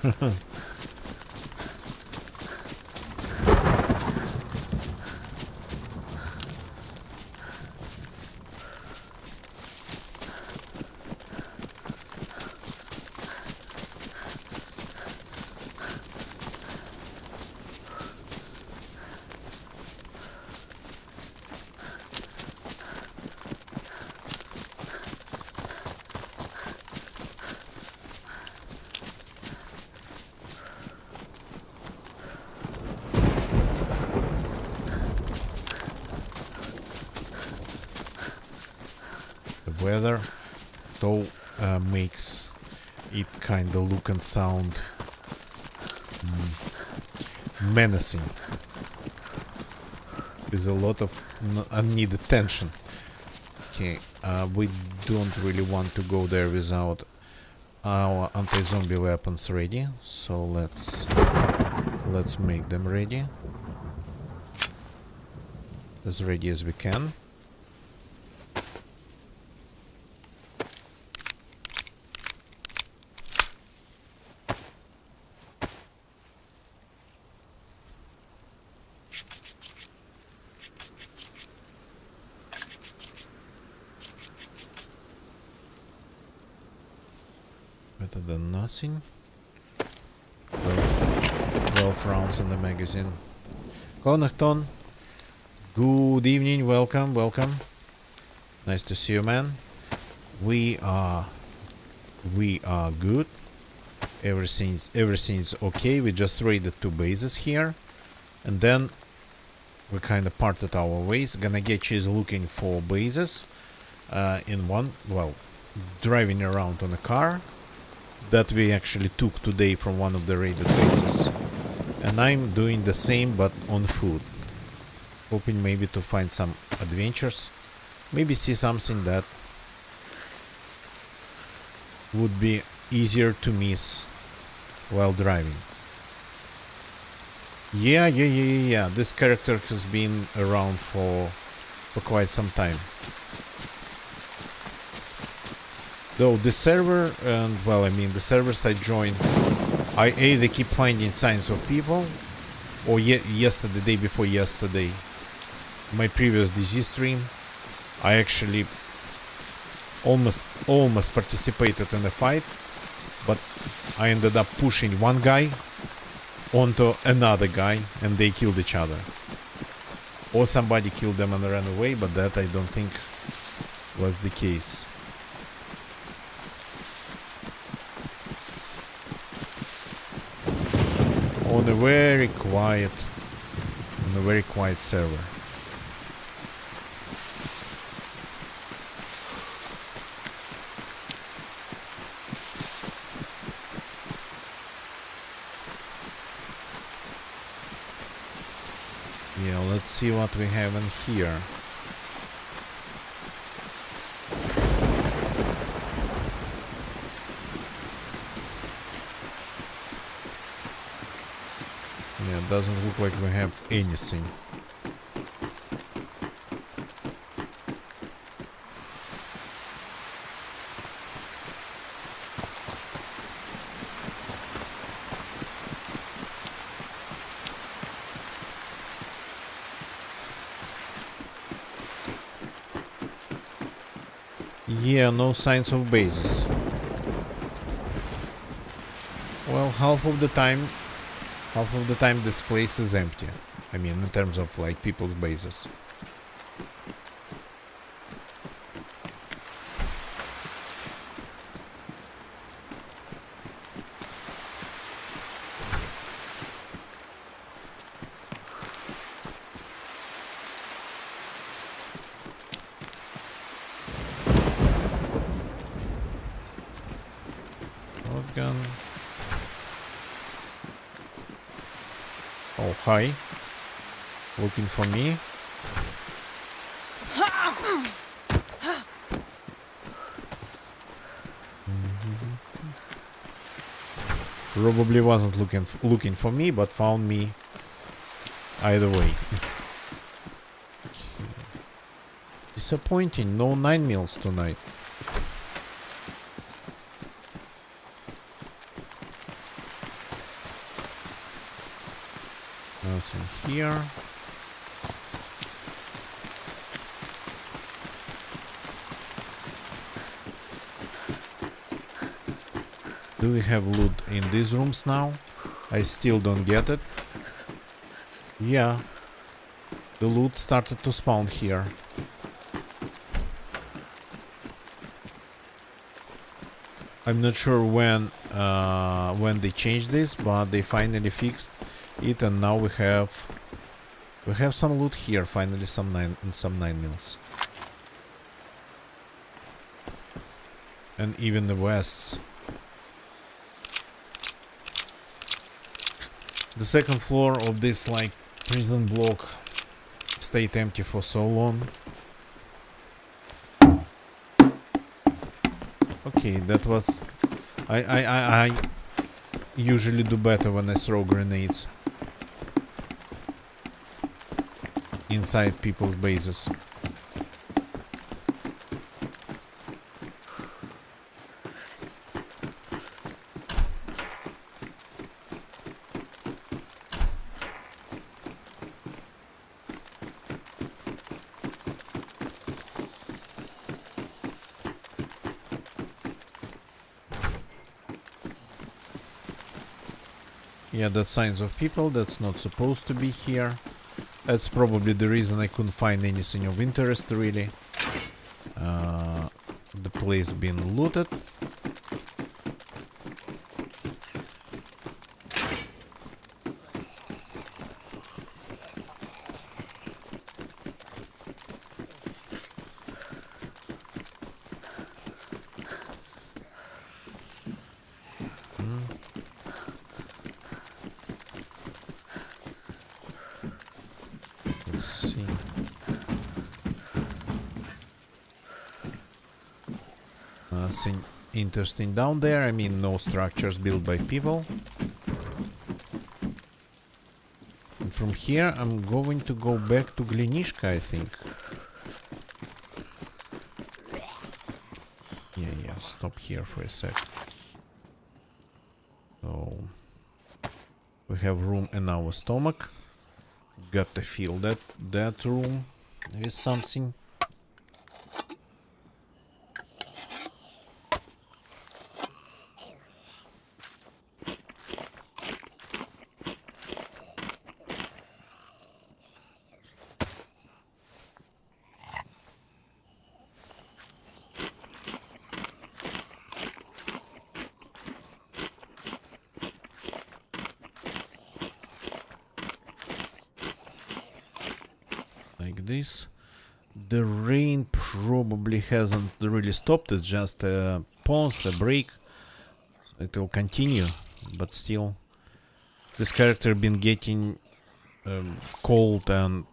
Weather though makes it kinda look and sound menacing, with a lot of unneeded tension. Okay, we don't really want to go there without our anti-zombie weapons ready, so let's make them ready, as ready as we can. Better than nothing. 12 rounds in the magazine. Connachton, good evening, welcome. Nice to see you, man. We are good. Everything's okay. We just raided 2 bases here, and then we kind of parted our ways. Ganagechi is looking for bases in one, well, driving around on a car that we actually took today from one of the raided bases, and I'm doing the same but on foot, hoping maybe to find some adventures, maybe see something that would be easier to miss while driving. Yeah. This character has been around for quite some time. Though the server, and well, I mean the servers I joined, I either keep finding signs of people, or yesterday, day before yesterday, my previous DC stream, I actually almost participated in a fight, but I ended up pushing one guy onto another guy, and they killed each other. Or somebody killed them and ran away, but that I don't think was the case. On a very quiet server. Yeah, let's see what we have in here. Yeah, it doesn't look like we have anything. Yeah, no signs of bases. Well, half of the time this place is empty. I mean, in terms of like people's bases. Shotgun. Oh, hi. Looking for me. Probably wasn't looking for me, but found me either way. Disappointing, no 9mm tonight. Nothing here. Do we have loot in these rooms now? I still don't get it. Yeah. The loot started to spawn here. I'm not sure when they changed this, but they finally fixed it, and now we have some loot here. Finally, some 9mm, and even the West. The second floor of this like prison block stayed empty for so long. Okay, that was... I usually do better when I throw grenades inside people's bases. Yeah, that's signs of people. That's not supposed to be here. That's probably the reason I couldn't find anything of interest, really. The place being looted. Let's see. Nothing interesting down there. I mean, no structures built by people. from here, I'm going to go back to Glenishka, I think. Yeah, stop here for a sec. So, we have room in our stomach. Got to fill that room with something. Like this. The rain probably hasn't really stopped. It's just a pause, a break. It will continue, but still, this character been getting cold, and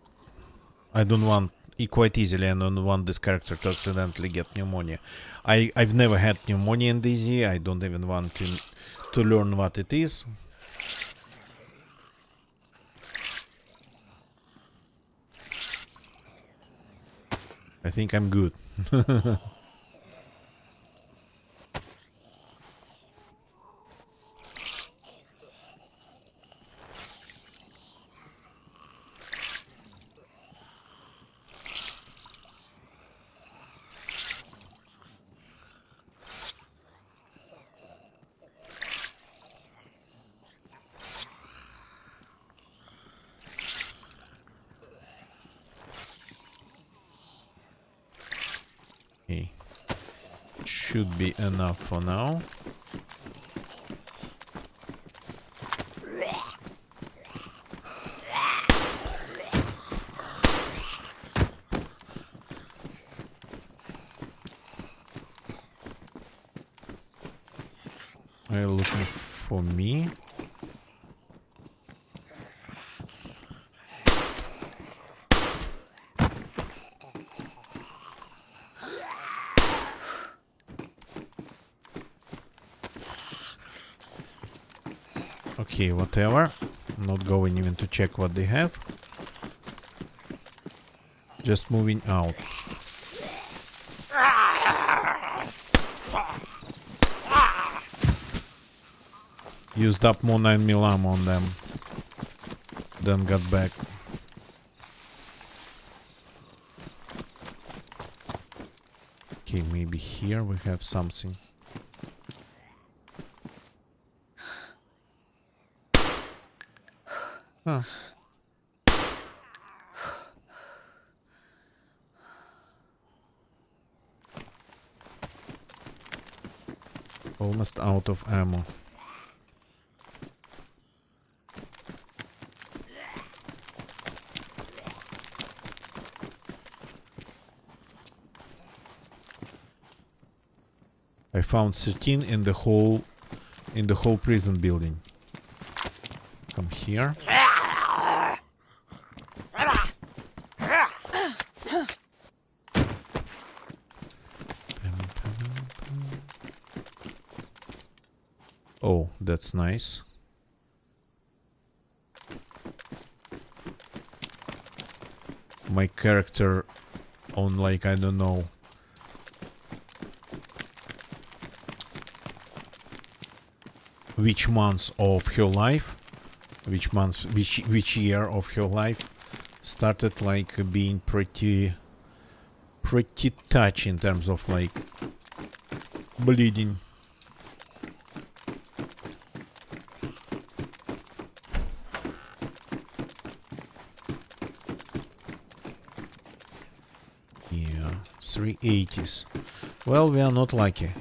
I don't want quite easily. I don't want this character to accidentally get pneumonia. I've never had pneumonia in DayZ. I don't even want to learn what it is. I think I'm good. Okay. Should be enough for now. Are you looking for me? Okay, whatever. I'm not going even to check what they have. Just moving out. Used up more 9mm ammo on them. Then got back. Okay, maybe here we have something. Huh. Almost out of ammo. I found 13 in the whole prison building. Come here. Oh, that's nice. My character on, like, I don't know, which month of her life, which year of her life started like being pretty touchy in terms of like bleeding. Yeah, 380s. Well, we are not lucky.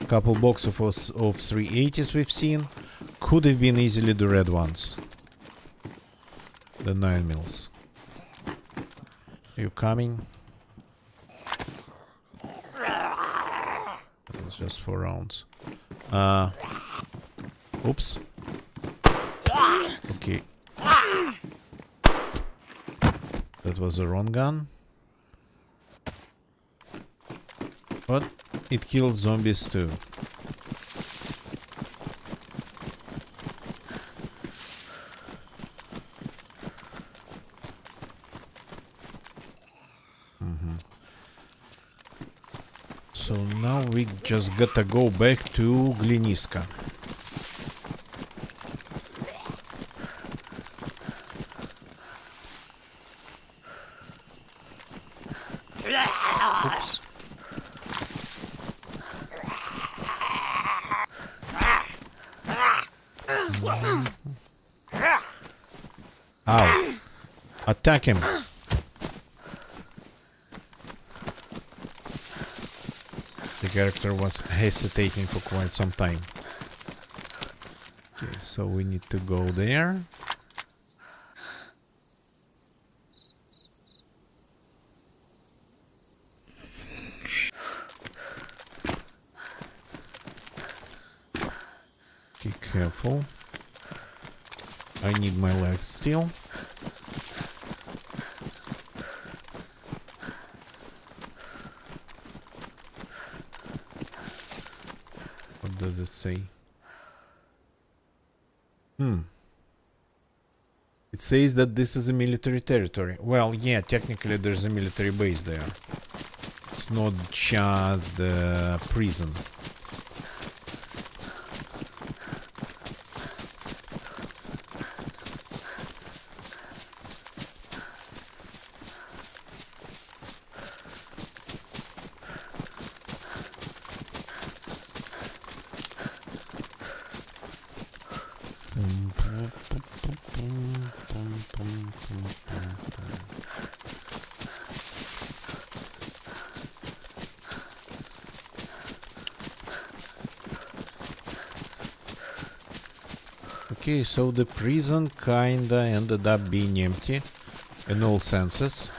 Couple boxes of 380s we've seen. Could have been easily the red ones. The 9mm. You coming? It's just 4 rounds. Oops. Okay. That was the wrong gun. But it killed zombies too. So now we just gotta go back to Gliniska. Oops. Ow. Attack him. The character was hesitating for quite some time. Okay, so we need to go there. Okay, careful. I need my legs still. What does it say? It says that this is a military territory. Well, yeah, technically there's a military base there. It's not just the prison. Okay, so the prison kinda ended up being empty in all senses.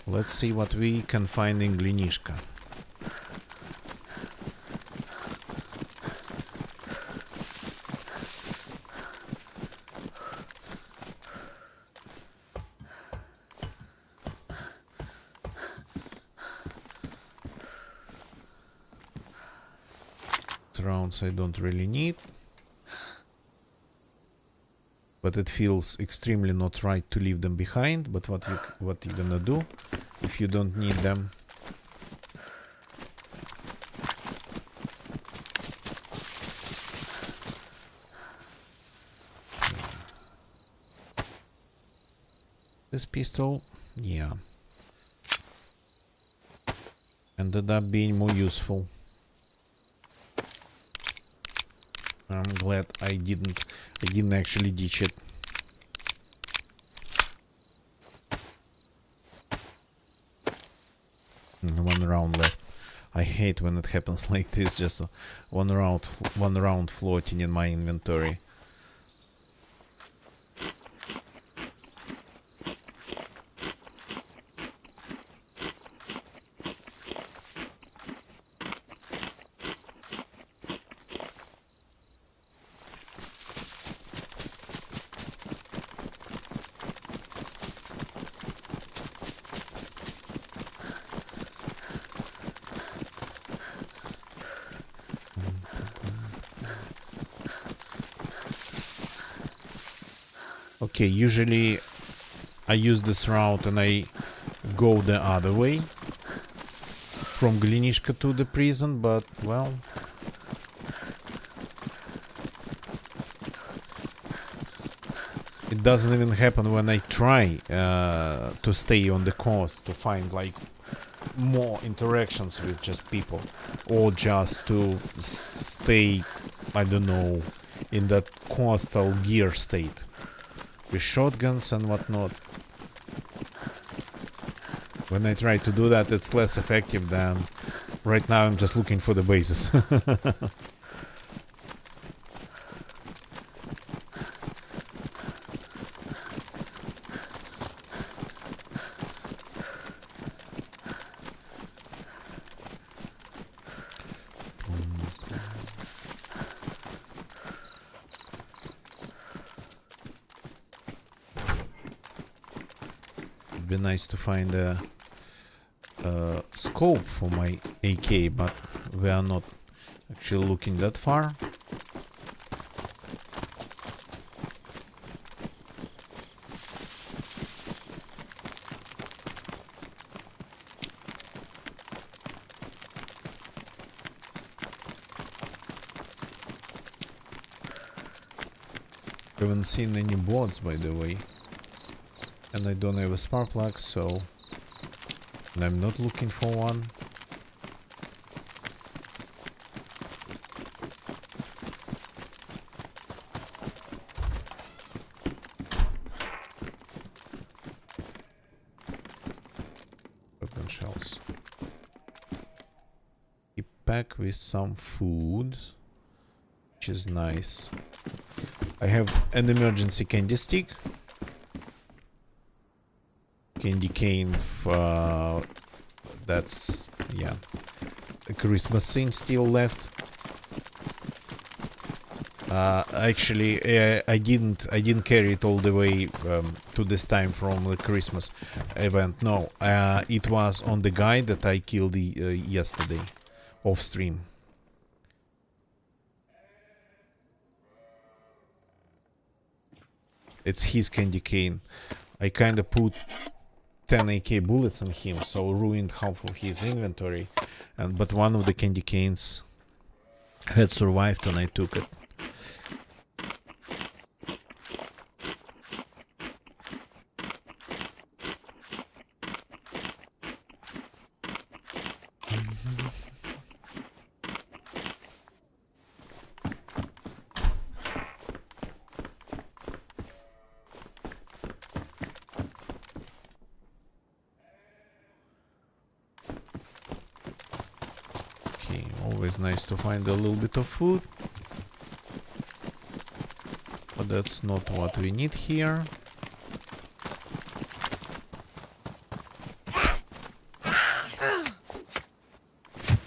Let's see what we can find in Glinishka. Rounds I don't really need, but it feels extremely not right to leave them behind. But what you gonna do if you don't need them? This pistol, yeah, ended up being more useful. I'm glad I didn't actually ditch it. One round left. I hate when it happens like this, just one round floating in my inventory. Okay, usually I use this route and I go the other way from Glinishka to the prison, but well, it doesn't even happen when I try to stay on the coast to find like more interactions with just people, or just to stay, I don't know, in that coastal gear state with shotguns and whatnot. When I try to do that, it's less effective than right now. I'm just looking for the bases. It'd be nice to find a scope for my AK, but we are not actually looking that far. Haven't seen any bots, by the way. And I don't have a spark plug, so... And I'm not looking for one. Shotgun shells. Keep pack with some food, which is nice. I have an emergency candy stick. Candy cane, that's, yeah, a Christmas thing still left. Actually, I didn't carry it all the way to this time from the Christmas event. No, it was on the guy that I killed yesterday, off stream. It's his candy cane. I kinda put 10 AK bullets on him, so ruined half of his inventory. But one of the candy canes had survived and I took it. Always nice to find a little bit of food. But that's not what we need here.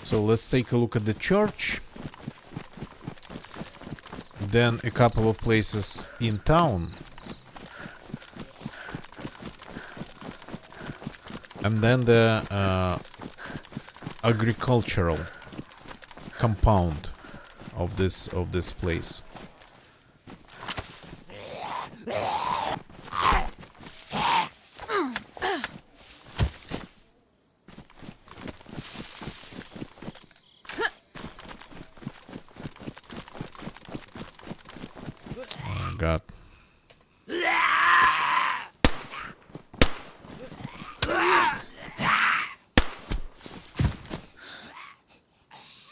So let's take a look at the church. Then a couple of places in town. And then the agricultural compound of this place. Oh God.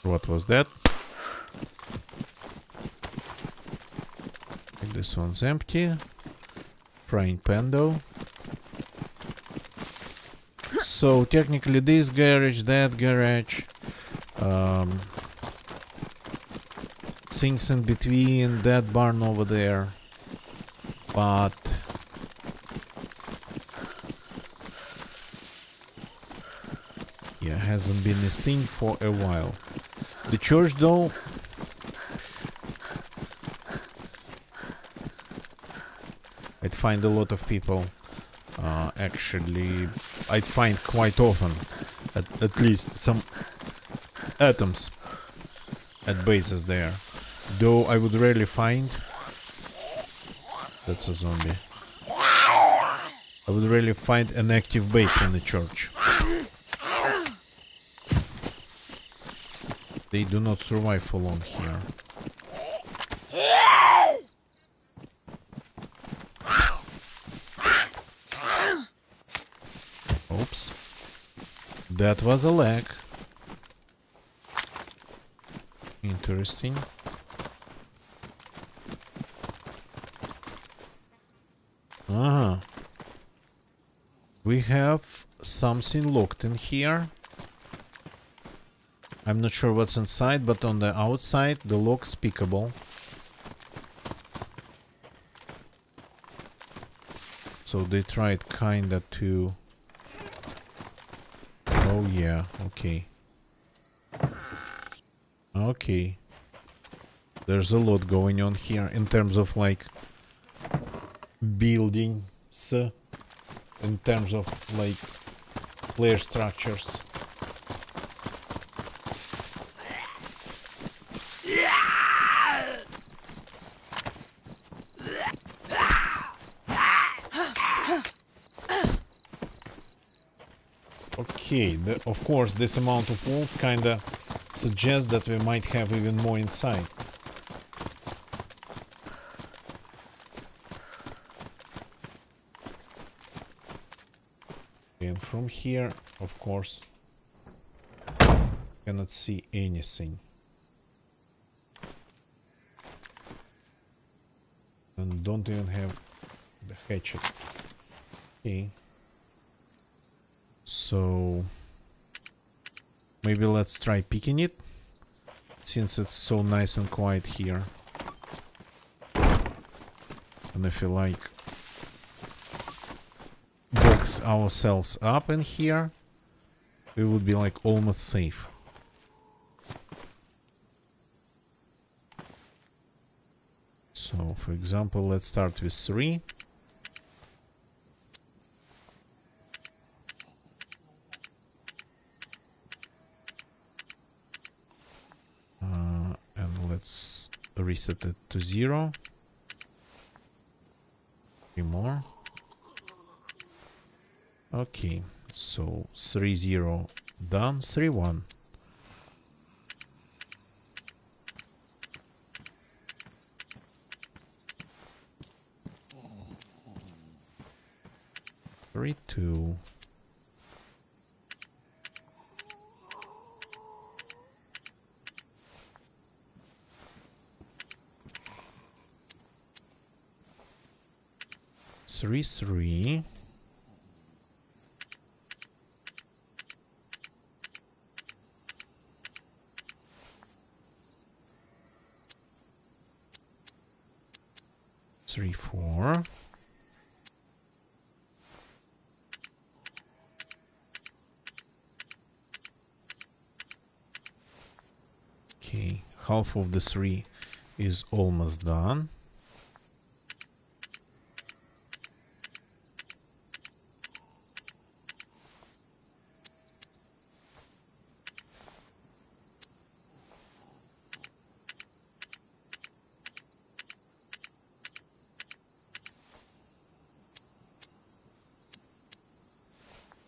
What was that? This one's empty. Frying pan though. So technically this garage, that garage, things in between, that barn over there, but yeah, hasn't been a thing for a while. The church though, I'd find a lot of people, actually, I'd find quite often, at least some atoms at bases there. Though I would rarely find, that's a zombie, I would rarely find an active base in the church. They do not survive for long here. Oops. That was a lag. Interesting. Ah. We have something locked in here. I'm not sure what's inside, but on the outside the lock's pickable. So they tried kinda to... Oh yeah, okay. Okay. There's a lot going on here in terms of like buildings, in terms of like player structures. Okay, of course this amount of walls kinda suggests that we might have even more inside. And from here, of course, cannot see anything. And don't even have the hatchet. Okay. So maybe let's try picking it, since it's so nice and quiet here. And if you like box ourselves up in here, we would be like almost safe. So for example, let's start with 3. And let's reset it to 0. 3 more. Okay, so 3 0 done. 3 1. Three 2. Three 3. Three 4. Okay, half of the 3 is almost done.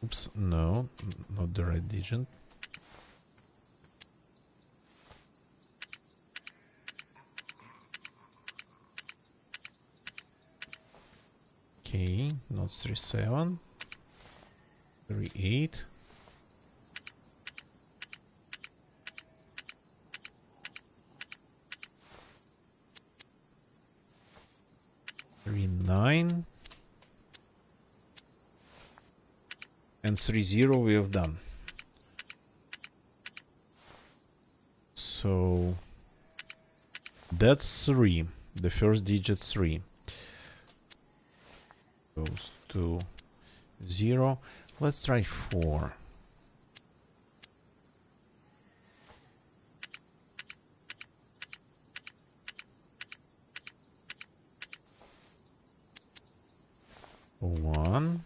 Oops, no, not the right digit. Okay, not 3 7. 3 8. 3 9. And 3 0 we have done. So that's 3. The first digit 3 goes to 0. Let's try 4. One.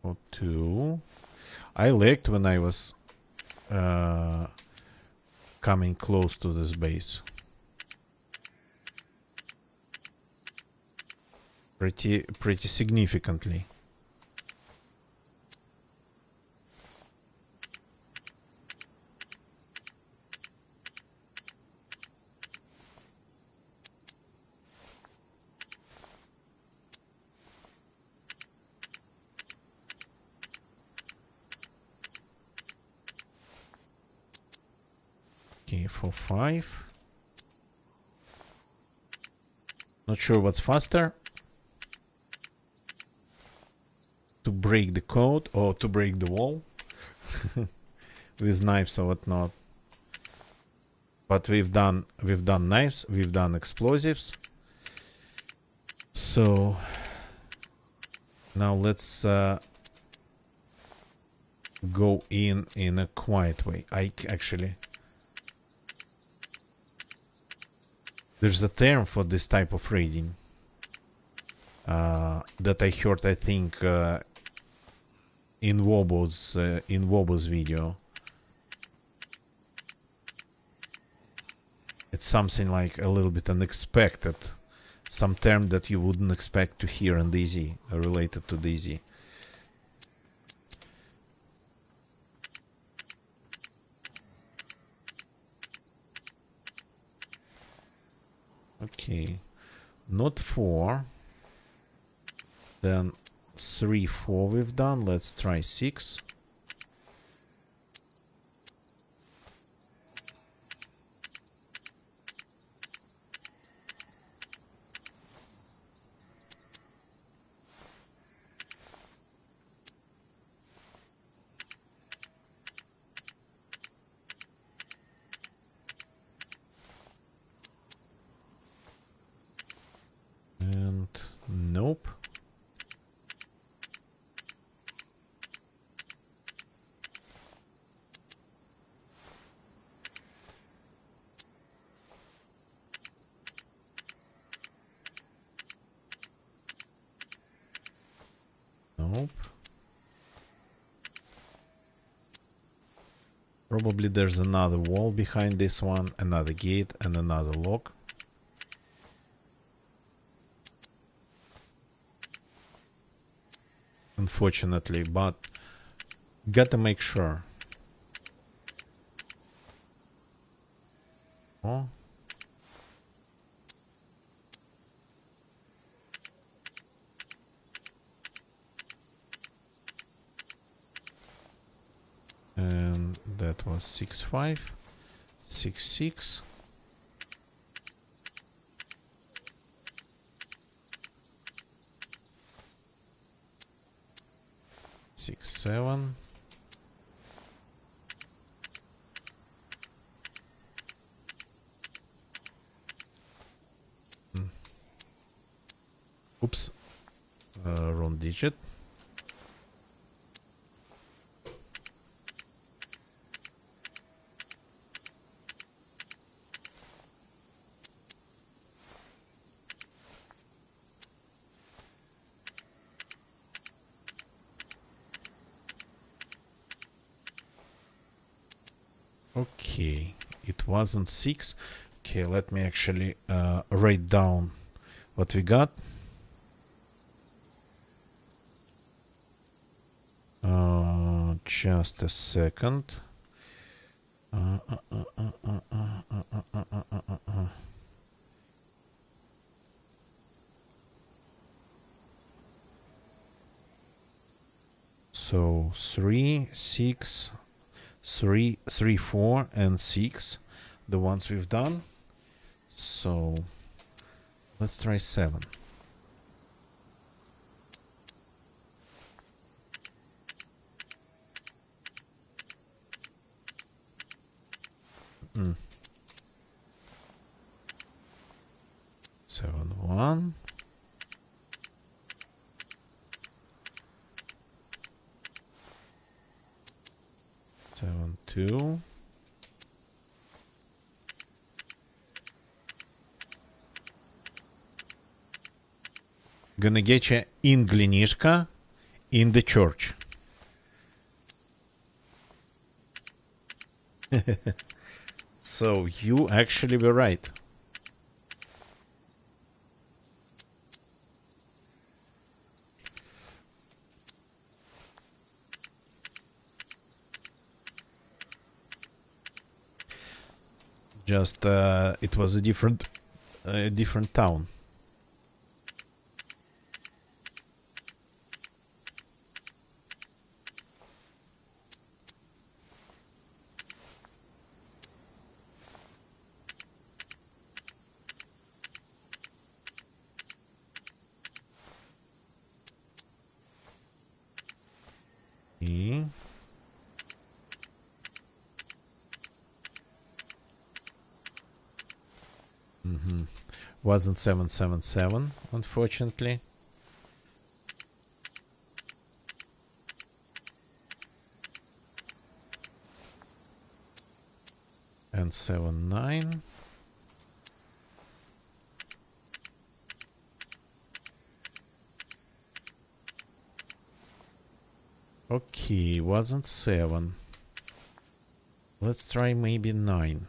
Or 2. I lagged when I was coming close to this base. Pretty significantly. Okay, for 5. Not sure what's faster. To break the code or to break the wall. With knives or whatnot. But we've done knives, we've done explosives. So now let's go in a quiet way. There's a term for this type of raiding that I heard, I think, in Wobo's video. It's something like a little bit unexpected, some term that you wouldn't expect to hear in DayZ, related to DayZ. Okay. Not 4. Then 3, 4 we've done. Let's try 6. And nope. Nope. Probably there's another wall behind this one, another gate, and another lock. Unfortunately, but gotta make sure. Oh. And that was 6, 5, 6, 6. 6, 7. Oops. Wrong digit. Okay, it wasn't 6. Okay, let me actually write down what we got. Just a second. So 3, 6, 3, 3, 4, and 6, the ones we've done. So let's try 7. Mm. 7, 1. 7, 2. Gonna get you in Glenishka in the church. So you actually were right. Just it was a different town. E. Wasn't 777, unfortunately. And 7, 9. Okay, wasn't 7. Let's try maybe 9.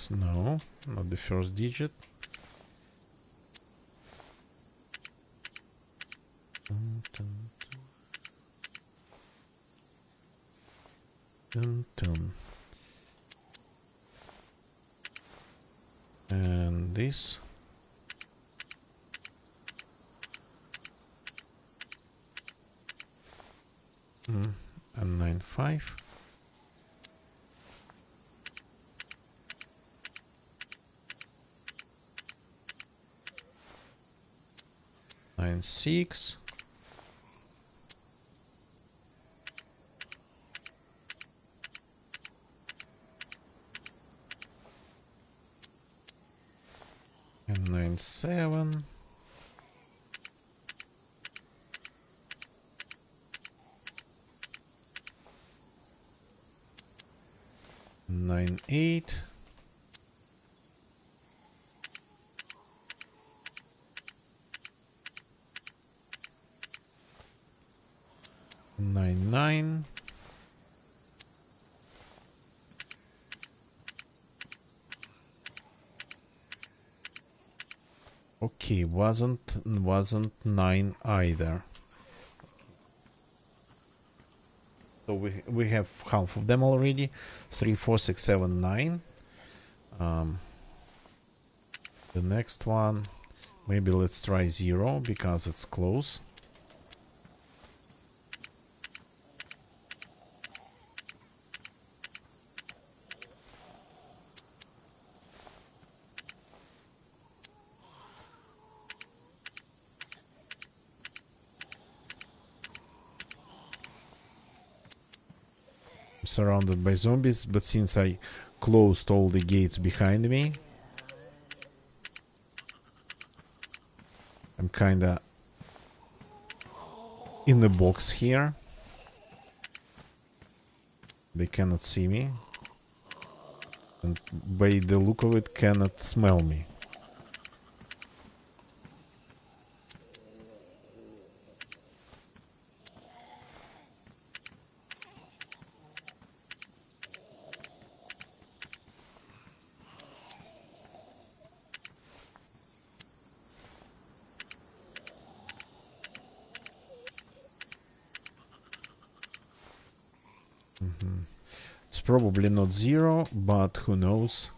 6. No, not the first digit. Dun, dun, dun, dun. And this. And 9-5. Nine 6. And 9-7. 9-8. 9-9. Okay, wasn't 9 either. So we have half of them already. 3, 4, 6, 7, 9. The next one, maybe let's try 0 because it's close. I'm surrounded by zombies, but since I closed all the gates behind me, I'm kinda in the box here. They cannot see me, and by the look of it cannot smell me. It's probably not 0, but who knows.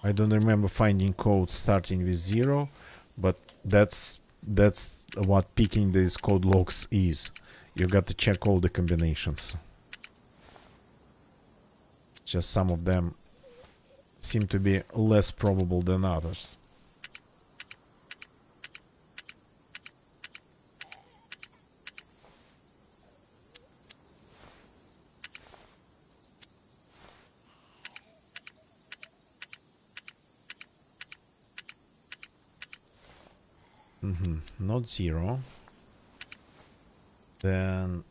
I don't remember finding code starting with 0, but that's what picking these code logs is. You got to check all the combinations. Just some of them seem to be less probable than others. Not 0. Then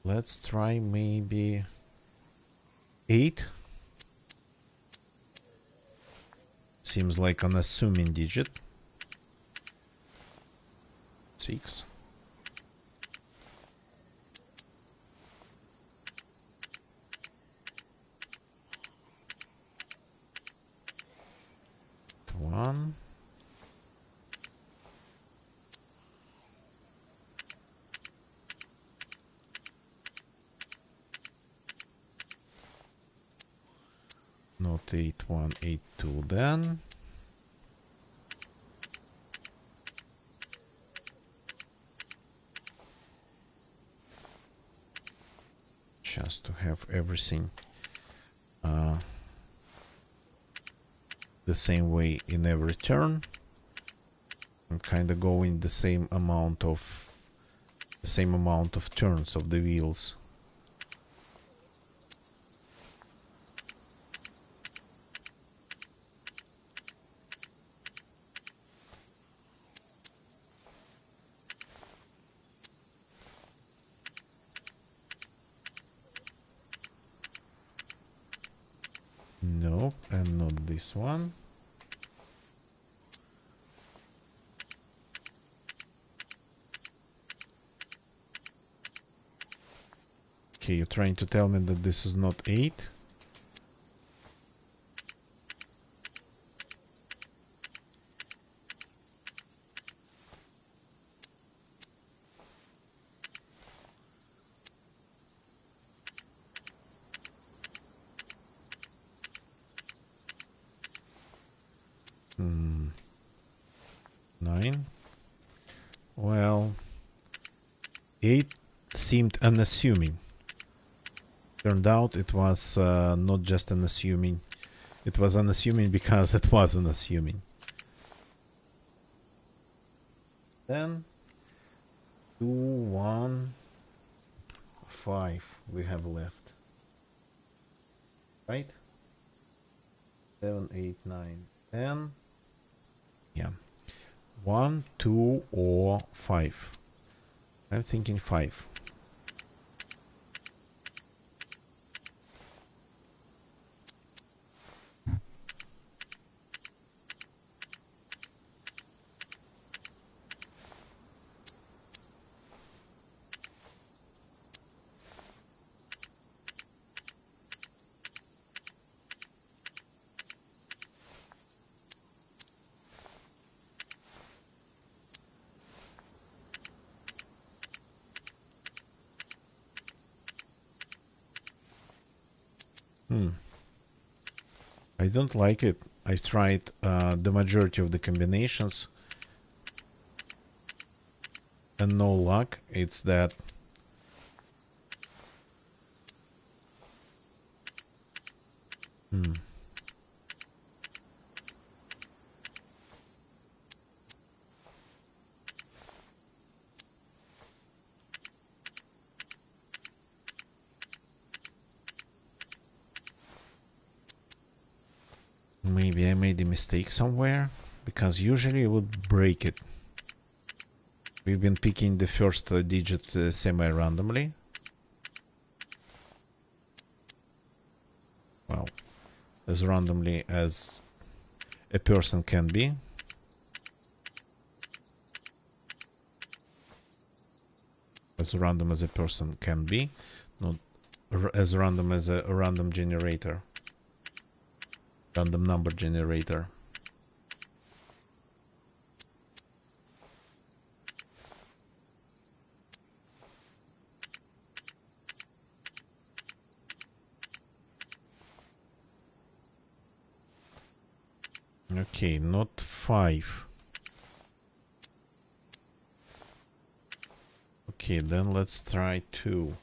let's try maybe 8. Seems like an assuming digit. 6. 1. Not 8, 1, 8, 2 then. Just to have everything the same way in every turn, and kind of going the same amount of turns of the wheels. Nope, and not this one. Okay, you're trying to tell me that this is not 8? Hmm. 9? Well, 8 seemed unassuming. Turned out it was not just unassuming. It was unassuming because it was unassuming. Then 2, 1, 5 we have left. Right? 7, 8, 9, 10. Yeah. 1, 2, or 5. I'm thinking 5. I don't like it. I tried the majority of the combinations and no luck. It's that maybe I made a mistake somewhere, because usually I would break it. We've been picking the first digit semi-randomly. Well, as randomly as a person can be. As random as a person can be, not as random as a random generator. Random number generator. Okay, not 5. Okay, then let's try 2.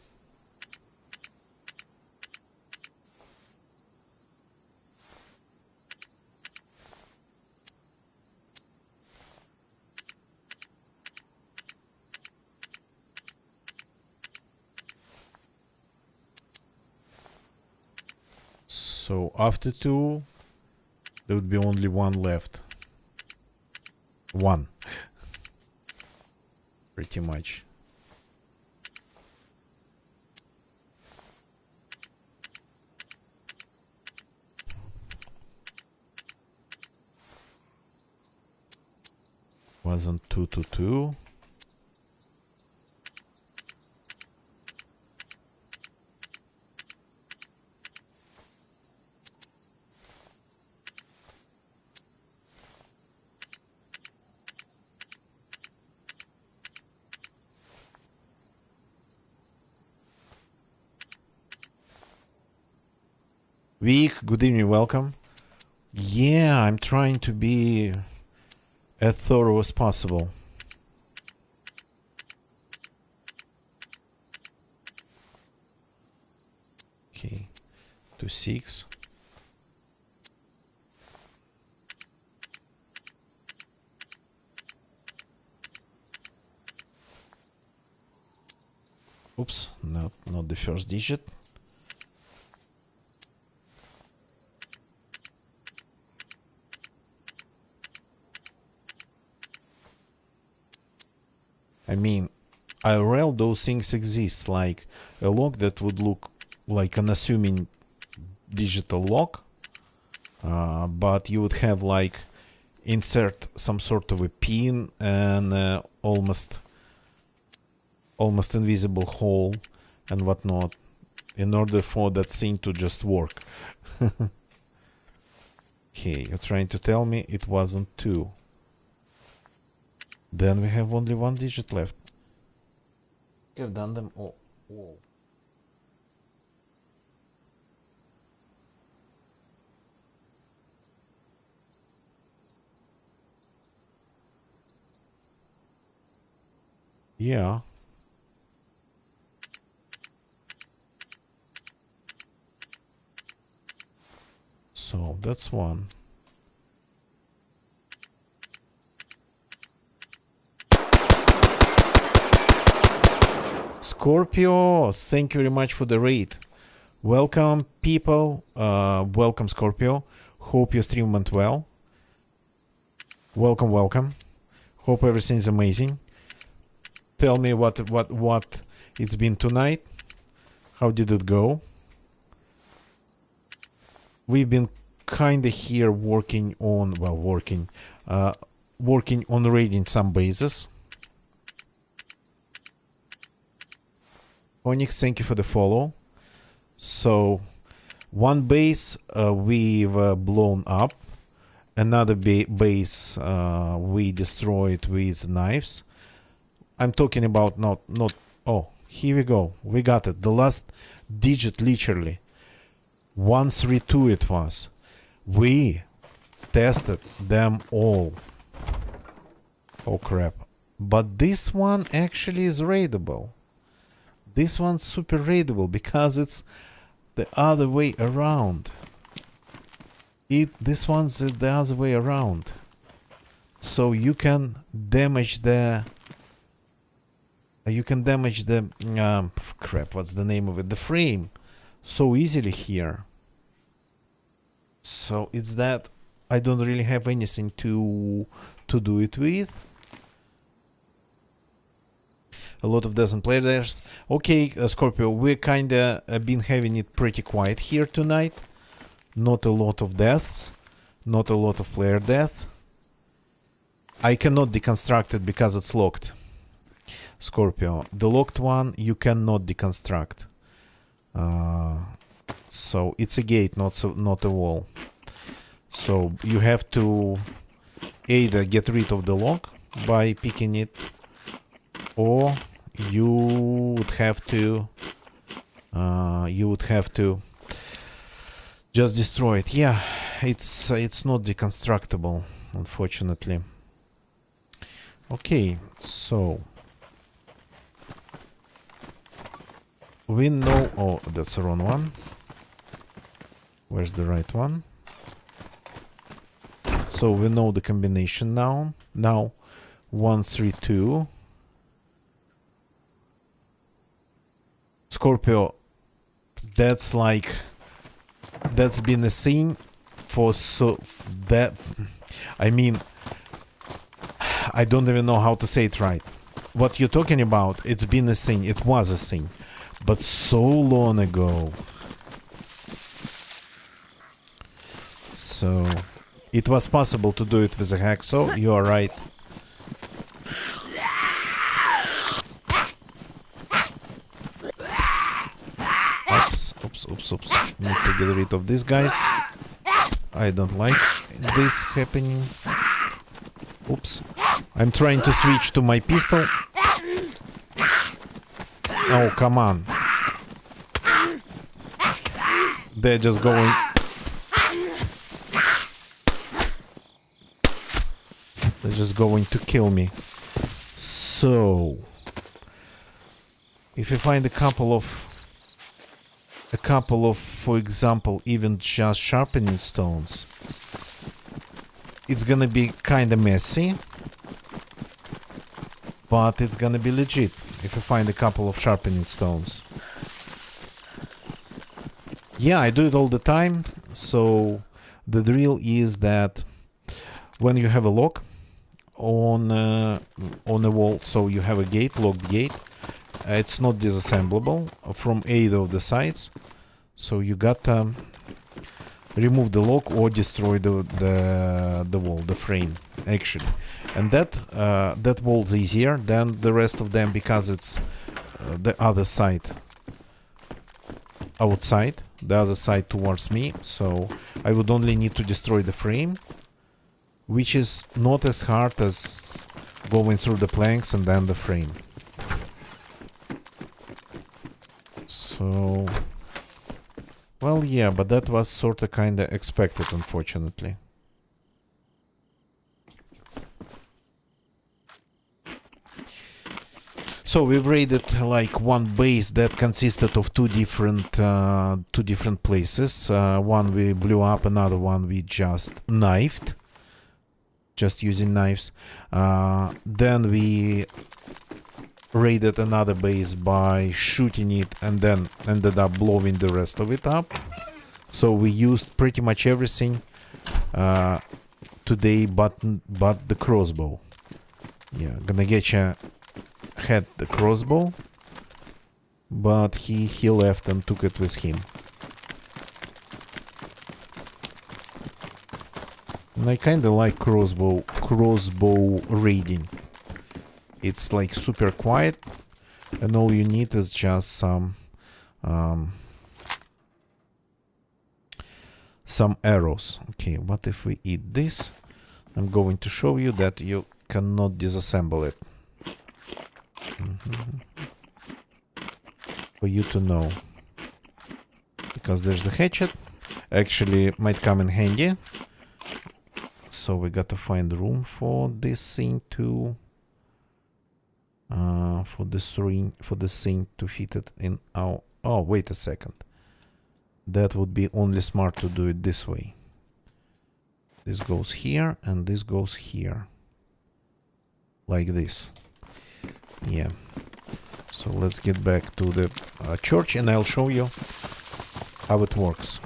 So after 2, there would be only 1 left. 1. Pretty much. Wasn't 2 to 2. Week, good evening, welcome. Yeah, I'm trying to be as thorough as possible. Okay, 2, 6. Oops, not the first digit. I mean, IRL those things exist, like a lock that would look like an assuming digital lock, but you would have like insert some sort of a pin and almost invisible hole and whatnot. in order for that scene to just work. Okay, you're trying to tell me it wasn't 2. Then we have only 1 digit left. You've done them all. Whoa. Yeah. So that's 1. Scorpio, thank you very much for the raid. Welcome, people. Welcome, Scorpio. Hope your stream went well. Welcome, welcome. Hope everything's amazing. Tell me what it's been tonight. How did it go? We've been kinda here working on raiding some bases. Onyx, thank you for the follow. So, 1 base we've blown up. Another base we destroyed with knives. I'm talking about not. Oh, here we go. We got it. The last digit, literally. 132 it was. We tested them all. Oh crap. But this one actually is raidable. This one's super raidable because it's the other way around. This one's the other way around. So you can damage the... crap, what's the name of it? The frame. So easily here. So it's that I don't really have anything to do it with. A lot of dozen players. Okay, Scorpio, we kinda been having it pretty quiet here tonight. Not a lot of deaths. Not a lot of player death. I cannot deconstruct it because it's locked. Scorpio, the locked one you cannot deconstruct. So it's a gate, not a wall. So you have to either get rid of the lock by picking it, or you would have to just destroy it. Yeah, it's not deconstructible, unfortunately. Okay, so we know... Oh, that's the wrong one. Where's the right one? So we know the combination now. Now 132. Scorpio, that's been a scene for I mean, I don't even know how to say it right. What you're talking about, it's been a thing, it was a thing, but so long ago. So it was possible to do it with a hacksaw, you are right. Oops. Need to get rid of these guys. I don't like this happening. Oops. I'm trying to switch to my pistol. Oh, come on. They're just going... They're just going to kill me. So... If you find a couple of, for example, even just sharpening stones, it's gonna be kinda messy, but it's gonna be legit if you find a couple of sharpening stones. Yeah, I do it all the time. So the drill is that when you have a lock on a wall, so you have a gate, locked gate, it's not disassemblable from either of the sides. So you gotta remove the lock or destroy the wall, the frame, actually. And that wall's easier than the rest of them because it's the other side. outside, the other side towards me, so I would only need to destroy the frame, which is not as hard as going through the planks and then the frame. So, well, yeah, but that was sort of kind of expected, unfortunately. So we've raided like one base that consisted of two different places. One we blew up, another one we just knifed, just using knives. Then we raided another base by shooting it and then ended up blowing the rest of it up. So we used pretty much everything today but the crossbow. Yeah, gonna get you. Had the crossbow, but he left and took it with him. And I kinda like crossbow raiding. It's like super quiet, and all you need is just some arrows. Okay, what if we eat this? I'm going to show you that you cannot disassemble it. For you to know, because there's a hatchet, actually might come in handy. So we got to find room for this thing to for this thing to fit it in our. Oh, wait a second, that would be only smart to do it this way. This goes here and this goes here, like this. Yeah, so let's get back to the church and I'll show you how it works.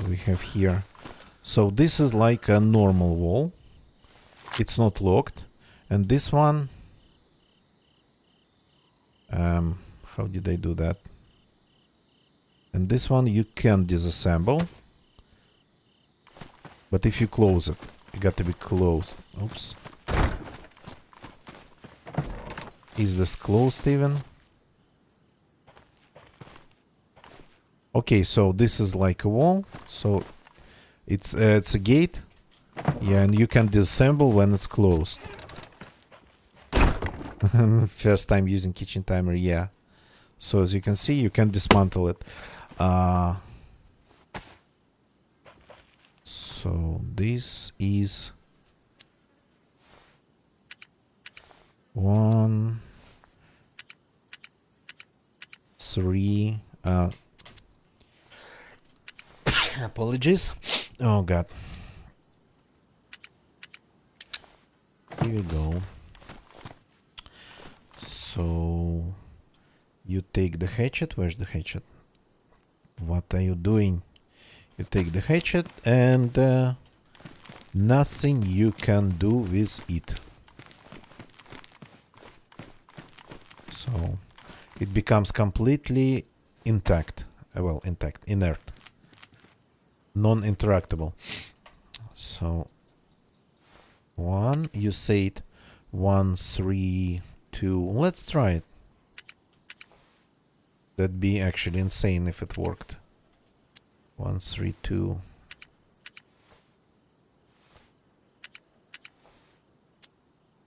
We have here, so this is like a normal wall, it's not locked, and this one, how did I do that? And this one you can disassemble, but if you close it, it got to be closed. Oops. Is this closed even? Okay, so this is like a wall, so it's a gate, yeah, and you can disassemble when it's closed. First time using kitchen timer, yeah. So as you can see, you can dismantle it. So this is 1, 3. Apologies. Oh god. Here we go. So you take the hatchet. Where's the hatchet? What are you doing? You take the hatchet and nothing you can do with it. So it becomes completely intact. Well, intact, inert. Non-interactable. So 1, you say it 1, 3, 2. Let's try it. That'd be actually insane if it worked. 1, 3, 2.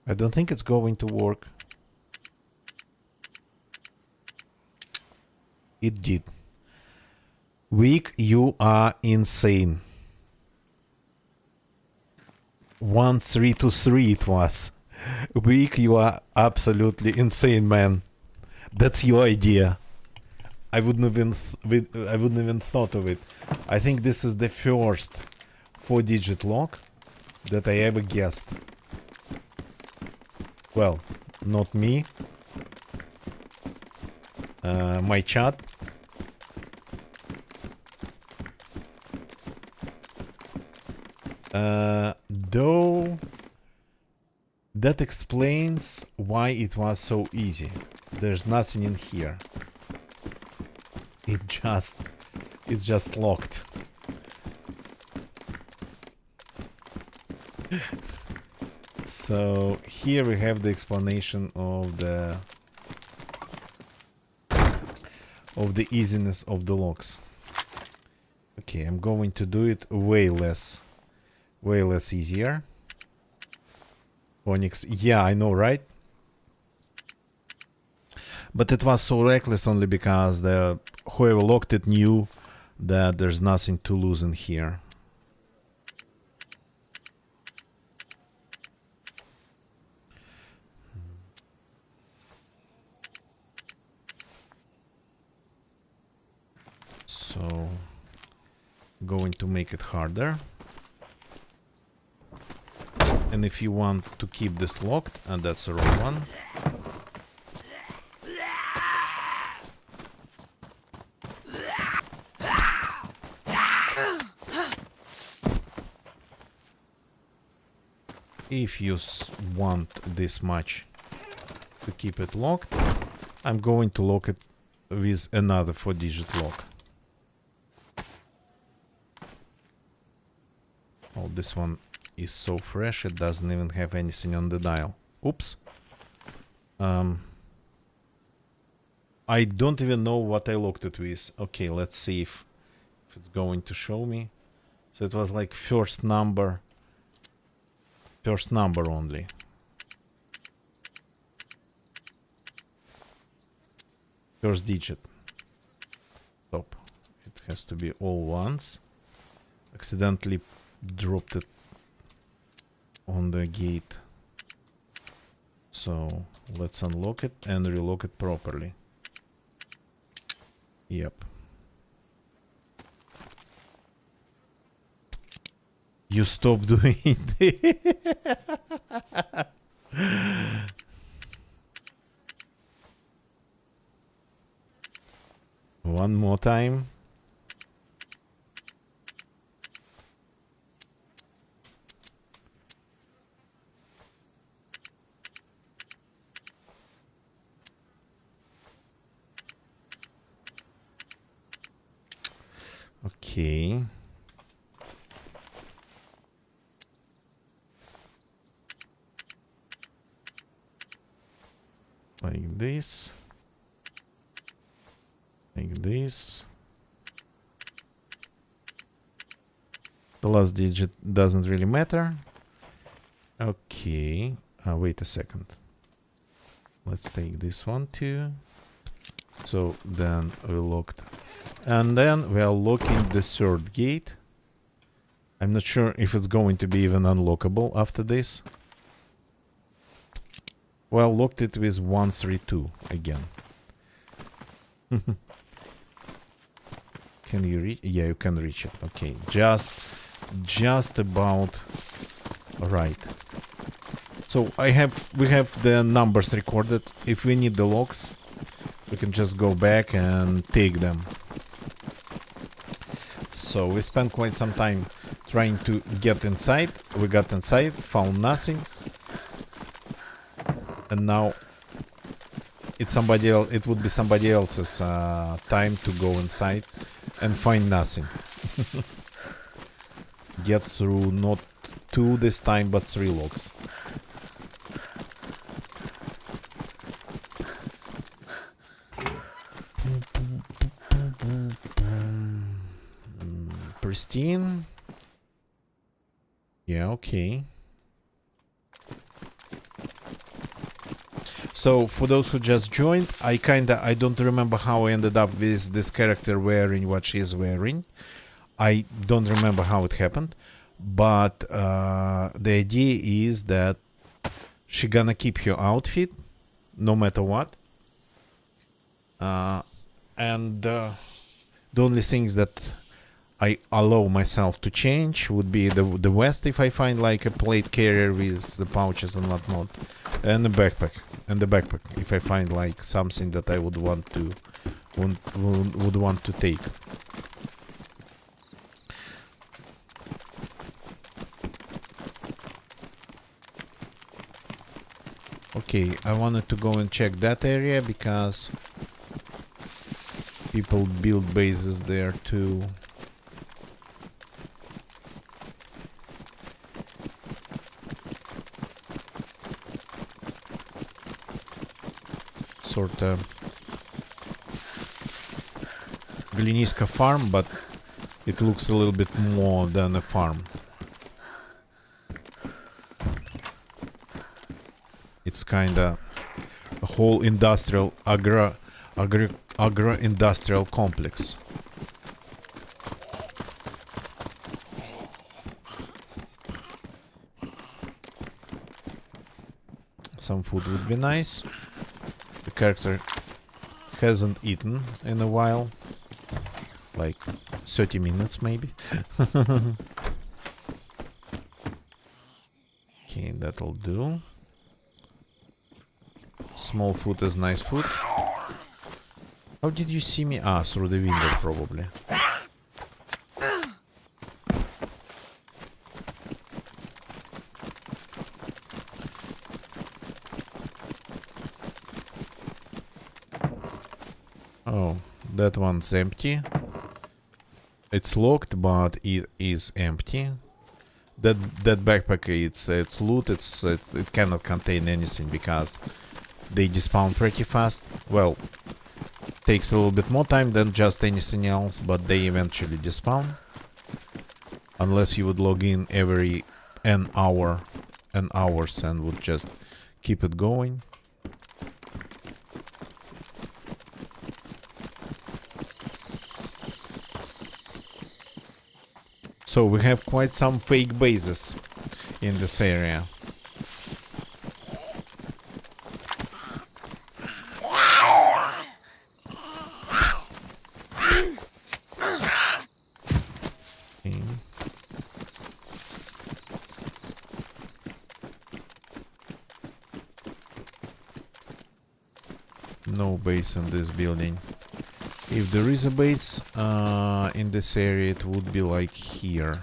I don't think it's going to work. It did. Weak, you are insane. 1, 3 to 3 it was. Weak, you are absolutely insane, man. That's your idea. I wouldn't even thought of it. I think this is the first 4-digit lock that I ever guessed. Well, not me. My chat. Though that explains why it was so easy. There's nothing in here. It's just locked. So here we have the explanation of the easiness of the locks. Okay, I'm going to do it way less easier. Onyx, yeah, I know, right? But it was so reckless only because whoever locked it knew that there's nothing to lose in here. So, going to make it harder. And if you want to keep this locked, and that's the wrong one. If you want this much to keep it locked, I'm going to lock it with another 4-digit lock. Oh, this one is so fresh, it doesn't even have anything on the dial. Oops. I don't even know what I locked it with. Okay, let's see if it's going to show me. So it was like first number only. First digit. Stop. It has to be all ones. Accidentally dropped it on the gate. So let's unlock it and relock it properly. Yep. You stop doing it. One more time. Okay. Like this. Like this. The last digit doesn't really matter. Okay. Wait a second. Let's take this one too. So then we locked. And then we are locking the third gate. I'm not sure if it's going to be even unlockable after this. Well, locked it with 132 again. Can you reach? Yeah, you can reach it. Okay, just about right. So we have the numbers recorded. If we need the locks, we can just go back and take them. So we spent quite some time trying to get inside. We got inside, found nothing. And now it's somebody else. It would be somebody else's time to go inside and find nothing. Get through not 2 this time, but 3 locks. Pristine. Yeah, okay. So for those who just joined, I don't remember how I ended up with this character wearing what she's wearing. I don't remember how it happened, but the idea is that she gonna keep her outfit no matter what. And the only things that I allow myself to change would be the vest if I find like a plate carrier with the pouches and whatnot, and the backpack. And the backpack if I find like something that I would want to take. Okay, I wanted to go and check that area because people build bases there too. Sort of Gliniska farm, but it looks a little bit more than a farm. It's kinda a whole industrial agro-industrial complex. Some food would be nice. The character hasn't eaten in a while. Like 30 minutes maybe. Okay, that'll do. Small food is nice food. How did you see me? Ah, through the window probably. Oh, that one's empty. It's locked, but it is empty. That backpack, it's loot. It cannot contain anything because they despawn pretty fast. Well, takes a little bit more time than just anything else, but they eventually despawn. Unless you would log in every an hours and would just keep it going. So we have quite some fake bases in this area. Okay. No base in this building. If there is a base in this area, it would be like here.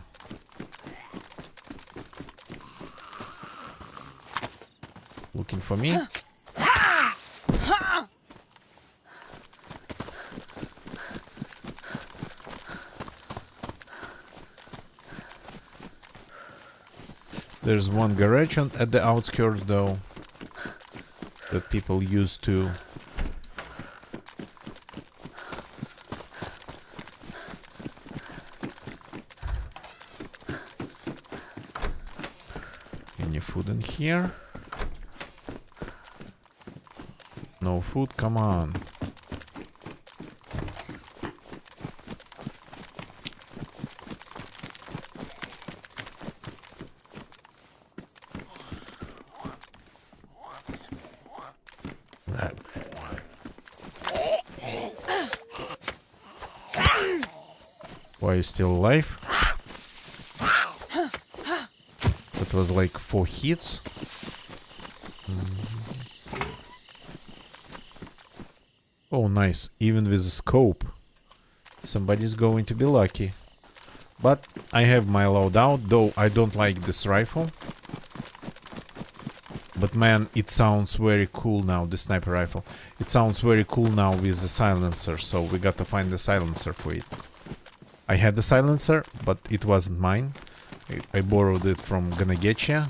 Looking for me? There's one garage at the outskirts though that people used to. Any food in here? No food, come on. Why are you still alive? That was like 4 hits. Oh, nice. Even with a scope. Somebody's going to be lucky. But I have my loadout, though I don't like this rifle. But man, it sounds very cool now, the sniper rifle. It sounds very cool now with the silencer, so we got to find the silencer for it. I had the silencer, but it wasn't mine. I borrowed it from Gonna Getcha,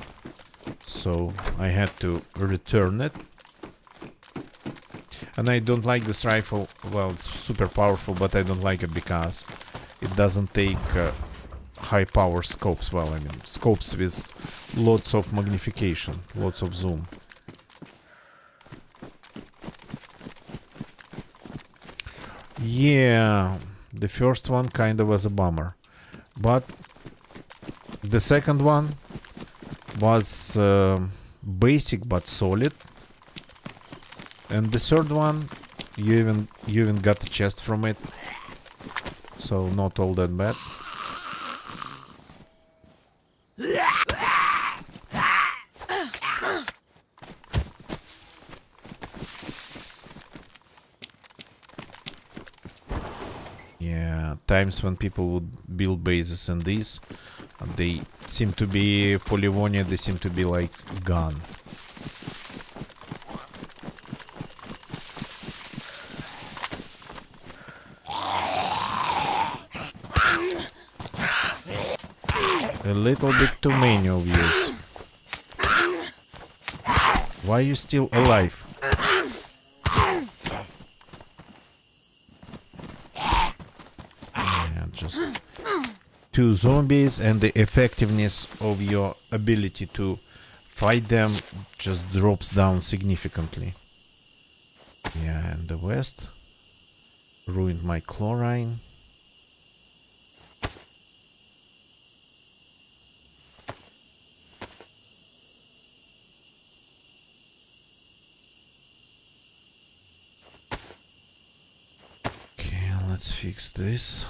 so I had to return it. And I don't like this rifle. Well, it's super powerful, but I don't like it because it doesn't take high power scopes. Well, I mean, scopes with lots of magnification, lots of zoom. Yeah, the first one kinda was a bummer. But the second one was basic but solid. And the third one, you even got a chest from it, so not all that bad. Yeah, times when people would build bases in these, they seem to be, for Livonia, they seem to be like gone. A little bit too many of you. Why are you still alive? Yeah, just 2 zombies, and the effectiveness of your ability to fight them just drops down significantly. Yeah, and the west ruined my chlorine. Okay, let's fix this.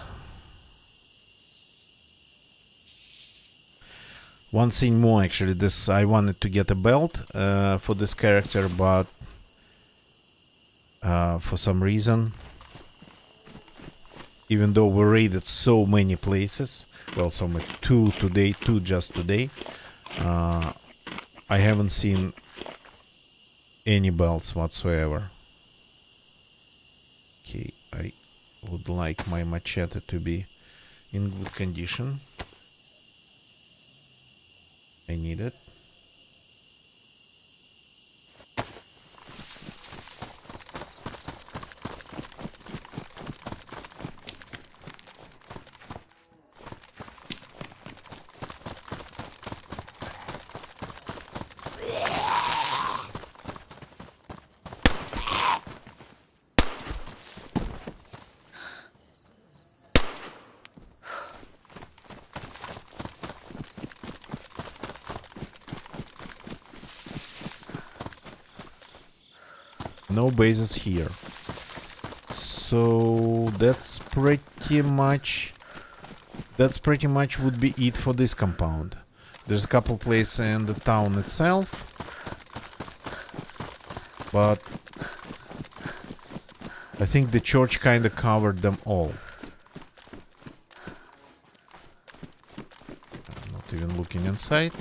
One thing more, actually, this I wanted to get a belt for this character, but for some reason, even though we raided so many places, well, so much, 2 today, 2 just today, I haven't seen any belts whatsoever. Okay, I would like my machete to be in good condition. I need it. No bases here. So that's pretty much would be it for this compound. There's a couple places in the town itself, but I think the church kinda covered them all. I'm not even looking inside.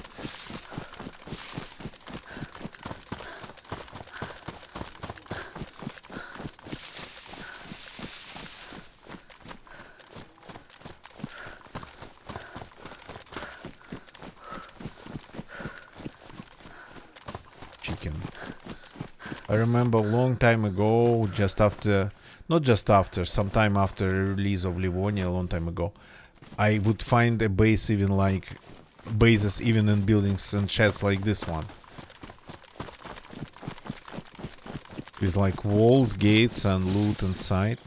I remember a long time ago, just after, not just after, sometime after the release of Livonia, a long time ago, I would find a base even like, bases even in buildings and sheds like this one. With like walls, gates and loot inside.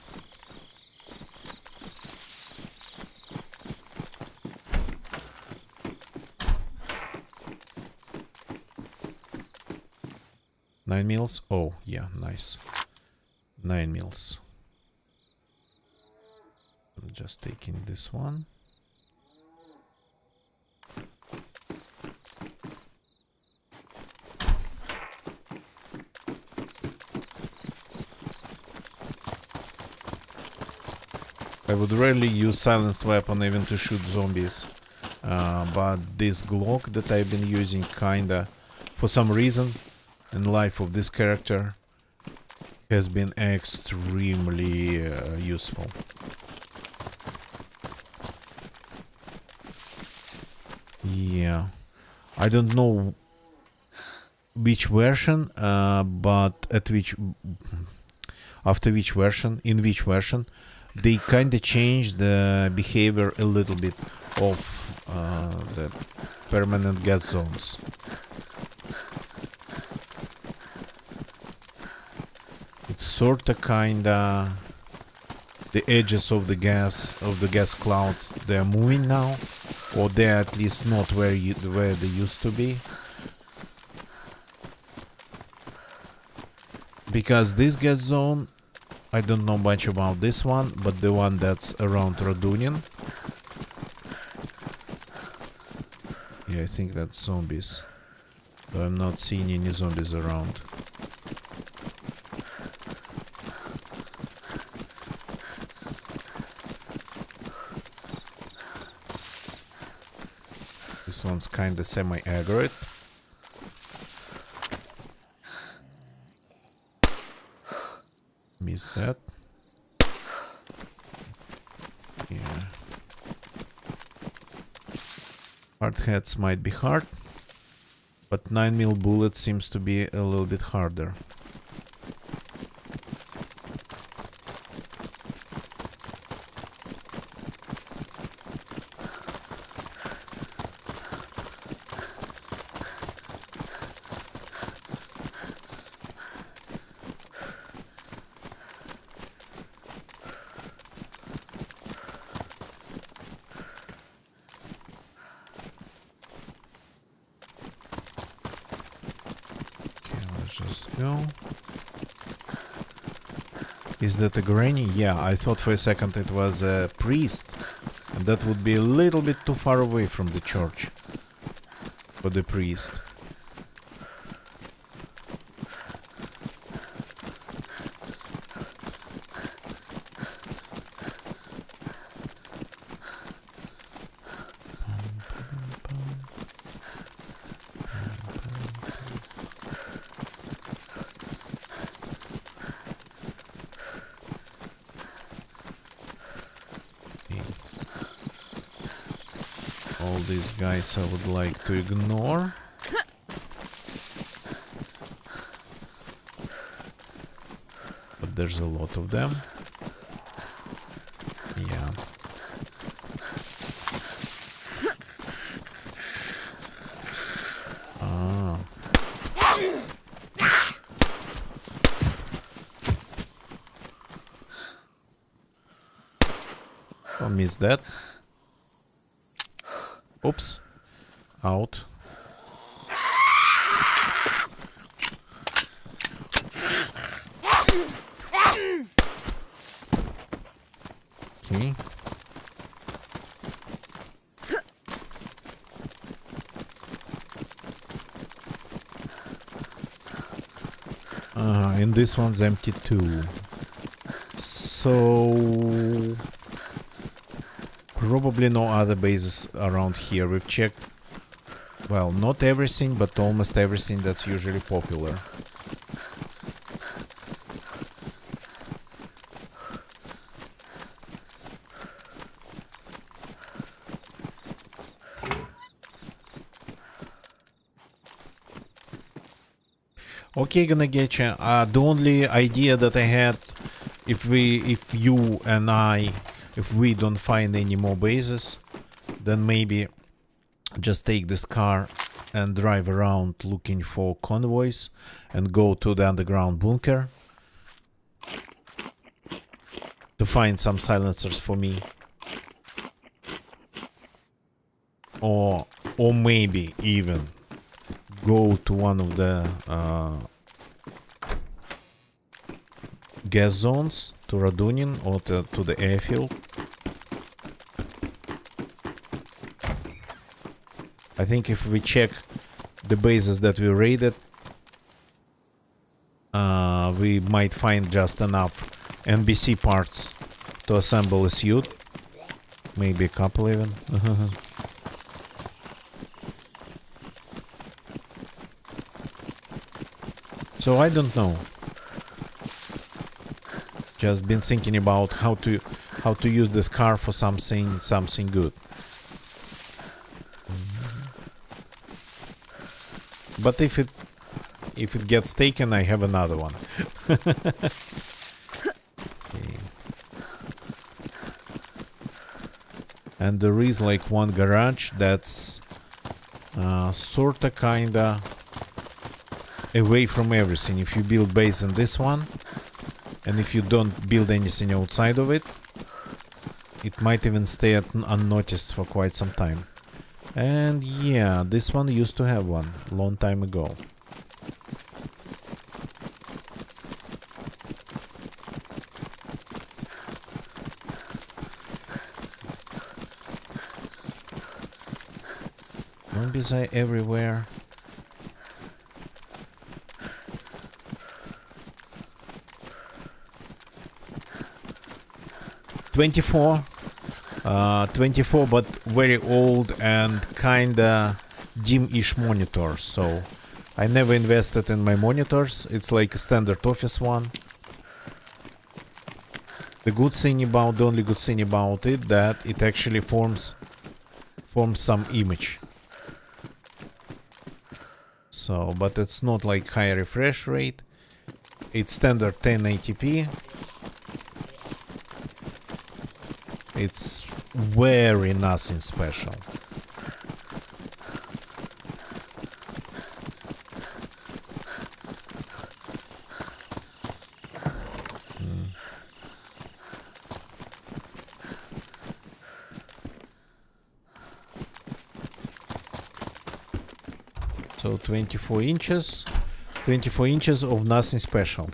Nine meals? Oh, yeah, nice. 9 meals. I'm just taking this one. I would rarely use silenced weapon even to shoot zombies. But this Glock that I've been using kinda, for some reason, in life of this character, has been extremely useful. Yeah, I don't know which version, but at which, after which version, in which version, they kind of changed the behavior a little bit of the permanent gas zones. Sorta kinda the edges of the gas clouds, they're moving now, or they're at least not where they used to be. Because this gas zone, I don't know much about this one, but the one that's around Radunian, yeah, I think that's zombies. Though I'm not seeing any zombies around. This one's kinda semi-aggroed. Missed that. Yeah. Hard heads might be hard, but 9mm bullet seems to be a little bit harder. Just go. Is that a granny? Yeah, I thought for a second it was a priest. And that would be a little bit too far away from the church for the priest. All these guys I would like to ignore. But there's a lot of them. Yeah. Ah. I missed that. Oops. Out. Okay. And this one's empty too. So probably no other bases around here. We've checked, well, not everything, but almost everything that's usually popular. Okay, gonna get you. The only idea that I had, if you and I, if we don't find any more bases, then maybe just take this car and drive around looking for convoys and go to the underground bunker to find some silencers for me. Or maybe even go to one of the gas zones, to Radunin or to the airfield. I think if we check the bases that we raided, we might find just enough NBC parts to assemble a suit. Maybe a couple even. So I don't know. Just been thinking about how to use this car for something good. But if it gets taken, I have another one. Okay. And there is like one garage that's sorta kinda away from everything. If you build base in this one, and if you don't build anything outside of it, it might even stay unnoticed for quite some time. And yeah, this one used to have one long time ago. Zombies are everywhere. $24, but very old and kinda dim-ish monitors, so I never invested in my monitors. It's like a standard office one. The only good thing about it, that it actually forms some image So, but it's not like high refresh rate. It's standard 1080p. It's very nothing special. So 24 inches. 24 inches of nothing special.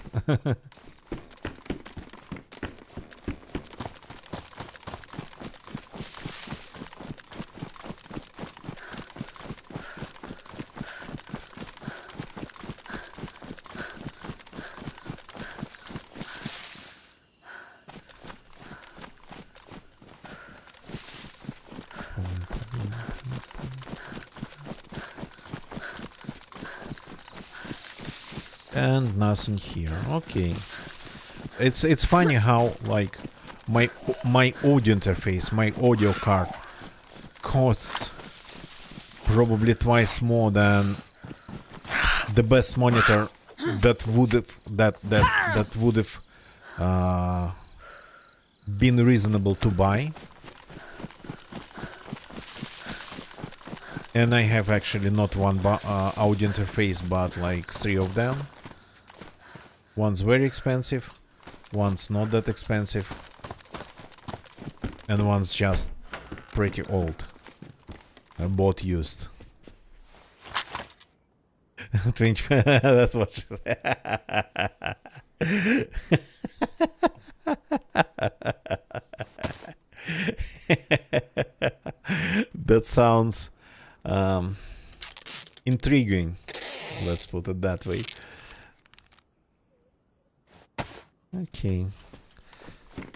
And nothing here. Okay. It's funny how like my audio interface, my audio card costs probably twice more than the best monitor that would have been reasonable to buy. And I have actually not one audio interface, but like 3 of them. One's very expensive, one's not that expensive, and one's just pretty old. Both used. 20, that's what she said. That sounds intriguing, let's put it that way. Okay,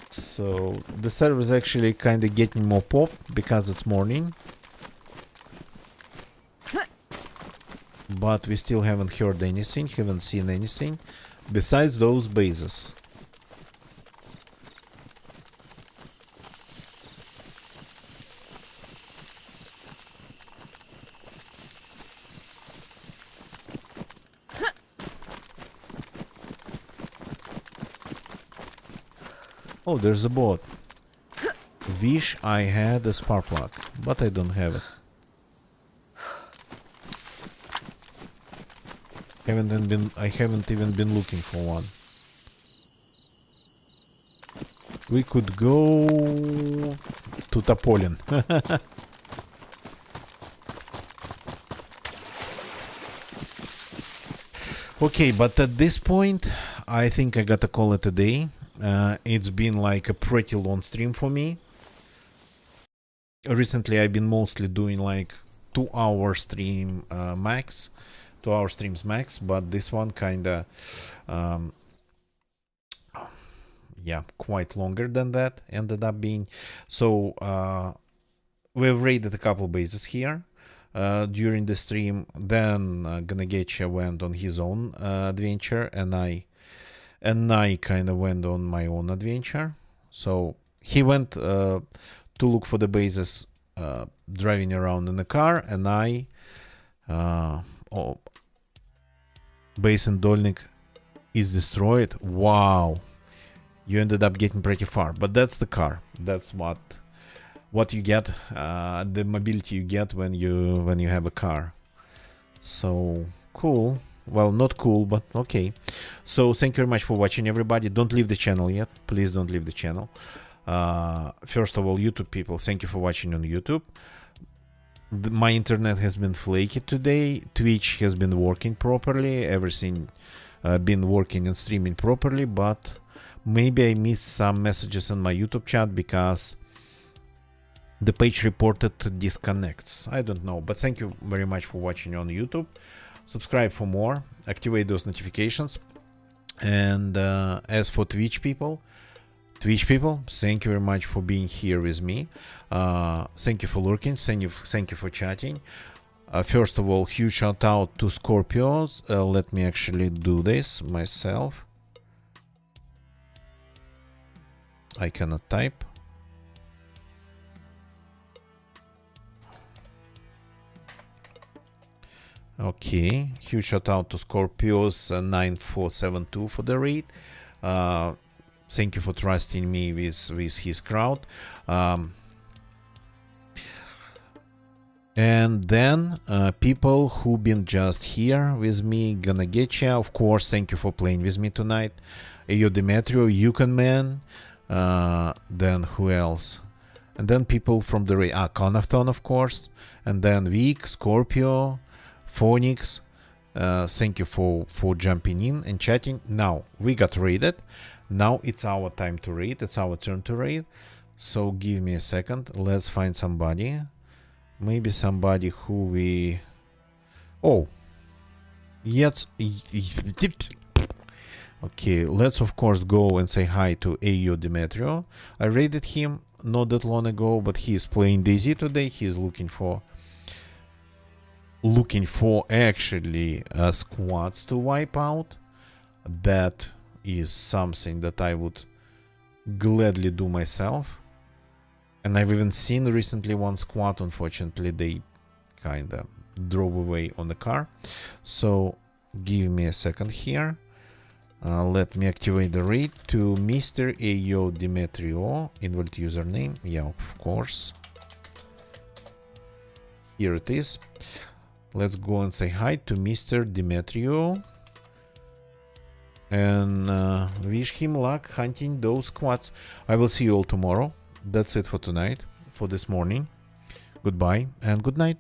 so the server is actually kind of getting more pop because it's morning, but we still haven't heard anything, haven't seen anything besides those bases. Oh, there's a boat. Wish I had a spark plug, but I don't have it. I haven't even been looking for one. We could go to Topolin. Okay, but at this point, I think I gotta call it a day. It's been like a pretty long stream for me. Recently I've been mostly doing like 2-hour stream max, 2-hour streams max, but this one kinda yeah, quite longer than that ended up being. So we've raided a couple bases here during the stream. Then Ganagecha went on his own adventure, and I kind of went on my own adventure. So he went to look for the bases, driving around in the car, and I base in Dolnik is destroyed. Wow, you ended up getting pretty far, but that's the car. That's what you get, the mobility you get when you have a car. So cool. Well, not cool, but okay. So thank you very much for watching, everybody. Don't leave the channel yet. Please don't leave the channel. First of all, YouTube people, thank you for watching on YouTube. My internet has been flaky today. Twitch has been working properly. Everything been working and streaming properly, but maybe I missed some messages in my YouTube chat because the page reported disconnects. I don't know, but thank you very much for watching on YouTube. Subscribe for more, activate those notifications. And as for Twitch people, thank you very much for being here with me. Thank you for lurking, thank you for chatting. First of all, huge shout out to Scorpios. Let me actually do this myself. I cannot type. Okay, huge shout out to Scorpios 9472 for the raid. Thank you for trusting me with his crowd. And then people who been just here with me, gonna get ya. Of course, thank you for playing with me tonight. Ayo Demetrio, Yukon Man. Then who else? And then people from the raid. Conathon, of course. And then Vic, Scorpio, Phoenix. Thank you for jumping in and chatting. Now we got raided. Now it's our time to raid. It's our turn to raid. So give me a second. Let's find somebody. Maybe somebody who we... Oh. Yes. Okay, let's of course go and say hi to Ayo Demetrio. I raided him not that long ago, but he is playing DayZ today. He is looking for actually squads to wipe out. That is something that I would gladly do myself. And I've even seen recently one squad. Unfortunately, they kinda drove away on the car. So give me a second here. Let me activate the raid to Mr. Ayo Demetrio. Invalid username. Yeah, of course. Here it is. Let's go and say hi to Mr. Demetrio. And wish him luck hunting those squads. I will see you all tomorrow. That's it for tonight, for this morning. Goodbye and good night.